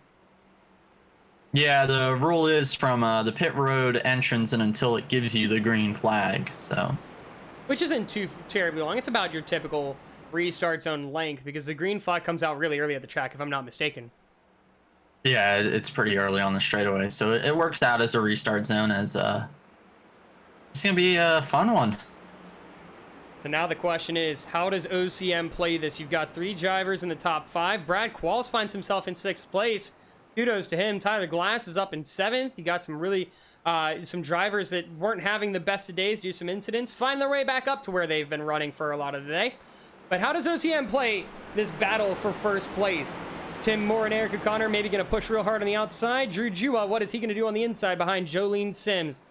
Yeah, the rule is from the pit road entrance and until it gives you the green flag, so. Which isn't too terribly long. It's about your typical restart zone length, because the green flag comes out really early at the track, if I'm not mistaken. Yeah, it's pretty early on the straightaway, so it works out as a restart zone. As it's gonna be a fun one. So now the question is, how does OCM play this? You've got 3 drivers in the top 5. Brad Qualls finds himself in 6th place. Kudos to him. Tyler Glass is up in 7th. You got some really some drivers that weren't having the best of days due to some incidents find their way back up to where they've been running for a lot of the day. But how does OCM play this battle for first place? Tim Moore and Eric O'Connor maybe going to push real hard on the outside. Drew Jua, what is he going to do on the inside behind Jolene Sims?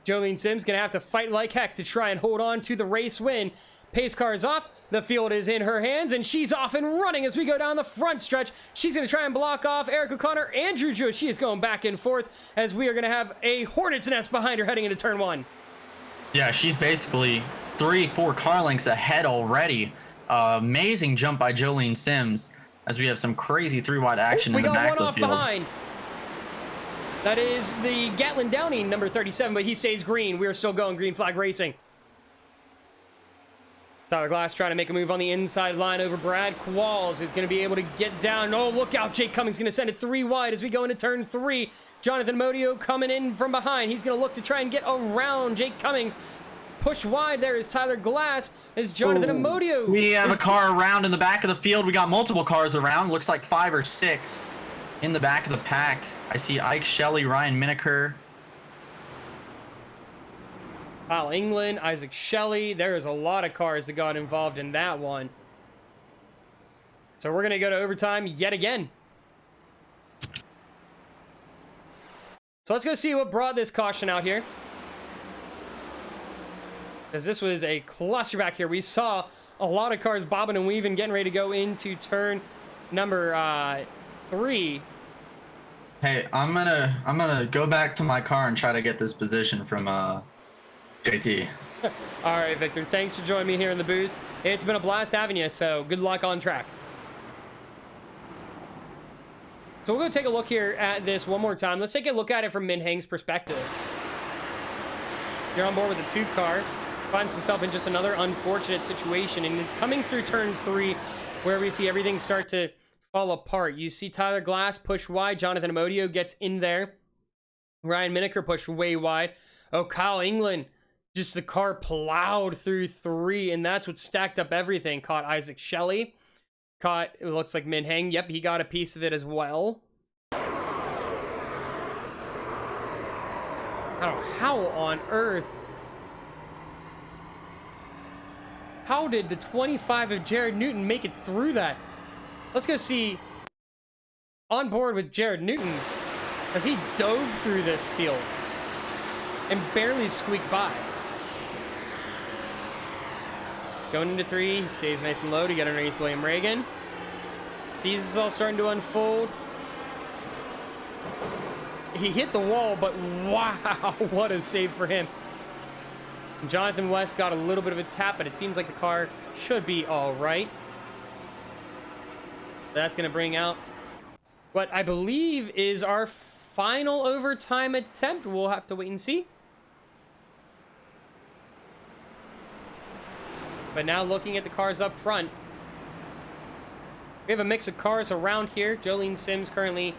Jolene Sims going to have to fight like heck to try and hold on to the race win. Pace car is off. The field is in her hands, and she's off and running as we go down the front stretch. She's going to try and block off Eric O'Connor and Drew Jua. She is going back and forth as we are going to have a hornet's nest behind her heading into turn 1. Yeah, she's basically 3-4 car lengths ahead already. Amazing jump by Jolene Sims as we have some crazy 3-wide action in the back of the field. We got one off behind. That is the Gatlin Downing, number 37, but he stays green. We are still going green flag racing. Tyler Glass trying to make a move on the inside line over Brad Qualls. Is going to be able to get down. Oh, look out. Jake Cummings going to send it 3 wide as we go into turn 3. Jonathan Modio coming in from behind. He's going to look to try and get around Jake Cummings. Push wide there is Tyler Glass as Jonathan Modio. We have a car around in the back of the field. We got multiple cars around. Looks like 5 or 6 in the back of the pack. I see Ike Shelley, Ryan Miniker. Kyle England, Isaac Shelley. There is a lot of cars that got involved in that one. So we're going to go to overtime yet again. So let's go see what brought this caution out here. Because this was a cluster back here. We saw a lot of cars bobbing and weaving, getting ready to go into turn number 3. Hey, I'm gonna go back to my car and try to get this position from JT. All right, Victor. Thanks for joining me here in the booth. It's been a blast having you, so good luck on track. So we'll go take a look here at this one more time. Let's take a look at it from Min Heng's perspective. You're on board with the 2 car. Finds himself in just another unfortunate situation, and it's coming through turn 3 where we see everything start to fall apart. You see Tyler Glass push wide. Jonathan Amodio gets in there. Ryan Miniker pushed way wide. Oh, Kyle England, just the car plowed through 3, and that's what stacked up everything. Caught Isaac Shelley. Caught, it looks like Min Heng. Yep, he got a piece of it as well. Oh, how on earth? How did the 25 of Jared Newton make it through that? Let's go see on board with Jared Newton as he dove through this field and barely squeaked by. Going into 3, he stays nice and low to get underneath William Reagan. Sees this all starting to unfold. He hit the wall, but wow, what a save for him. Jonathan West got a little bit of a tap, but it seems like the car should be all right. That's going to bring out what I believe is our final overtime attempt. We'll have to wait and see. But now looking at the cars up front, we have a mix of cars around here. Jolene Sims currently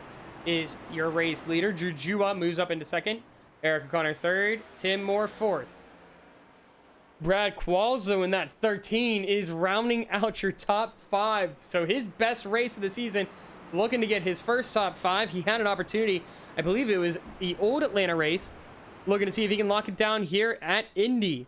is your race leader. Drew Jua moves up into 2nd. Eric O'Connor 3rd. Tim Moore 4th. Brad Qualzo in that 13 is rounding out your top 5. So his best race of the season, looking to get his first top 5. He had an opportunity, I believe it was the old Atlanta race, looking to see if he can lock it down here at Indy.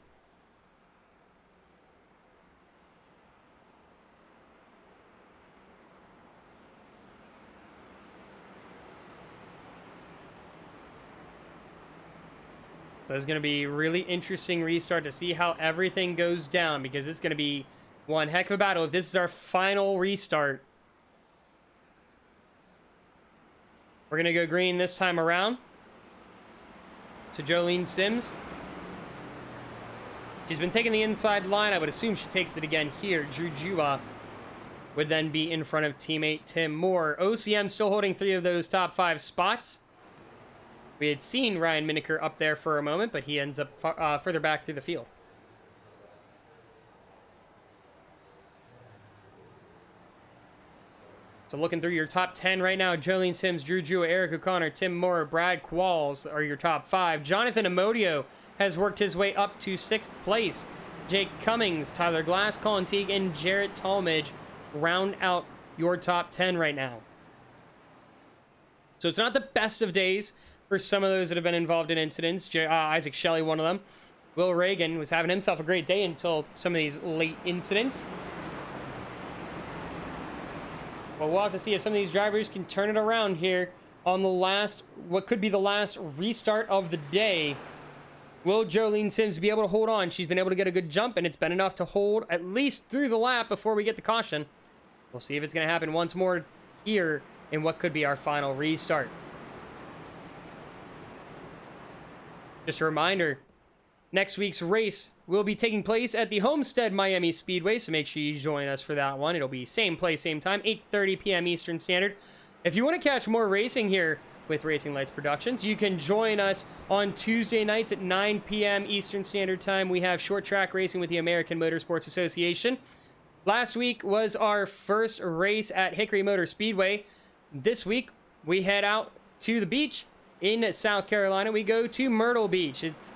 So it's going to be really interesting restart to see how everything goes down, because it's going to be one heck of a battle if this is our final restart. We're going to go green this time around. So Jolene Sims. She's been taking the inside line. I would assume she takes it again here. Drew Jua would then be in front of teammate Tim Moore. OCM still holding 3 of those top 5 spots. We had seen Ryan Miniker up there for a moment, but he ends up further back through the field. So looking through your top 10 right now, Jolene Sims, Drew Jua, Eric O'Connor, Tim Moore, Brad Qualls are your top 5. Jonathan Amodio has worked his way up to 6th place. Jake Cummings, Tyler Glass, Colin Teague, and Jarrett Talmadge round out your top 10 right now. So it's not the best of days for some of those that have been involved in incidents. Isaac Shelley, one of them. Will Reagan was having himself a great day until some of these late incidents. Well, we'll have to see if some of these drivers can turn it around here on the last, what could be the last restart of the day. Will Jolene Sims be able to hold on? She's been able to get a good jump, and it's been enough to hold at least through the lap before we get the caution. We'll see if it's going to happen once more here in what could be our final restart. Just a reminder, next week's race will be taking place at the Homestead Miami Speedway, so make sure you join us for that one. It'll be same place, same time, 8:30 p.m. Eastern Standard. If you want to catch more racing here with Racing Lights Productions, you can join us on Tuesday nights at 9 p.m. Eastern Standard Time. We have short track racing with the American Motorsports Association. Last week was our first race at Hickory Motor Speedway. This week, we head out to the beach in South Carolina. We go to Myrtle Beach. It's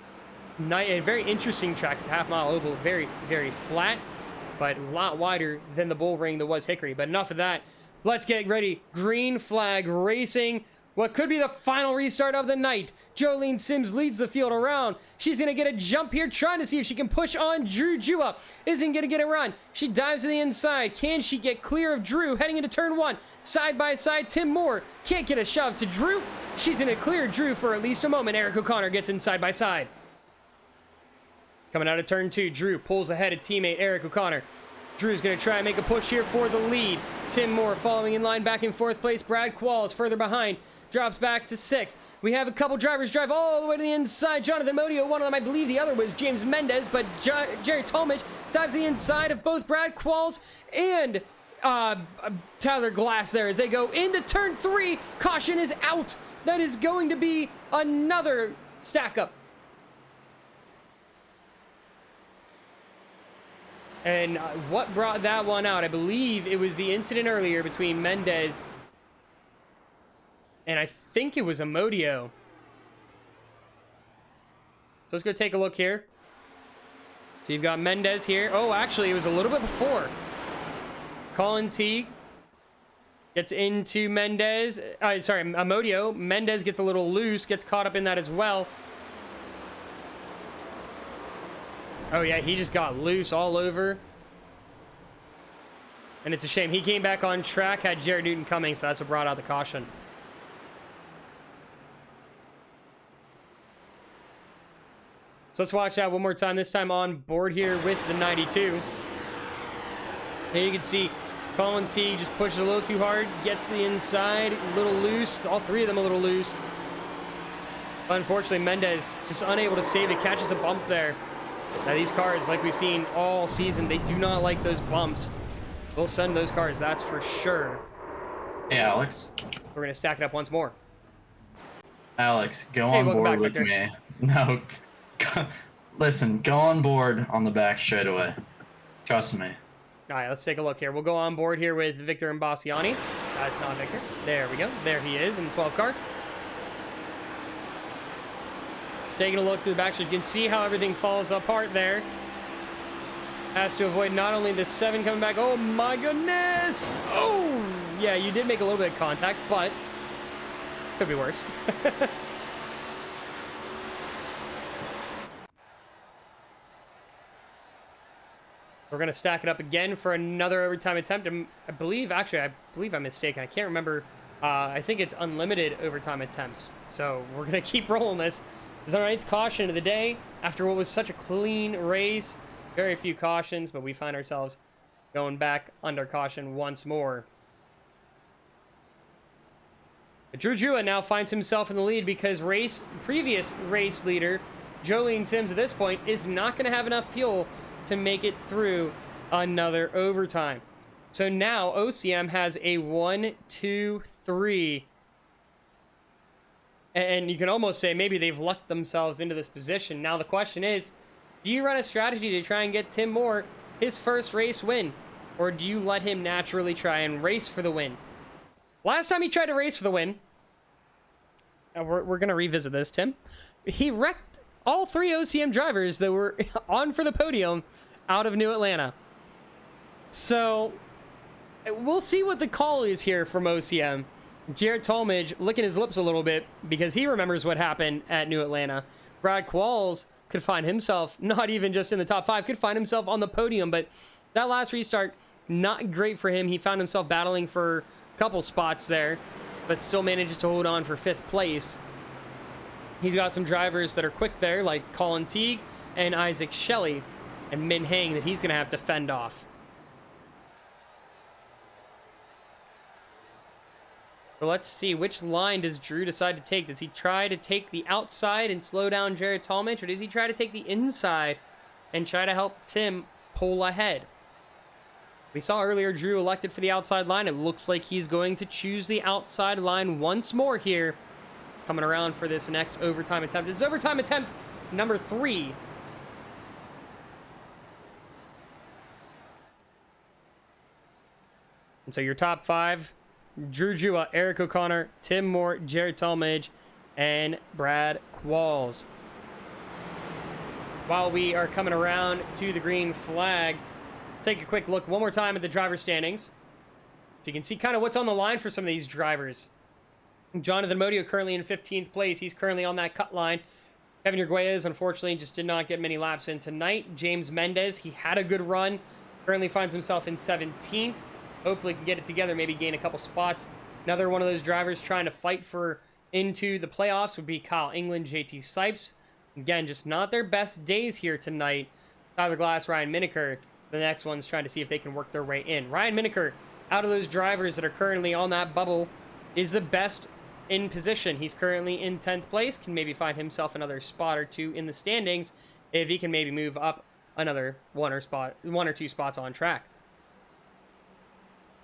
a very interesting track. It's a half-mile oval, very, very flat, but a lot wider than the bull ring that was Hickory. But enough of that. Let's get ready. Green flag racing. what could be the final restart of the night. Jolene Sims leads the field around. She's going to get a jump here, trying to see if she can push on Drew Jua. Isn't going to get a run. She dives to the inside. Can she get clear of Drew heading into turn 1? Side by side, Tim Moore can't get a shove to Drew. She's going to clear Drew for at least a moment. Eric O'Connor gets in side by side. Coming out of turn 2, Drew pulls ahead of teammate Eric O'Connor. Drew's going to try and make a push here for the lead. Tim Moore following in line back in 4th place. Brad Qualls further behind. Drops back to 6th. We have a couple drivers drive all the way to the inside. Jonathan Modio, one of them, I believe the other was James Mendez, but Jerry Talmadge dives to the inside of both Brad Qualls and Tyler Glass there as they go into turn 3. Caution is out. That is going to be another stack up. And what brought that one out? I believe it was the incident earlier between Mendez and I think it was Amodio. So let's go take a look here. So you've got Mendez here. Oh, actually, it was a little bit before. Colin Teague gets into Mendez. Sorry, Amodio. Mendez gets a little loose, gets caught up in that as well. Oh, yeah, he just got loose all over. And it's a shame. He came back on track, had Jared Newton coming, so that's what brought out the caution. So let's watch that one more time, this time on board here with the 92. Here you can see Colin T just pushes a little too hard, gets to the inside, a little loose. All three of them a little loose. Unfortunately, Mendez just unable to save it, catches a bump there. Now these cars, like we've seen all season, they do not like those bumps. We'll send those cars, that's for sure. Hey, Alex. We're going to stack it up once more. Alex, go on board with me. No, listen, go on board on the back straight away. Trust me. All right, let's take a look here. We'll go on board here with Victor Imbasciani. That's not Victor. There we go. There he is in the 12 car. Taking a look through the back, so you can see how everything falls apart there. Has to avoid not only the 7 coming back. Oh my goodness! Oh, yeah, you did make a little bit of contact, but could be worse. We're gonna stack it up again for another overtime attempt. I believe I'm mistaken. I can't remember. I think it's unlimited overtime attempts. So we're gonna keep rolling this. This is our 9th caution of the day after what was such a clean race. Very few cautions, but we find ourselves going back under caution once more. But Drew Jua now finds himself in the lead because previous race leader Jolene Sims at this point is not going to have enough fuel to make it through another overtime. So now OCM has a 1, 2, 3. And you can almost say maybe they've lucked themselves into this position. Now the question is, do you run a strategy to try and get Tim Moore his first race win? Or do you let him naturally try and race for the win? Last time he tried to race for the win, we're going to revisit this, Tim. He wrecked all 3 OCM drivers that were on for the podium out of New Atlanta. So we'll see what the call is here from OCM. Jared Talmadge licking his lips a little bit because he remembers what happened at New Atlanta. Brad Qualls could find himself not even just in the top 5, could find himself on the podium, but that last restart, not great for him. He found himself battling for a couple spots there, but still manages to hold on for 5th place. He's got some drivers that are quick there, like Colin Teague and Isaac Shelley and Min Hang that he's going to have to fend off. So let's see, which line does Drew decide to take? Does he try to take the outside and slow down Jared Talmadge, or does he try to take the inside and try to help Tim pull ahead? We saw earlier Drew elected for the outside line. It looks like he's going to choose the outside line once more here, coming around for this next overtime attempt. This is overtime attempt number 3. And so your top 5... Drew Jua, Eric O'Connor, Tim Moore, Jared Talmadge, and Brad Qualls. While we are coming around to the green flag, take a quick look one more time at the driver standings. So you can see kind of what's on the line for some of these drivers. Jonathan Modio currently in 15th place. He's currently on that cut line. Kevin Urguez, unfortunately, just did not get many laps in tonight. James Mendez, he had a good run. Currently finds himself in 17th. Hopefully can get it together, maybe gain a couple spots. Another one of those drivers trying to fight for into the playoffs would be Kyle England, JT Sipes. Again, just not their best days here tonight. Tyler Glass, Ryan Miniker. The next one's trying to see if they can work their way in. Ryan Miniker, out of those drivers that are currently on that bubble, is the best in position. He's currently in 10th place, can maybe find himself another spot or two in the standings if he can maybe move up another one or two spots on track.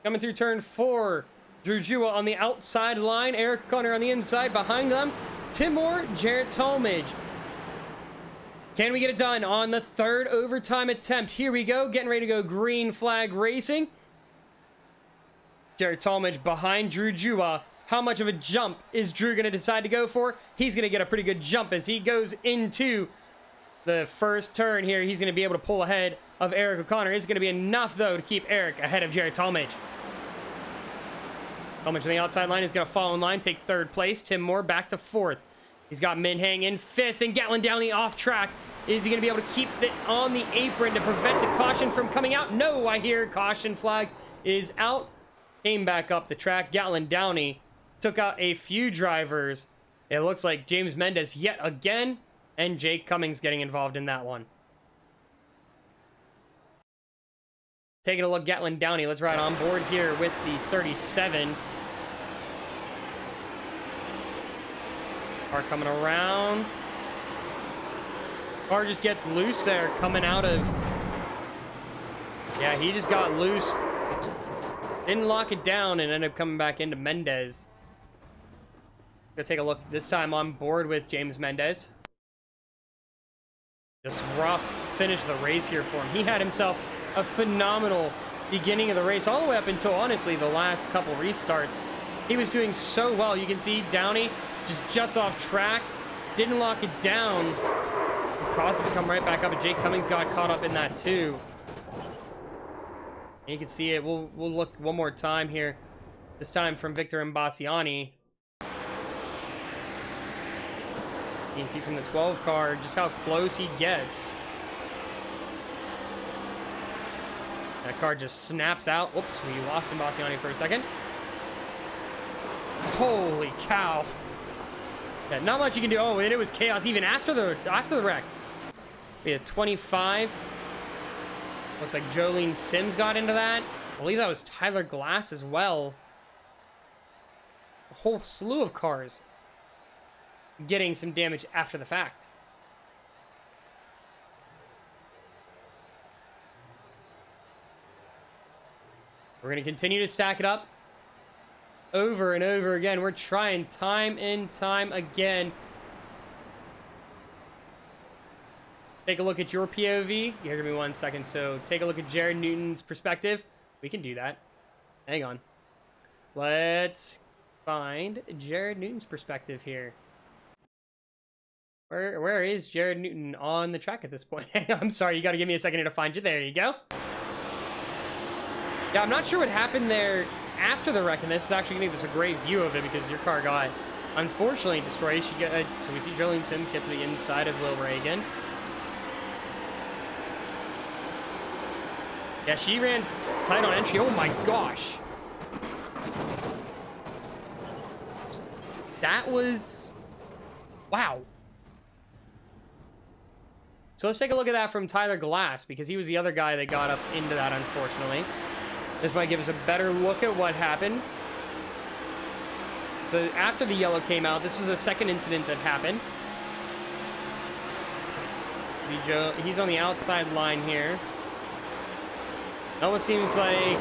Coming through turn 4, Drew Jua on the outside line, Eric O'Connor on the inside. Behind them, Tim Moore, Jarrett Talmadge. Can we get it done on the third overtime attempt? Here we go, getting ready to go green flag racing. Jarrett Talmadge behind Drew Jua. How much of a jump is Drew going to decide to go for? He's going to get a pretty good jump as he goes into the first turn here. He's going to be able to pull ahead of Eric O'Connor. It's going to be enough, though, to keep Eric ahead of Jarrett Talmadge. Talmadge on the outside line is going to fall in line, take third place. Tim Moore back to 4th. He's got Minhang in 5th, and Gatlin down the off track. Is he going to be able to keep it on the apron to prevent the caution from coming out? No, I hear caution flag is out. Came back up the track. Gatlin Downey took out a few drivers. It looks like James Mendez yet again, and Jake Cummings getting involved in that one. Taking a look, Gatlin Downey. Let's ride on board here with the 37. Car coming around. Car just gets loose there, coming out of... Yeah, he just got loose. Didn't lock it down and ended up coming back into Mendez. Gonna take a look this time on board with James Mendez. Just rough finish the race here for him. He had himself a phenomenal beginning of the race, all the way up until, honestly, the last couple restarts. He was doing so well. You can see Downey just juts off track, didn't lock it down. It caused it to come right back up, and Jake Cummings got caught up in that too. And you can see it. We'll look one more time here. This time from Victor Imbasciani. You can see from the 12 car just how close he gets. That car just snaps out. Oops, we lost Imbasciani for a second. Holy cow. Yeah, not much you can do. Oh, and it was chaos even after the wreck. We had 25. Looks like Jolene Sims got into that. I believe that was Tyler Glass as well. A whole slew of cars getting some damage after the fact. We're going to continue to stack it up over and over again. We're trying time and time again. Take a look at your POV. Here, give me 1 second. So take a look at Jared Newton's perspective. We can do that. Hang on. Let's find Jared Newton's perspective here. Where is Jared Newton on the track at this point? I'm sorry, you got to give me a second here to find you. There you go. Yeah, I'm not sure what happened there after the wreck, and this is actually going to give us a great view of it because your car got unfortunately destroyed. So we see Jolene Sims get to the inside of Will Reagan. Yeah, she ran tight on entry. Oh my gosh. That was... Wow. So let's take a look at that from Tyler Glass, because he was the other guy that got up into that, unfortunately. This might give us a better look at what happened. So after the yellow came out, this was the second incident that happened. See, he's on the outside line here. It almost seems like,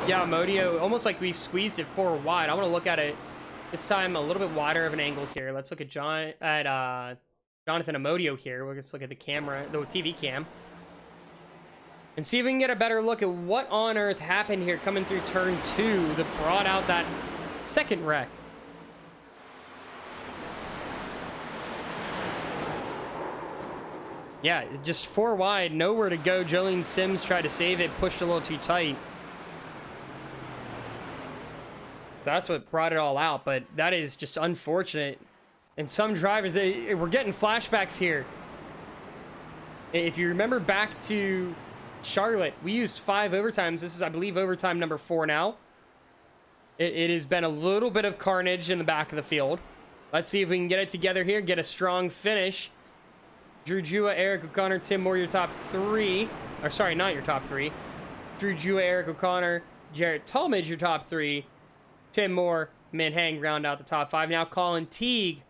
yeah, Modio, almost like we've squeezed it forward wide. I want to look at it this time a little bit wider of an angle here. Let's look at Jonathan Amodio here. We'll just look at the camera, the TV cam, and see if we can get a better look at what on earth happened here coming through turn 2 that brought out that second wreck. Yeah, just 4 wide, nowhere to go. Jolene Sims tried to save it, pushed a little too tight. That's what brought it all out, but that is just unfortunate. And some drivers, we're getting flashbacks here. If you remember back to Charlotte, we used 5 overtimes. This is, I believe, overtime number 4 now. It has been a little bit of carnage in the back of the field. Let's see if we can get it together here, get a strong finish. Drew Jua, Eric O'Connor, Tim Moore, your top 3. Or sorry, not your top 3. Drew Jua, Eric O'Connor, Jarrett Talmadge, your top 3. Tim Moore, Min Hang round out the top 5. Now Colin Teague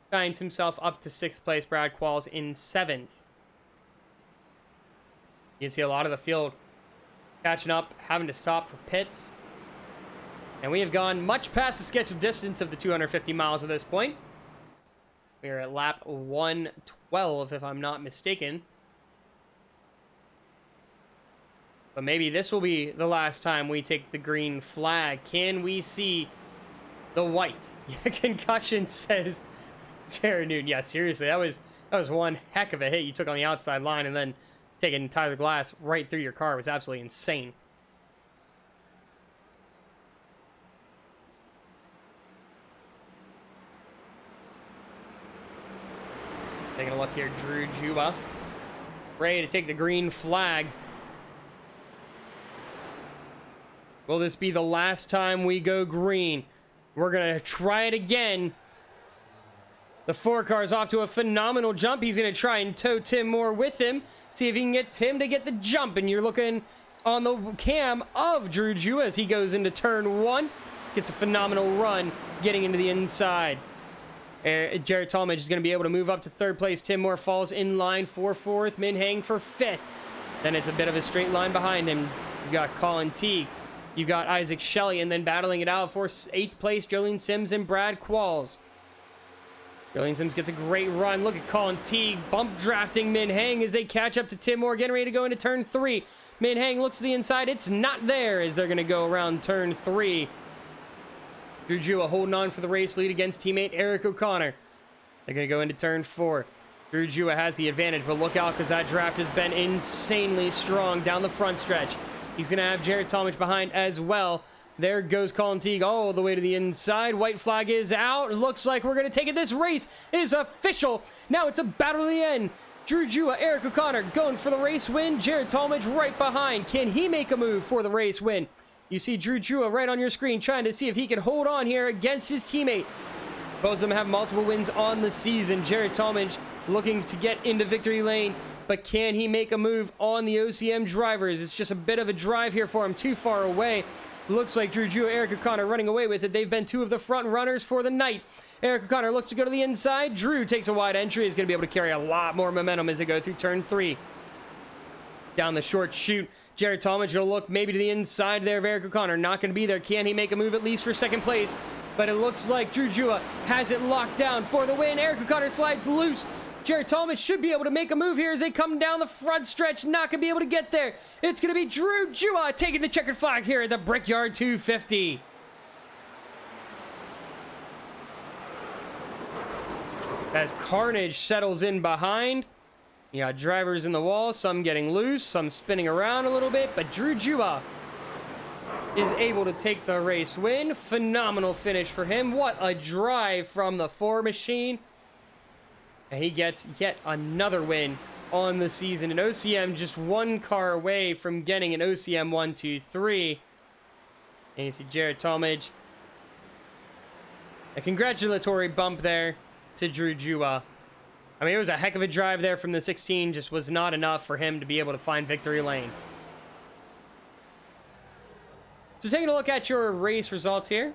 finds himself up to 6th place. Brad Qualls in 7th. You can see a lot of the field catching up, having to stop for pits. And we have gone much past the scheduled distance of the 250 miles at this point. We are at lap 112, if I'm not mistaken. But maybe this will be the last time we take the green flag. Can we see the white? Concussion, says Jared Newton. Yeah, seriously, that was one heck of a hit you took on the outside line, and then taking Tyler Glass right through your car was absolutely insane. Taking a look here, Drew Juba, ready to take the green flag. Will this be the last time we go green? We're going to try it again. The 4 car's off to a phenomenal jump. He's going to try and tow Tim Moore with him. See if he can get Tim to get the jump. And you're looking on the cam of Drew Juba as he goes into turn 1. Gets a phenomenal run getting into the inside. Jared Talmadge is going to be able to move up to 3rd place. Tim Moore falls in line for 4th. Min Hang for 5th. Then it's a bit of a straight line behind him. You got Colin Teague. You got Isaac Shelley. And then battling it out for 8th place, Jolene Sims and Brad Qualls. Jolene Sims gets a great run. Look at Colin Teague bump drafting Min Hang as they catch up to Tim Moore, getting ready to go into turn 3. Min Hang looks to the inside. It's not there as they're going to go around turn 3. Drew Jua holding on for the race lead against teammate Eric O'Connor. They're going to go into turn 4. Drew Jua has the advantage, but look out because that draft has been insanely strong down the front stretch. He's going to have Jared Talmadge behind as well. There goes Colin Teague all the way to the inside. White flag is out. Looks like we're going to take it. This race is official. Now it's a battle to the end. Drew Jua, Eric O'Connor going for the race win. Jared Talmadge right behind. Can he make a move for the race win? You see Drew Jua right on your screen trying to see if he can hold on here against his teammate. Both of them have multiple wins on the season. Jared Talmadge looking to get into victory lane, but can he make a move on the OCM drivers? It's just a bit of a drive here for him, too far away. Looks like Drew Jua, Eric O'Connor running away with it. They've been 2 of the front runners for the night. Eric O'Connor looks to go to the inside. Drew takes a wide entry. He's going to be able to carry a lot more momentum as they go through turn 3. Down the short chute, Jared Talmadge going to look maybe to the inside there of Eric O'Connor. Not going to be there. Can he make a move at least for 2nd place? But it looks like Drew Jua has it locked down for the win. Eric O'Connor slides loose. Jared Talmadge should be able to make a move here as they come down the front stretch. Not going to be able to get there. It's going to be Drew Jua taking the checkered flag here at the Brickyard 250. As carnage settles in behind. You got drivers in the wall, some getting loose, some spinning around a little bit, but Drew Jua is able to take the race win. Phenomenal finish for him. What a drive from the 4 machine. And he gets yet another win on the season. And OCM just 1 car away from getting an OCM 1, 2, 3. And you see Jared Talmadge. A congratulatory bump there to Drew Jua. I mean, it was a heck of a drive there from the 16, just was not enough for him to be able to find victory lane. So taking a look at your race results here.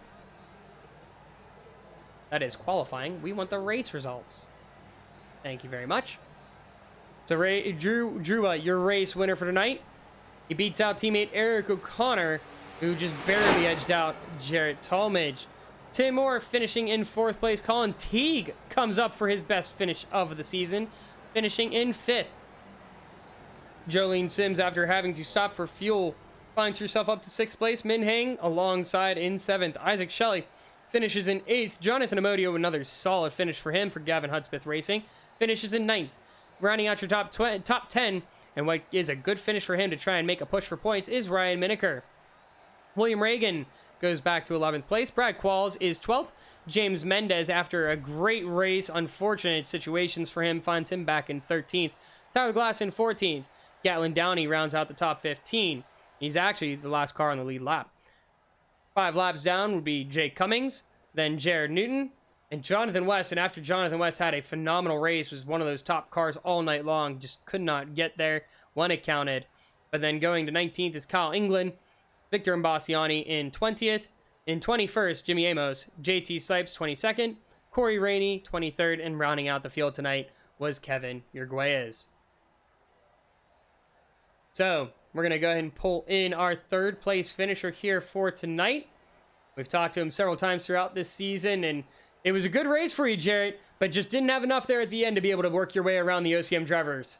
That is qualifying. We want the race results. Thank you very much. So Drew Jua, your race winner for tonight. He beats out teammate Eric O'Connor, who just barely edged out Jared Talmadge. Tim Moore finishing in 4th place. Colin Teague comes up for his best finish of the season, finishing in 5th. Jolene Sims, after having to stop for fuel, finds herself up to 6th place. Min Hang alongside in 7th. Isaac Shelley finishes in 8th. Jonathan Amodio, another solid finish for him for Gavin Hudspeth Racing, finishes in 9th. Rounding out your top 10, and what is a good finish for him to try and make a push for points, is Ryan Miniker. William Reagan goes back to 11th place. Brad Qualls is 12th. James Mendez, after a great race, unfortunate situations for him, finds him back in 13th. Tyler Glass in 14th. Gatlin Downey rounds out the top 15. He's actually the last car on the lead lap. 5 laps down would be Jake Cummings, then Jared Newton, and Jonathan West. And after Jonathan West had a phenomenal race, was one of those top cars all night long, just could not get there when it counted. But then going to 19th is Kyle England, Victor Imbassiani in 20th. In 21st, Jimmy Amos, JT Sipes 22nd, Corey Rainey 23rd, and rounding out the field tonight was Kevin Yerguez. So we're going to go ahead and pull in our 3rd place finisher here for tonight. We've talked to him several times throughout this season, and it was a good race for you, Jarrett, but just didn't have enough there at the end to be able to work your way around the OCM drivers.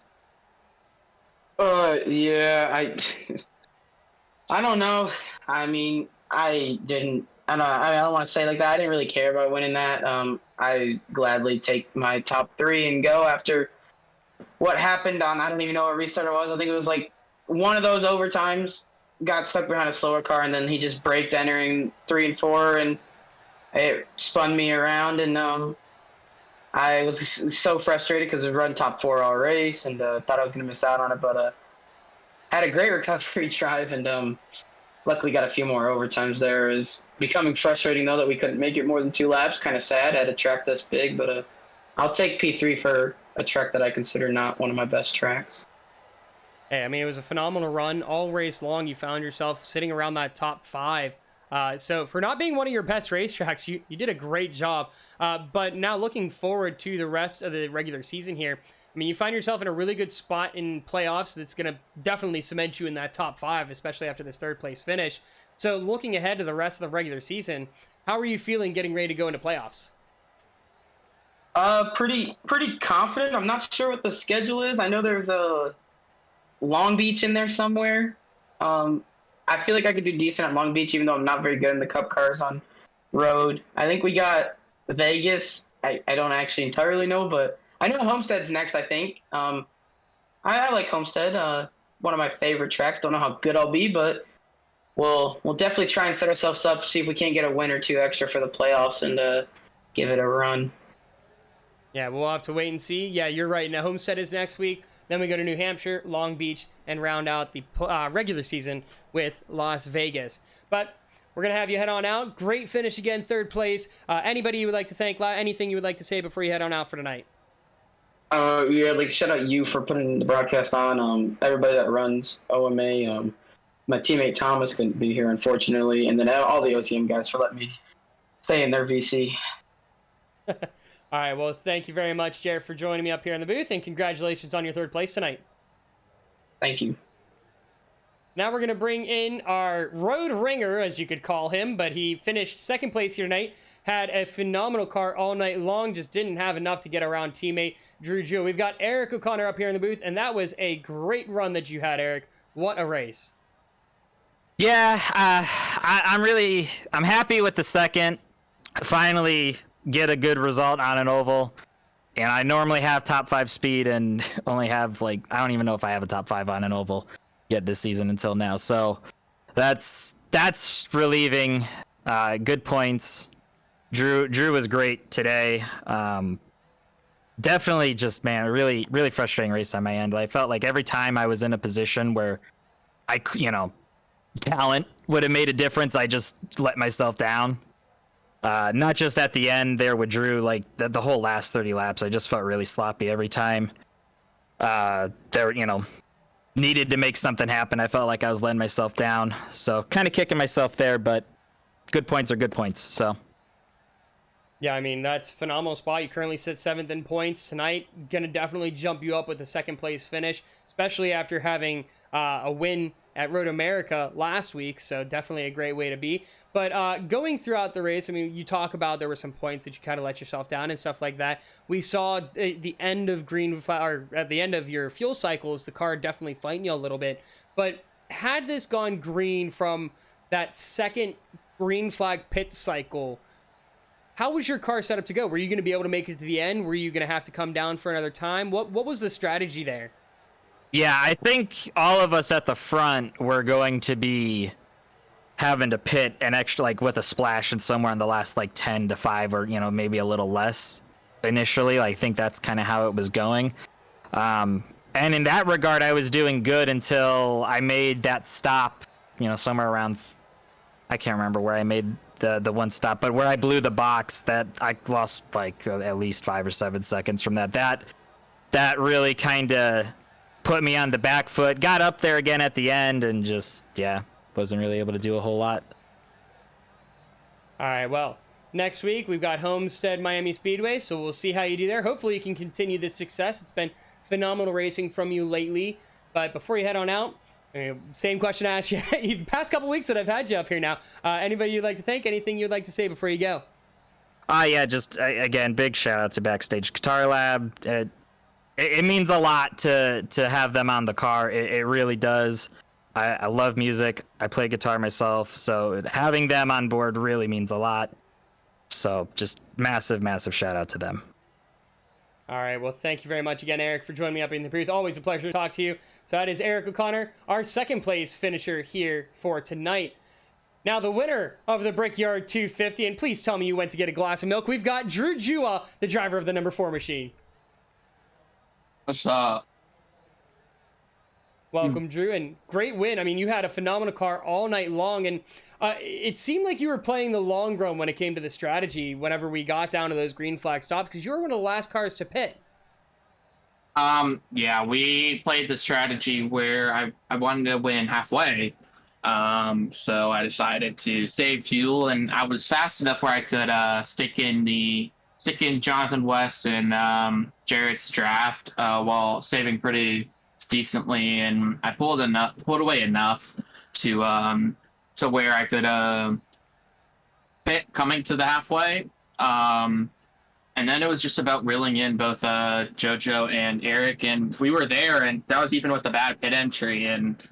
Yeah, I don't know. I mean, I don't want to say like that. I didn't really care about winning that. I gladly take my top 3 and go after what happened on, I don't even know what restart it was. I think it was like one of those overtimes, got stuck behind a slower car, and then he just braked entering 3 and 4, and it spun me around, and I was so frustrated because I run top 4 all race, and thought I was going to miss out on it, but had a great recovery drive, and luckily got a few more overtimes there. Is becoming frustrating, though, that we couldn't make it more than 2 laps. Kind of sad at a track this big, but I'll take P3 for a track that I consider not one of my best tracks. Hey, I mean, it was a phenomenal run. All race long, you found yourself sitting around that top 5. So for not being one of your best racetracks, you did a great job. But now looking forward to the rest of the regular season here, I mean, you find yourself in a really good spot in playoffs that's going to definitely cement you in that top 5, especially after this 3rd place finish. So looking ahead to the rest of the regular season, how are you feeling getting ready to go into playoffs? Pretty confident. I'm not sure what the schedule is. I know there's a Long Beach in there somewhere. I feel like I could do decent at Long Beach, even though I'm not very good in the Cup cars on road. I think we got Vegas. I don't actually entirely know, but I know Homestead's next, I think. I like Homestead. One of my favorite tracks. Don't know how good I'll be, but we'll definitely try and set ourselves up, see if we can't get a win or 2 extra for the playoffs, and give it a run. Yeah, we'll have to wait and see. Yeah, you're right. Now, Homestead is next week. Then we go to New Hampshire, Long Beach, and round out the regular season with Las Vegas. But we're going to have you head on out. Great finish again, 3rd place. Anybody you would like to thank? Anything you would like to say before you head on out for tonight? Yeah, like shout out you for putting the broadcast on. Everybody that runs OMA. My teammate Thomas couldn't be here, unfortunately. And then all the OCM guys for letting me stay in their VC. All right, well, thank you very much, Jared, for joining me up here in the booth, and congratulations on your 3rd place tonight. Thank you. Now we're going to bring in our road ringer, as you could call him, but he finished 2nd place here tonight, had a phenomenal car all night long, just didn't have enough to get around teammate Drew Jewell. We've got Eric O'Connor up here in the booth, and that was a great run that you had, Eric. What a race. Yeah, I'm happy with the 2nd. Finally get a good result on an oval, and I normally have top 5 speed and only have I don't even know if I have a top 5 on an oval yet this season until now, so that's relieving. Good points. Drew was great today. Definitely just, man, really frustrating race on my end. I felt like every time I was in a position where talent would have made a difference, I just let myself down. Not just at the end there with Drew, like the whole last 30 laps, I just felt really sloppy every time. Needed to make something happen. I felt like I was letting myself down. So kind of kicking myself there, but good points are good points. So. Yeah, I mean, that's a phenomenal spot. You currently sit 7th in points tonight. Going to definitely jump you up with a 2nd place finish, especially after having a win at Road America last week, so definitely a great way to be. But going throughout the race, I mean, you talk about there were some points that you kind of let yourself down and stuff like that. We saw the end of at the end of your fuel cycles, the car definitely fighting you a little bit. But had this gone green from that 2nd green flag pit cycle, how was your car set up to go? Were you going to be able to make it to the end? Were you going to have to come down for another time? What was the strategy there? Yeah, I think all of us at the front were going to be having to pit an extra, like with a splash and somewhere in the last like 10 to 5 or, you know, maybe a little less initially. I think that's kind of how it was going. And in that regard, I was doing good until I made that stop, you know, somewhere around, I can't remember where I made the one stop, but where I blew the box, that I lost like at least 5 or 7 seconds from that. That really kind of put me on the back foot, got up there again at the end, and just, yeah, wasn't really able to do a whole lot. All right, well, next week we've got Homestead Miami Speedway, so we'll see how you do there. Hopefully you can continue this success. It's been phenomenal racing from you lately. But before you head on out, same question I asked you the past couple weeks that I've had you up here now. Anybody you'd like to thank? Anything you'd like to say before you go? Yeah, just again, big shout out to Backstage Guitar Lab. It means a lot to have them on the car. It really does. I love music. I play guitar myself, so having them on board really means a lot. So just massive, massive shout out to them. All right, well, thank you very much again, Eric, for joining me up in the booth. Always a pleasure to talk to you. So that is Eric O'Connor, our second place finisher here for tonight. Now, the winner of the Brickyard 250, and please tell me you went to get a glass of milk, we've got Drew Jua, the driver of the number 4 machine. What's up? Welcome, Drew, and great win. I mean, you had a phenomenal car all night long, and it seemed like you were playing the long run when it came to the strategy whenever we got down to those green flag stops, because you were one of the last cars to pit. Yeah, we played the strategy where I wanted to win halfway. So I decided to save fuel, and I was fast enough where I could stick in Jonathan West and Jarrett's draft while saving pretty decently, and I pulled away enough to where I could pit coming to the halfway. And then it was just about reeling in both JoJo and Eric, and we were there, and that was even with the bad pit entry. And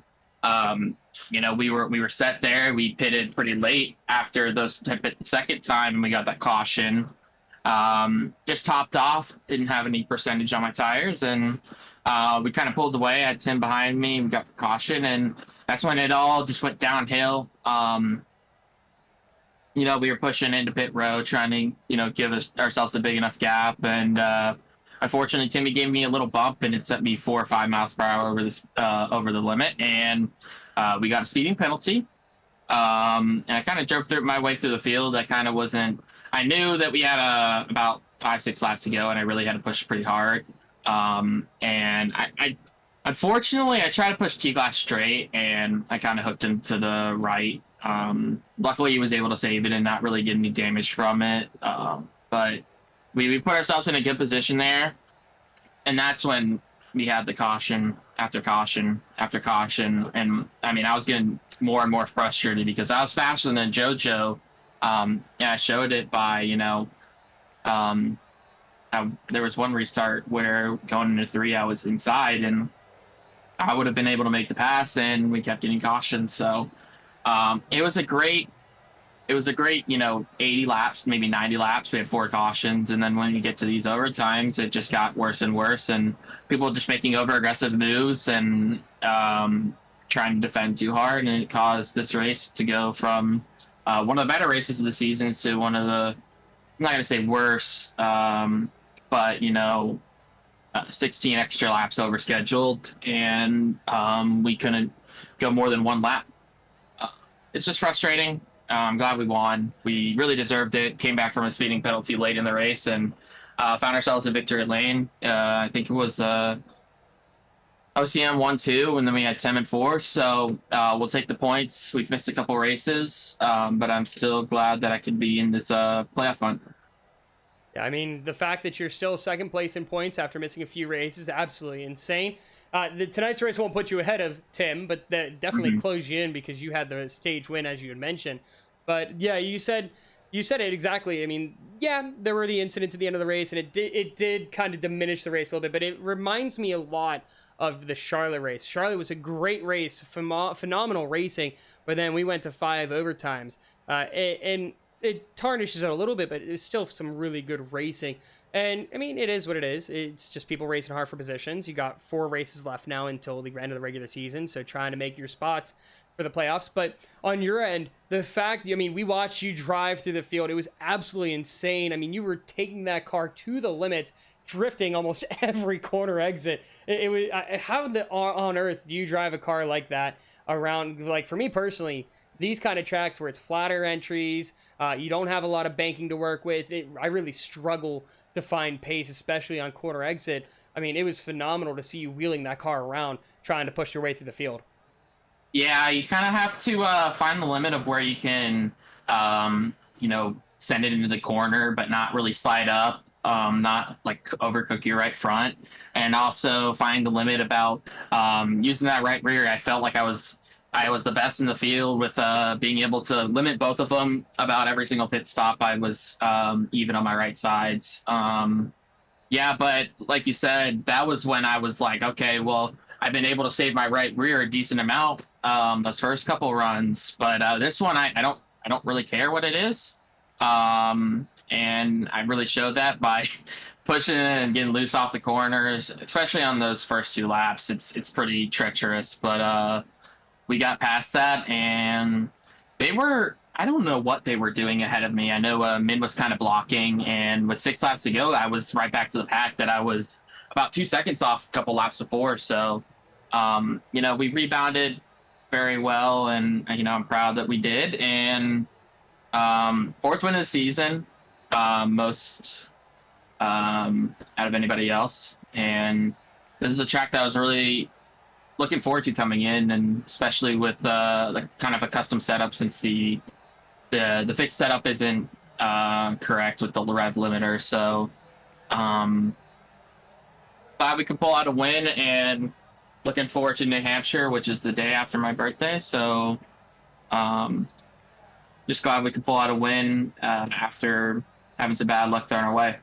you know, we were set there. We pitted pretty late after those second time, and we got that caution. Just topped off, didn't have any percentage on my tires, and we kind of pulled away. I had Tim behind me. We got the caution, and that's when it all just went downhill. You know, we were pushing into pit road, trying to, you know, give ourselves a big enough gap. And unfortunately, Timmy gave me a little bump, and it sent me 4 or 5 miles per hour over the limit. And we got a speeding penalty. And I kind of drove my way through the field. I knew that we had about 5-6 laps to go, and I really had to push pretty hard. And I unfortunately, I tried to push T-Glass straight, and I kind of hooked him to the right. Luckily, he was able to save it and not really get any damage from it. But we put ourselves in a good position there, and that's when we had the caution after caution after caution. And I mean, I was getting more and more frustrated because I was faster than JoJo, and I showed it by, you know, there was one restart where going into 3, I was inside, and I would have been able to make the pass, and we kept getting cautions. So it was a great, you know, 80 laps, maybe 90 laps. We had 4 cautions, and then when you get to these overtimes, it just got worse and worse, and people just making over-aggressive moves and trying to defend too hard, and it caused this race to go from one of the better races of the season to one of the, I'm not going to say worse, but, you know, 16 extra laps over scheduled, and we couldn't go more than 1 lap. It's just frustrating. I'm glad we won. We really deserved it. Came back from a speeding penalty late in the race and found ourselves in victory lane. I think it was OCM 1-2, and then we had 10 and 4. So we'll take the points. We've missed a couple races, but I'm still glad that I could be in this playoff hunt. Yeah, I mean, the fact that you're still second place in points after missing a few races is absolutely insane. Tonight's race won't put you ahead of Tim, but that definitely closed you in because you had the stage win, as you had mentioned. But yeah, you said it exactly. I mean, yeah, there were the incidents at the end of the race, and it did kind of diminish the race a little bit, but it reminds me a lot of the Charlotte race. Charlotte was a great race, phenomenal racing, but then we went to 5 overtimes, and it tarnishes it a little bit, but it's still some really good racing. And I mean, it is what it is. It's just people racing hard for positions. You got 4 races left now until the end of the regular season, so trying to make your spots for the playoffs. But on your end, the fact, I mean, we watched you drive through the field. It was absolutely insane. I mean, you were taking that car to the limit, drifting almost every corner exit. It was, how on earth do you drive a car like that around? Like, for me personally, these kind of tracks where it's flatter entries, you don't have a lot of banking to work with. I really struggle to find pace, especially on corner exit. I mean, it was phenomenal to see you wheeling that car around, trying to push your way through the field. Yeah, you kind of have to find the limit of where you can, send it into the corner, but not really slide up, not like overcook your right front, and also find the limit about using that right rear. I felt like I was the best in the field with being able to limit both of them. About every single pit stop, I was even on my right sides. Yeah, but like you said, that was when I was like, okay, well, I've been able to save my right rear a decent amount those first couple runs, but this one I don't really care what it is, and I really showed that by pushing it and getting loose off the corners, especially on those first 2 laps. It's pretty treacherous, but we got past that, and I don't know what they were doing ahead of me. I know Min was kind of blocking, and with 6 laps to go, I was right back to the pack that I was about 2 seconds off a couple laps before. So, we rebounded very well, and, I'm proud that we did. And 4th win of the season, most out of anybody else. And this is a track that I was really looking forward to coming in, and especially with the kind of a custom setup, since the fixed setup isn't correct with the rev limiter. So glad we could pull out a win, and looking forward to New Hampshire, which is the day after my birthday. So just glad we could pull out a win after having some bad luck thrown our way.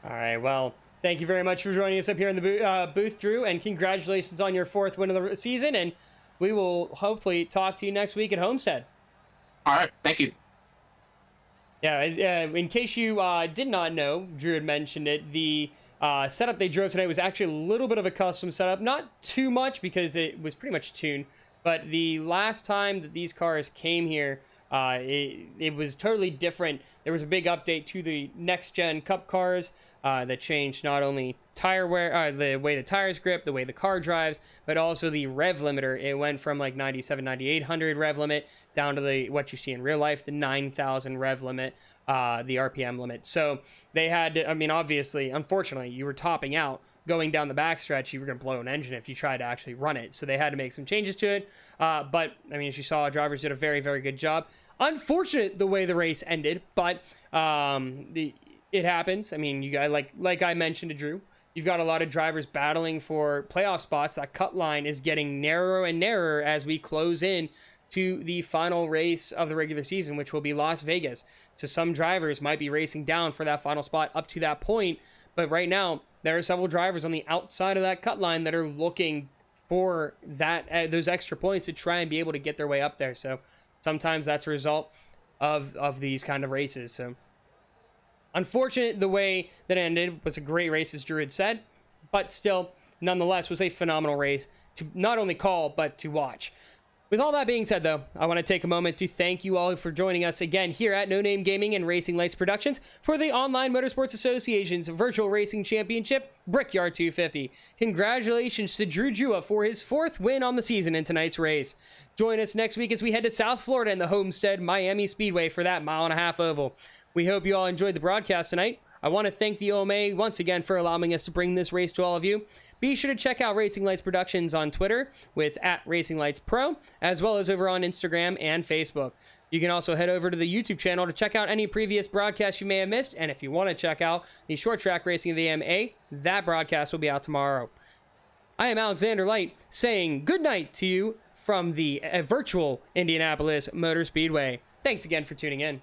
All right, well, thank you very much for joining us up here in the booth, Drew, and congratulations on your 4th win of the season, and we will hopefully talk to you next week at Homestead. All right, thank you. Yeah, in case you did not know, Drew had mentioned it, the setup they drove tonight was actually a little bit of a custom setup. Not too much, because it was pretty much tuned, but the last time that these cars came here, it was totally different. There was a big update to the next-gen Cup cars that changed not only tire wear, the way the tires grip, the way the car drives, but also the rev limiter. It went from like 9,800 rev limit down to what you see in real life, the 9,000 rev limit, the RPM limit. So they had to, I mean, obviously, unfortunately, you were topping out. Going down the backstretch, you were going to blow an engine if you tried to actually run it. So they had to make some changes to it. But, I mean, as you saw, drivers did a very, very good job. Unfortunate the way the race ended, but it happens. I mean, you guys, like I mentioned to Drew, you've got a lot of drivers battling for playoff spots. That cut line is getting narrower and narrower as we close in to the final race of the regular season, which will be Las Vegas. So some drivers might be racing down for that final spot up to that point. But right now, there are several drivers on the outside of that cut line that are looking for that those extra points to try and be able to get their way up there. So sometimes that's a result of these kind of races. So unfortunate the way that ended. Was a great race, as Drew had said, but still, nonetheless, was a phenomenal race to not only call, but to watch. With all that being said, though, I want to take a moment to thank you all for joining us again here at No Name Gaming and Racing Lights Productions for the Online Motorsports Association's Virtual Racing Championship, Brickyard 250. Congratulations to Drew Jua for his 4th win on the season in tonight's race. Join us next week as we head to South Florida and the Homestead Miami Speedway for that 1.5-mile oval. We hope you all enjoyed the broadcast tonight. I want to thank the OMA once again for allowing us to bring this race to all of you. Be sure to check out Racing Lights Productions on Twitter with @RacingLightsPro, as well as over on Instagram and Facebook. You can also head over to the YouTube channel to check out any previous broadcasts you may have missed, and if you want to check out the short track racing of the AMA, that broadcast will be out tomorrow. I am Alexander Light, saying good night to you from the virtual Indianapolis Motor Speedway. Thanks again for tuning in.